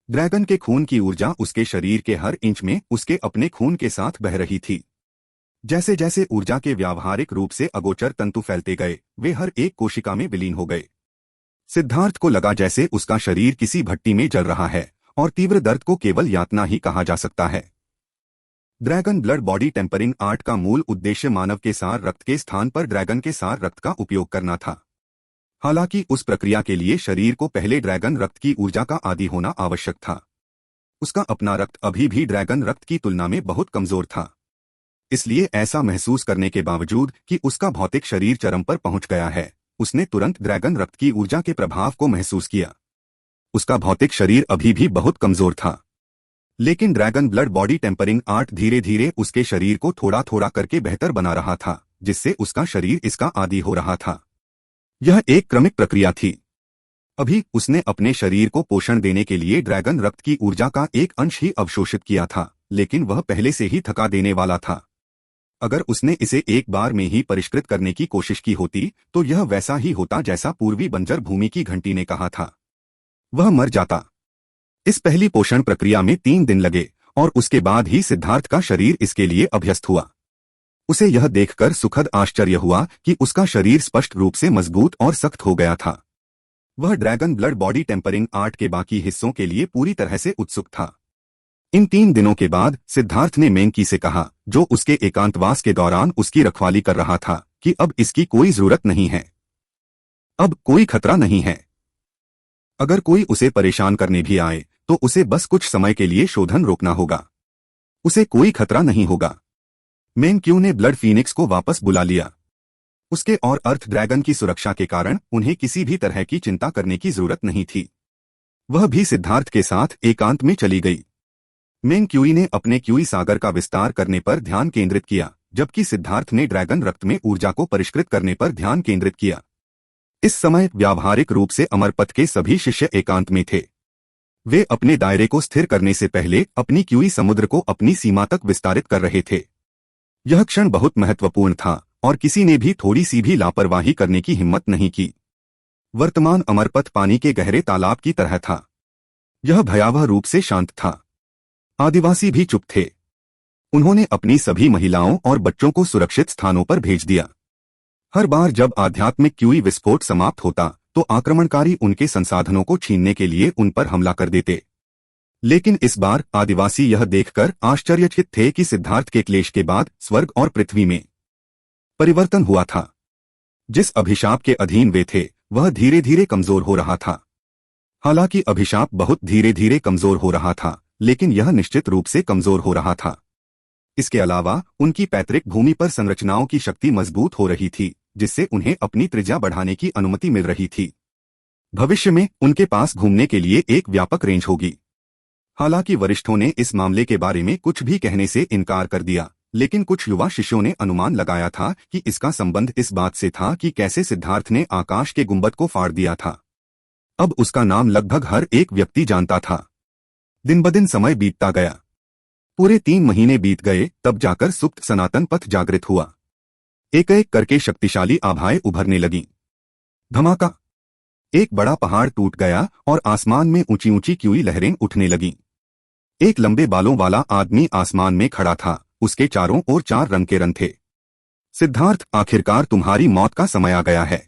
ड्रैगन के खून की ऊर्जा उसके शरीर के हर इंच में उसके अपने खून के साथ बह रही थी। जैसे जैसे ऊर्जा के व्यावहारिक रूप से अगोचर तंतु फैलते गए, वे हर एक कोशिका में विलीन हो गए। सिद्धार्थ को लगा जैसे उसका शरीर किसी भट्टी में जल रहा है और तीव्र दर्द को केवल यातना ही कहा जा सकता है। Dragon blood body tempering art का मूल उद्देश्य मानव के सार रक्त के स्थान पर ड्रैगन के सार रक्त का उपयोग करना था। हालांकि उस प्रक्रिया के लिए शरीर को पहले ड्रैगन रक्त की ऊर्जा का आदी होना आवश्यक था। उसका अपना रक्त अभी भी ड्रैगन रक्त की तुलना में बहुत कमजोर था। इसलिए ऐसा महसूस करने के बावजूद कि उसका भौतिक शरीर चरम पर पहुंच गया है, उसने तुरंत ड्रैगन रक्त की ऊर्जा के प्रभाव को महसूस किया। उसका भौतिक शरीर अभी भी बहुत कमजोर था, लेकिन dragon blood body tempering art धीरे धीरे उसके शरीर को थोड़ा थोड़ा करके बेहतर बना रहा था, जिससे उसका शरीर इसका आदी हो रहा था। यह एक क्रमिक प्रक्रिया थी। अभी उसने अपने शरीर को पोषण देने के लिए ड्रैगन रक्त की ऊर्जा का एक अंश ही अवशोषित किया था, लेकिन वह पहले से ही थका देने वाला था। अगर उसने इसे एक बार में ही परिष्कृत करने की कोशिश की होती तो यह वैसा ही होता जैसा पूर्वी बंजर भूमि की घंटी ने कहा था। वह मर जाता। इस पहली पोषण प्रक्रिया में 3 दिन लगे और उसके बाद ही सिद्धार्थ का शरीर इसके लिए अभ्यस्त हुआ। उसे यह देखकर सुखद आश्चर्य हुआ कि उसका शरीर स्पष्ट रूप से मजबूत और सख्त हो गया था। वह dragon blood body tempering art के बाकी हिस्सों के लिए पूरी तरह से उत्सुक था। इन 3 दिनों के बाद सिद्धार्थ ने मेंकी से कहा, जो उसके एकांतवास के दौरान उसकी रखवाली कर रहा था, कि अब इसकी कोई जरूरत नहीं है। अब कोई खतरा नहीं है। अगर कोई उसे परेशान करने भी आए तो उसे बस कुछ समय के लिए शोधन रोकना होगा। उसे कोई खतरा नहीं होगा। मेंक्यू ने ब्लड फीनिक्स को वापस बुला लिया। उसके और अर्थ ड्रैगन की सुरक्षा के कारण उन्हें किसी भी तरह की चिंता करने की जरूरत नहीं थी। वह भी सिद्धार्थ के साथ एकांत में चली गई। मेंक्यूई ने अपने क्यूई सागर का विस्तार करने पर ध्यान केंद्रित किया, जबकि सिद्धार्थ ने ड्रैगन रक्त में ऊर्जा को परिष्कृत करने पर ध्यान केंद्रित किया। इस समय व्यावहारिक रूप से अमरपथ के सभी शिष्य एकांत में थे। वे अपने दायरे को स्थिर करने से पहले अपनी क्यूई समुद्र को अपनी सीमा तक विस्तारित कर रहे थे। यह क्षण बहुत महत्वपूर्ण था और किसी ने भी थोड़ी सी भी लापरवाही करने की हिम्मत नहीं की। वर्तमान अमरपथ पानी के गहरे तालाब की तरह था। यह भयावह रूप से शांत था। आदिवासी भी चुप थे। उन्होंने अपनी सभी महिलाओं और बच्चों को सुरक्षित स्थानों पर भेज दिया। हर बार जब आध्यात्मिक क्यूई विस्फोट समाप्त होता तो आक्रमणकारी उनके संसाधनों को छीनने के लिए उन पर हमला कर देते। लेकिन इस बार आदिवासी यह देखकर आश्चर्यचकित थे कि सिद्धार्थ के क्लेश के बाद स्वर्ग और पृथ्वी में परिवर्तन हुआ था। जिस अभिशाप के अधीन वे थे वह धीरे धीरे कमजोर हो रहा था। हालांकि अभिशाप बहुत धीरे धीरे कमजोर हो रहा था, लेकिन यह निश्चित रूप से कमजोर हो रहा था। इसके अलावा उनकी पैतृक भूमि पर संरचनाओं की शक्ति मजबूत हो रही थी, जिससे उन्हें अपनी त्रिज्या बढ़ाने की अनुमति मिल रही थी। भविष्य में उनके पास घूमने के लिए एक व्यापक रेंज होगी। हालांकि वरिष्ठों ने इस मामले के बारे में कुछ भी कहने से इनकार कर दिया, लेकिन कुछ युवा शिष्यों ने अनुमान लगाया था कि इसका संबंध इस बात से था कि कैसे सिद्धार्थ ने आकाश के गुंबद को फाड़ दिया था। अब उसका नाम लगभग हर एक व्यक्ति जानता था। दिन ब दिन समय बीतता गया। पूरे 3 महीने बीत गए, तब जाकर सुप्त सनातन पथ जागृत हुआ। एक एक करके शक्तिशाली आभाएं उभरने लगीं। धमाका! एक बड़ा पहाड़ टूट गया और आसमान में ऊंची ऊंची क्यूई लहरें उठने लगीं। एक लंबे बालों वाला आदमी आसमान में खड़ा था। उसके चारों ओर 4 रंग के रंग थे। सिद्धार्थ, आखिरकार तुम्हारी मौत का समय आ गया है।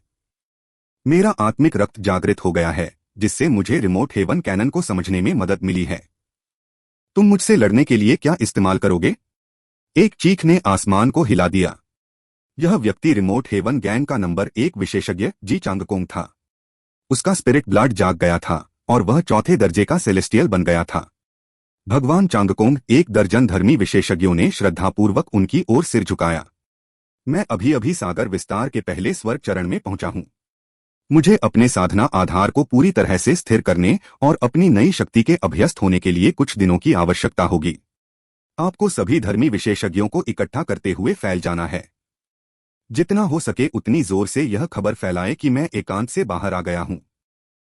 मेरा आत्मिक रक्त जागृत हो गया है, जिससे मुझे रिमोट हेवन कैनन को समझने में मदद मिली है। तुम मुझसे लड़ने के लिए क्या इस्तेमाल करोगे? एक चीख ने आसमान को हिला दिया। यह व्यक्ति रिमोट हेवन गैंग का नंबर 1 विशेषज्ञ जी चांगकोंग था। उसका स्पिरिट ब्लड जाग गया था और वह 4थे दर्जे का सेलेस्टियल बन गया था। भगवान चांगकोंग, 1 दर्जन धर्मी विशेषज्ञों ने श्रद्धापूर्वक उनकी ओर सिर झुकाया। मैं अभी अभी सागर विस्तार के पहले स्वर्ग चरण में पहुंचा हूं। मुझे अपने साधना आधार को पूरी तरह से स्थिर करने और अपनी नई शक्ति के अभ्यस्त होने के लिए कुछ दिनों की आवश्यकता होगी। आपको सभी धर्मी विशेषज्ञों को इकट्ठा करते हुए फैल जाना है। जितना हो सके उतनी जोर से यह खबर फैलाएं कि मैं एकांत से बाहर आ गया हूं।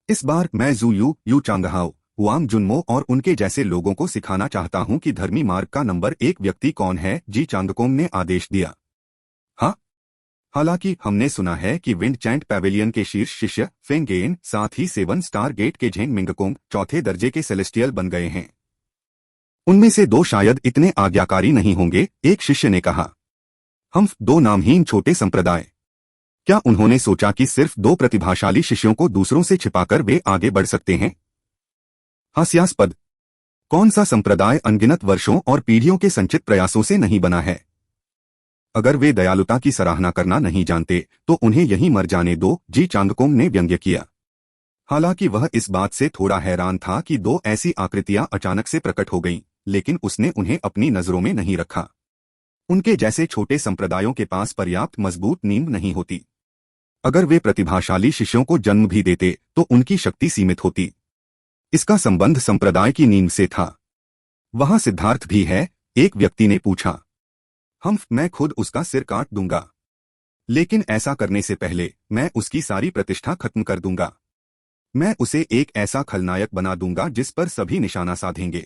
इस बार मैं जू यू चांगहाओ, हुआंग जुनमो और उनके जैसे लोगों को सिखाना चाहता हूं कि धर्मी मार्ग का नंबर 1 व्यक्ति कौन है, जी चांगकोंग ने आदेश दिया। हाँ, हालांकि हमने सुना है कि विंड चैंट पैवेलियन के शीर्ष शिष्य फेंगेन, साथ ही 7 स्टार गेट के झेंग मिंगकोंग 4थे दर्जे के सेलेस्टियल बन गए हैं। उनमें से 2 शायद इतने आज्ञाकारी नहीं होंगे, एक शिष्य ने कहा। हम 2 नामहीन छोटे संप्रदाय। क्या उन्होंने सोचा कि सिर्फ 2 प्रतिभाशाली शिष्यों को दूसरों से छिपाकर वे आगे बढ़ सकते हैं? हास्यास्पद। कौन सा संप्रदाय अनगिनत वर्षों और पीढ़ियों के संचित प्रयासों से नहीं बना है? अगर वे दयालुता की सराहना करना नहीं जानते तो उन्हें यहीं मर जाने दो, जी चांगकोंग ने व्यंग्य किया। हालांकि वह इस बात से थोड़ा हैरान था कि 2 ऐसी आकृतियां अचानक से प्रकट हो गईं, लेकिन उसने उन्हें अपनी नजरों में नहीं रखा। उनके जैसे छोटे संप्रदायों के पास पर्याप्त मजबूत नींव नहीं होती। अगर वे प्रतिभाशाली शिष्यों को जन्म भी देते तो उनकी शक्ति सीमित होती। इसका संबंध संप्रदाय की नींव से था। वहां सिद्धार्थ भी है, एक व्यक्ति ने पूछा। मैं खुद उसका सिर काट दूंगा, लेकिन ऐसा करने से पहले मैं उसकी सारी प्रतिष्ठा खत्म कर दूंगा। मैं उसे एक ऐसा खलनायक बना दूंगा जिस पर सभी निशाना साधेंगे।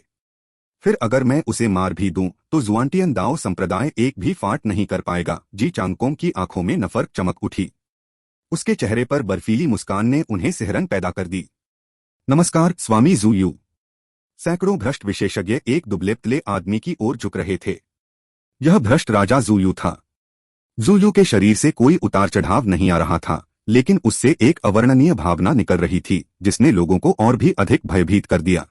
फिर अगर मैं उसे मार भी दूं तो जुआंटियन दाओ संप्रदाय एक भी फाट नहीं कर पाएगा। जी चांगकोंग की आंखों में नफरत चमक उठी। उसके चेहरे पर बर्फीली मुस्कान ने उन्हें सिहरन पैदा कर दी। नमस्कार स्वामी जू यू। सैकड़ों भ्रष्ट विशेषज्ञ एक दुबले पतले आदमी की ओर झुक रहे थे। यह भ्रष्ट राजा जू यू था। जू यू के शरीर से कोई उतार चढ़ाव नहीं आ रहा था, लेकिन उससे एक अवर्णनीय भावना निकल रही थी जिसने लोगों को और भी अधिक भयभीत कर दिया।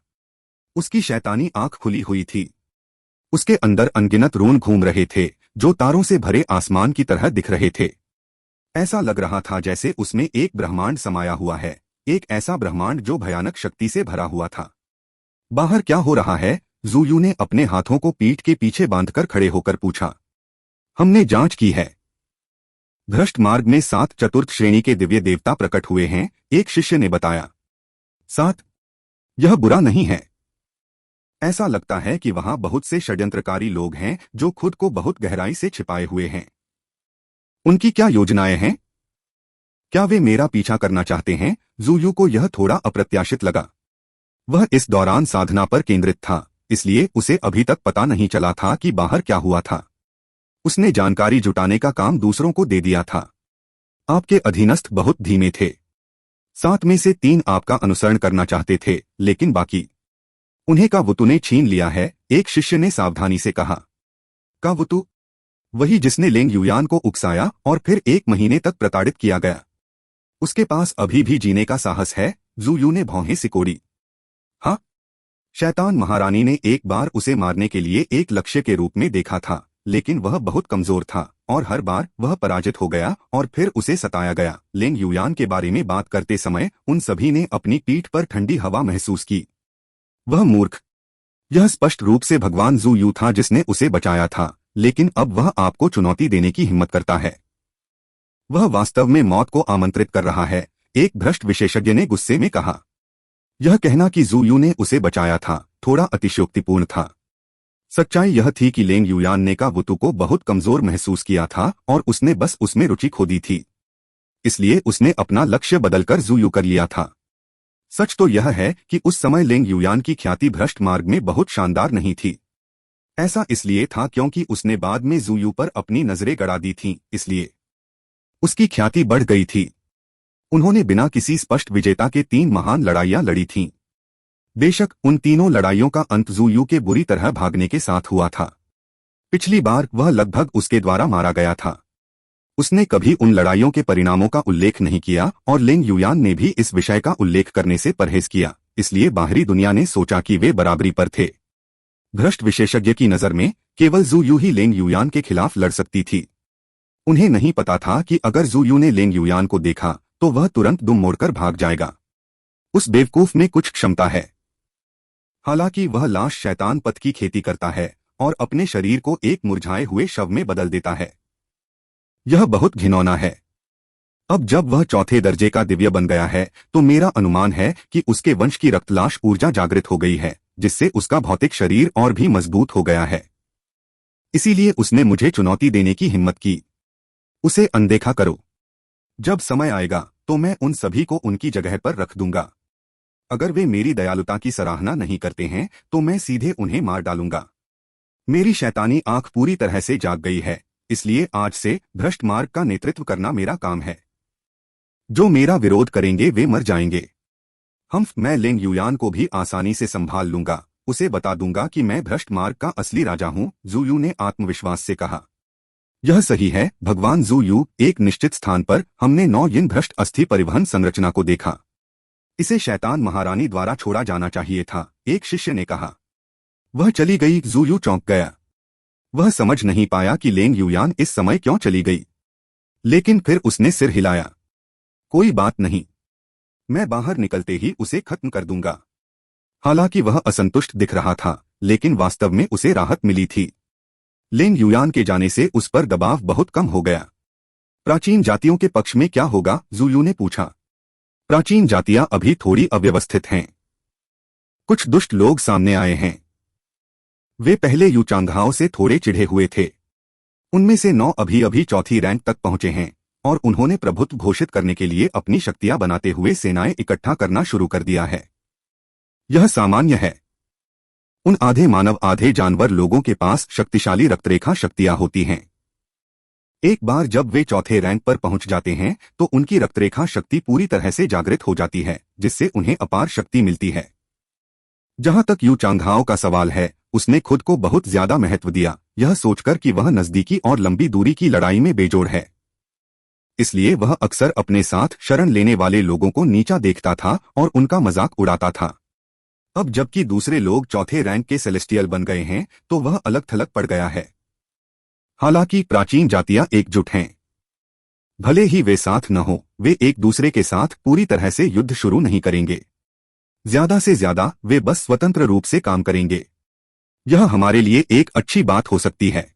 उसकी शैतानी आंख खुली हुई थी। उसके अंदर अनगिनत रून घूम रहे थे जो तारों से भरे आसमान की तरह दिख रहे थे। ऐसा लग रहा था जैसे उसमें एक ब्रह्मांड समाया हुआ है, एक ऐसा ब्रह्मांड जो भयानक शक्ति से भरा हुआ था। बाहर क्या हो रहा है? ज़ूयू ने अपने हाथों को पीठ के पीछे बांधकर खड़े होकर पूछा। हमने जांच की है। भ्रष्ट मार्ग में 7 चतुर्थ श्रेणी के दिव्य देवता प्रकट हुए हैं, एक शिष्य ने बताया। 7? यह बुरा नहीं है। ऐसा लगता है कि वहां बहुत से षड्यंत्रकारी लोग हैं जो खुद को बहुत गहराई से छिपाए हुए हैं। उनकी क्या योजनाएं हैं? क्या वे मेरा पीछा करना चाहते हैं? ज़ूयू को यह थोड़ा अप्रत्याशित लगा। वह इस दौरान साधना पर केंद्रित था, इसलिए उसे अभी तक पता नहीं चला था कि बाहर क्या हुआ था। उसने जानकारी जुटाने का काम दूसरों को दे दिया था। आपके अधीनस्थ बहुत धीमे थे। 7 में से 3 आपका अनुसरण करना चाहते थे, लेकिन बाकी उन्हें कावुतु ने छीन लिया है, एक शिष्य ने सावधानी से कहा। कावुतु? वही जिसने लेंग युयान को उकसाया और फिर 1 महीने तक प्रताड़ित किया गया। उसके पास अभी भी जीने का साहस है? ज़ूयू ने भौहें सिकोड़ी। हाँ, शैतान महारानी ने एक बार उसे मारने के लिए एक लक्ष्य के रूप में देखा था, लेकिन वह बहुत कमजोर था और हर बार वह पराजित हो गया और फिर उसे सताया गया। लेंग युयान के बारे में बात करते समय उन सभी ने अपनी पीठ पर ठंडी हवा महसूस की। वह मूर्ख। यह स्पष्ट रूप से भगवान ज़ूयू था जिसने उसे बचाया था, लेकिन अब वह आपको चुनौती देने की हिम्मत करता है। वह वास्तव में मौत को आमंत्रित कर रहा है, एक भ्रष्ट विशेषज्ञ ने गुस्से में कहा। यह कहना कि ज़ूयू ने उसे बचाया था थोड़ा अतिशयोक्तिपूर्ण था। सच्चाई यह थी कि लेंग युयान ने कावुतु को बहुत कमजोर महसूस किया था और उसने बस उसमें रुचि खो दी थी। इसलिए उसने अपना लक्ष्य बदलकर ज़ूयू कर लिया था। सच तो यह है कि उस समय लेंग युयान की ख्याति भ्रष्ट मार्ग में बहुत शानदार नहीं थी। ऐसा इसलिए था क्योंकि उसने बाद में ज़ूयू पर अपनी नजरें गड़ा दी थीं, इसलिए उसकी ख्याति बढ़ गई थी। उन्होंने बिना किसी स्पष्ट विजेता के 3 महान लड़ाइयां लड़ी थीं। बेशक उन तीनों लड़ाइयों का अंत ज़ूयू के बुरी तरह भागने के साथ हुआ था। पिछली बार वह लगभग उसके द्वारा मारा गया था। उसने कभी उन लड़ाइयों के परिणामों का उल्लेख नहीं किया और लेंग युयान ने भी इस विषय का उल्लेख करने से परहेज किया, इसलिए बाहरी दुनिया ने सोचा कि वे बराबरी पर थे। भ्रष्ट विशेषज्ञ की नज़र में केवल ज़ूयू ही लेंग युयान के खिलाफ लड़ सकती थी। उन्हें नहीं पता था कि अगर ज़ूयू ने लेंग युयान को देखा तो वह तुरंत दुम मोड़कर भाग जाएगा। उस बेवकूफ में कुछ क्षमता है। हालांकि वह लाश शैतान पथ की खेती करता है और अपने शरीर को एक मुरझाए हुए शव में बदल देता है। यह बहुत घिनौना है। अब जब वह चौथे दर्जे का दिव्य बन गया है तो मेरा अनुमान है कि उसके वंश की रक्तलाश ऊर्जा जागृत हो गई है, जिससे उसका भौतिक शरीर और भी मजबूत हो गया है। इसीलिए उसने मुझे चुनौती देने की हिम्मत की। उसे अनदेखा करो। जब समय आएगा तो मैं उन सभी को उनकी जगह पर रख दूंगा। अगर वे मेरी दयालुता की सराहना नहीं करते हैं तो मैं सीधे उन्हें मार डालूंगा। मेरी शैतानी आंख पूरी तरह से जाग गई है, इसलिए आज से भ्रष्ट मार्ग का नेतृत्व करना मेरा काम है। जो मेरा विरोध करेंगे वे मर जाएंगे। मैं लेंग युयान को भी आसानी से संभाल लूंगा। उसे बता दूंगा कि मैं भ्रष्ट मार्ग का असली राजा हूं, ज़ूयू ने आत्मविश्वास से कहा। यह सही है भगवान ज़ूयू। एक निश्चित स्थान पर हमने 9 यिन भ्रष्ट अस्थि परिवहन संरचना को देखा। इसे शैतान महारानी द्वारा छोड़ा जाना चाहिए था, एक शिष्य ने कहा। वह चली गई। ज़ूयू चौंक गया। वह समझ नहीं पाया कि लेंग युयान इस समय क्यों चली गई, लेकिन फिर उसने सिर हिलाया। कोई बात नहीं, मैं बाहर निकलते ही उसे खत्म कर दूंगा। हालांकि वह असंतुष्ट दिख रहा था, लेकिन वास्तव में उसे राहत मिली थी। लेंग युयान के जाने से उस पर दबाव बहुत कम हो गया। प्राचीन जातियों के पक्ष में क्या होगा? ज़ूयू ने पूछा। प्राचीन जातियां अभी थोड़ी अव्यवस्थित हैं। कुछ दुष्ट लोग सामने आए हैं। वे पहले यूचांगहाओ से थोड़े चिढ़े हुए थे। उनमें से 9 अभी चौथी रैंक तक पहुंचे हैं और उन्होंने प्रभुत्व घोषित करने के लिए अपनी शक्तियां बनाते हुए सेनाएं इकट्ठा करना शुरू कर दिया है। यह सामान्य है। उन आधे मानव आधे जानवर लोगों के पास शक्तिशाली रक्तरेखा शक्तियां होती हैं। एक बार जब वे चौथे रैंक पर पहुंच जाते हैं तो उनकी रक्तरेखा शक्ति पूरी तरह से जागृत हो जाती है, जिससे उन्हें अपार शक्ति मिलती है। जहां तक यूचांगहाओ का सवाल है, उसने खुद को बहुत ज्यादा महत्व दिया, यह सोचकर कि वह नजदीकी और लंबी दूरी की लड़ाई में बेजोड़ है। इसलिए वह अक्सर अपने साथ शरण लेने वाले लोगों को नीचा देखता था और उनका मजाक उड़ाता था। अब जबकि दूसरे लोग चौथे रैंक के सेलेस्टियल बन गए हैं तो वह अलग थलग पड़ गया है। हालांकि प्राचीन जातियां एकजुट हैं। भले ही वे साथ न हो, वे एक दूसरे के साथ पूरी तरह से युद्ध शुरू नहीं करेंगे। ज्यादा से ज्यादा वे बस स्वतंत्र रूप से काम करेंगे। यह हमारे लिए एक अच्छी बात हो सकती है।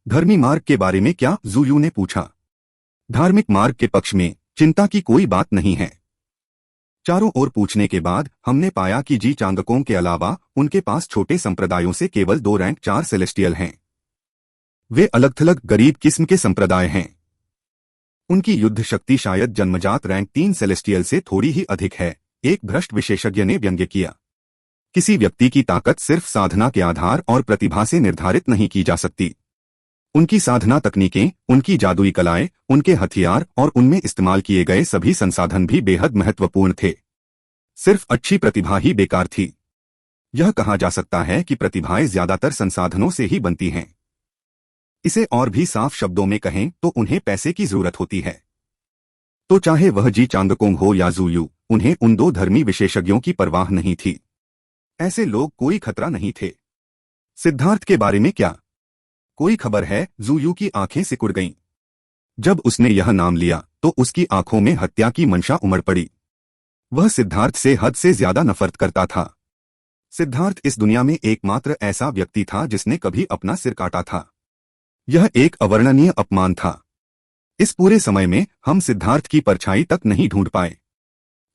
धर्मी मार्ग के बारे में क्या? ज़ुयू ने पूछा। धार्मिक मार्ग के पक्ष में चिंता की कोई बात नहीं है। चारों ओर पूछने के बाद हमने पाया कि जी चांगकोंग के अलावा उनके पास छोटे संप्रदायों से केवल 2 रैंक 4 सेलेस्टियल हैं। वे अलग थलग गरीब किस्म के संप्रदाय हैं। उनकी युद्ध शक्ति शायद जन्मजात रैंक 3 सेलेस्टियल से थोड़ी ही अधिक है, एक भ्रष्ट विशेषज्ञ ने व्यंग्य किया। किसी व्यक्ति की ताकत सिर्फ साधना के आधार और प्रतिभा से निर्धारित नहीं की जा सकती। उनकी साधना तकनीकें, उनकी जादुई कलाएं, उनके हथियार और उनमें इस्तेमाल किए गए सभी संसाधन भी बेहद महत्वपूर्ण थे। सिर्फ अच्छी प्रतिभा ही बेकार थी। यह कहा जा सकता है कि प्रतिभाएं ज्यादातर संसाधनों से ही बनती हैं। इसे और भी साफ शब्दों में कहें तो उन्हें पैसे की जरूरत होती है। तो चाहे वह जी चांगकोंग हो या ज़ुयू, उन्हें उन 2 धर्मी विशेषज्ञों की परवाह नहीं थी। ऐसे लोग कोई खतरा नहीं थे। सिद्धार्थ के बारे में क्या? कोई खबर है? ज़ुयू की आंखें सिकुड़ गईं। जब उसने यह नाम लिया तो उसकी आंखों में हत्या की मंशा उमड़ पड़ी। वह सिद्धार्थ से हद से ज्यादा नफरत करता था। सिद्धार्थ इस दुनिया में एकमात्र ऐसा व्यक्ति था जिसने कभी अपना सिर काटा था। यह एक अवर्णनीय अपमान था। इस पूरे समय में हम सिद्धार्थ की परछाई तक नहीं ढूंढ पाए।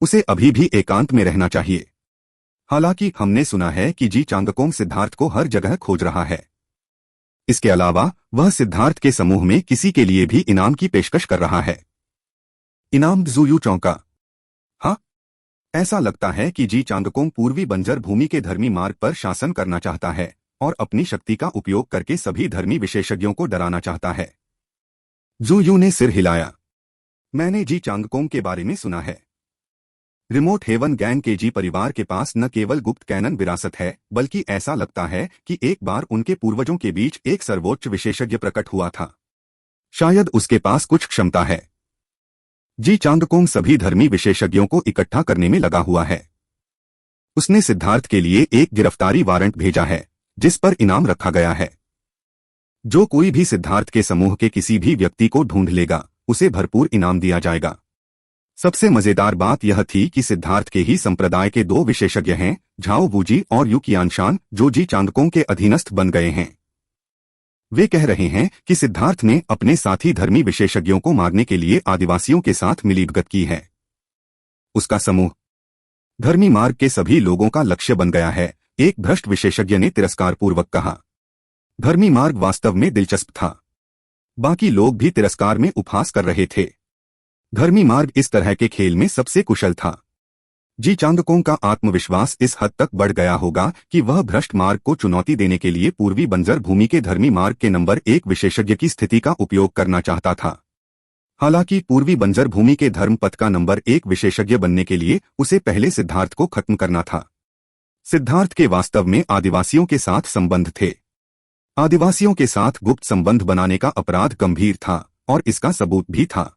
उसे अभी भी एकांत में रहना चाहिए। हालांकि हमने सुना है कि जी चांगकोंग सिद्धार्थ को हर जगह खोज रहा है। इसके अलावा वह सिद्धार्थ के समूह में किसी के लिए भी इनाम की पेशकश कर रहा है। इनाम? ज़ुयू चौंका। हाँ, ऐसा लगता है कि जी चांगकोंग पूर्वी बंजर भूमि के धर्मी मार्ग पर शासन करना चाहता है और अपनी शक्ति का उपयोग करके सभी धर्मी विशेषज्ञों को डराना चाहता है। ज़ुयू ने सिर हिलाया। मैंने जी चांगकोंग के बारे में सुना है। रिमोट हेवन गैंग के जी परिवार के पास न केवल गुप्त कैनन विरासत है, बल्कि ऐसा लगता है कि एक बार उनके पूर्वजों के बीच एक सर्वोच्च विशेषज्ञ प्रकट हुआ था। शायद उसके पास कुछ क्षमता है। जी चांगकोंग सभी धर्मी विशेषज्ञों को इकट्ठा करने में लगा हुआ है। उसने सिद्धार्थ के लिए एक गिरफ्तारी वारंट भेजा है जिस पर इनाम रखा गया है। जो कोई भी सिद्धार्थ के समूह के किसी भी व्यक्ति को ढूंढ लेगा, उसे भरपूर इनाम दिया जाएगा। सबसे मजेदार बात यह थी कि सिद्धार्थ के ही संप्रदाय के 2 विशेषज्ञ हैं, झाओ वूजी और यू कियानशान, जो जी चांगकोंग के अधीनस्थ बन गए हैं। वे कह रहे हैं कि सिद्धार्थ ने अपने साथी धर्मी विशेषज्ञों को मारने के लिए आदिवासियों के साथ मिलीभगत की है। उसका समूह धर्मी मार्ग के सभी लोगों का लक्ष्य बन गया है, एक भ्रष्ट विशेषज्ञ ने तिरस्कारपूर्वक कहा। धर्मी मार्ग वास्तव में दिलचस्प था। बाकी लोग भी तिरस्कार में उपहास कर रहे थे। धर्मी मार्ग इस तरह के खेल में सबसे कुशल था। जी चांगकोंग का आत्मविश्वास इस हद तक बढ़ गया होगा कि वह भ्रष्ट मार्ग को चुनौती देने के लिए पूर्वी बंजर भूमि के धर्मी मार्ग के नंबर 1 विशेषज्ञ की स्थिति का उपयोग करना चाहता था। हालांकि पूर्वी बंजर भूमि के धर्म पथ का नंबर 1 विशेषज्ञ बनने के लिए उसे पहले सिद्धार्थ को खत्म करना था। सिद्धार्थ के वास्तव में आदिवासियों के साथ संबंध थे। आदिवासियों के साथ गुप्त संबंध बनाने का अपराध गंभीर था और इसका सबूत भी था।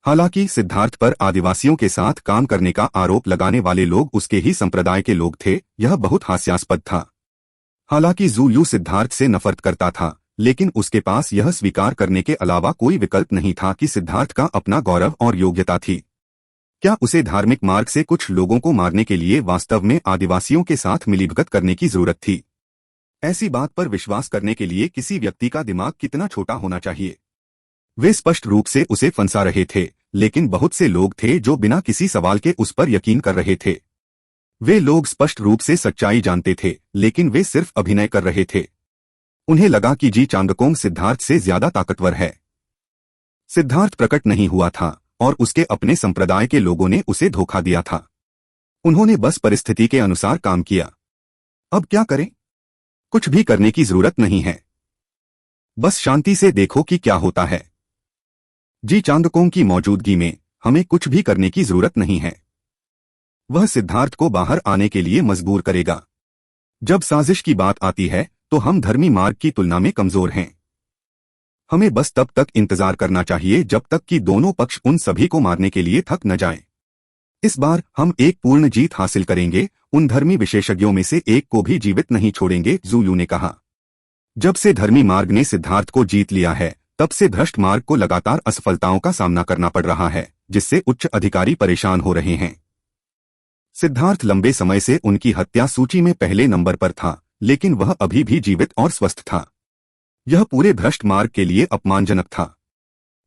हालांकि सिद्धार्थ पर आदिवासियों के साथ काम करने का आरोप लगाने वाले लोग उसके ही संप्रदाय के लोग थे, यह बहुत हास्यास्पद था। हालांकि ज़ुयू सिद्धार्थ से नफरत करता था, लेकिन उसके पास यह स्वीकार करने के अलावा कोई विकल्प नहीं था कि सिद्धार्थ का अपना गौरव और योग्यता थी। क्या उसे धार्मिक मार्ग से कुछ लोगों को मारने के लिए वास्तव में आदिवासियों के साथ मिलीभगत करने की जरूरत थी? ऐसी बात पर विश्वास करने के लिए किसी व्यक्ति का दिमाग कितना छोटा होना चाहिए? वे स्पष्ट रूप से उसे फंसा रहे थे, लेकिन बहुत से लोग थे जो बिना किसी सवाल के उस पर यकीन कर रहे थे। वे लोग स्पष्ट रूप से सच्चाई जानते थे, लेकिन वे सिर्फ अभिनय कर रहे थे। उन्हें लगा कि जी चांगकोंग सिद्धार्थ से ज्यादा ताकतवर है। सिद्धार्थ प्रकट नहीं हुआ था और उसके अपने संप्रदाय के लोगों ने उसे धोखा दिया था। उन्होंने बस परिस्थिति के अनुसार काम किया। अब क्या करें? कुछ भी करने की जरूरत नहीं है। बस शांति से देखो कि क्या होता है। जी चांगकोंग की मौजूदगी में हमें कुछ भी करने की जरूरत नहीं है। वह सिद्धार्थ को बाहर आने के लिए मजबूर करेगा। जब साजिश की बात आती है तो हम धर्मी मार्ग की तुलना में कमजोर हैं। हमें बस तब तक इंतजार करना चाहिए जब तक कि दोनों पक्ष उन सभी को मारने के लिए थक न जाएं। इस बार हम एक पूर्ण जीत हासिल करेंगे, उन धर्मी विशेषज्ञों में से एक को भी जीवित नहीं छोड़ेंगे, ज़ुयू ने कहा। जब से धर्मी मार्ग ने सिद्धार्थ को जीत लिया है, तब से भ्रष्ट मार्ग को लगातार असफलताओं का सामना करना पड़ रहा है, जिससे उच्च अधिकारी परेशान हो रहे हैं। सिद्धार्थ लंबे समय से उनकी हत्या सूची में पहले नंबर पर था, लेकिन वह अभी भी जीवित और स्वस्थ था। यह पूरे भ्रष्ट मार्ग के लिए अपमानजनक था।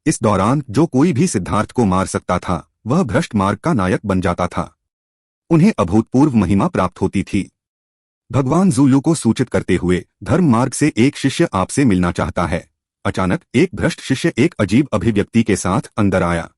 इस दौरान जो कोई भी सिद्धार्थ को मार सकता था, वह भ्रष्ट मार्ग का नायक बन जाता था। उन्हें अभूतपूर्व महिमा प्राप्त होती थी। भगवान ज़ुयू को सूचित करते हुए, धर्म मार्ग से एक शिष्य आपसे मिलना चाहता है। अचानक एक भ्रष्ट शिष्य एक अजीब अभिव्यक्ति के साथ अंदर आया।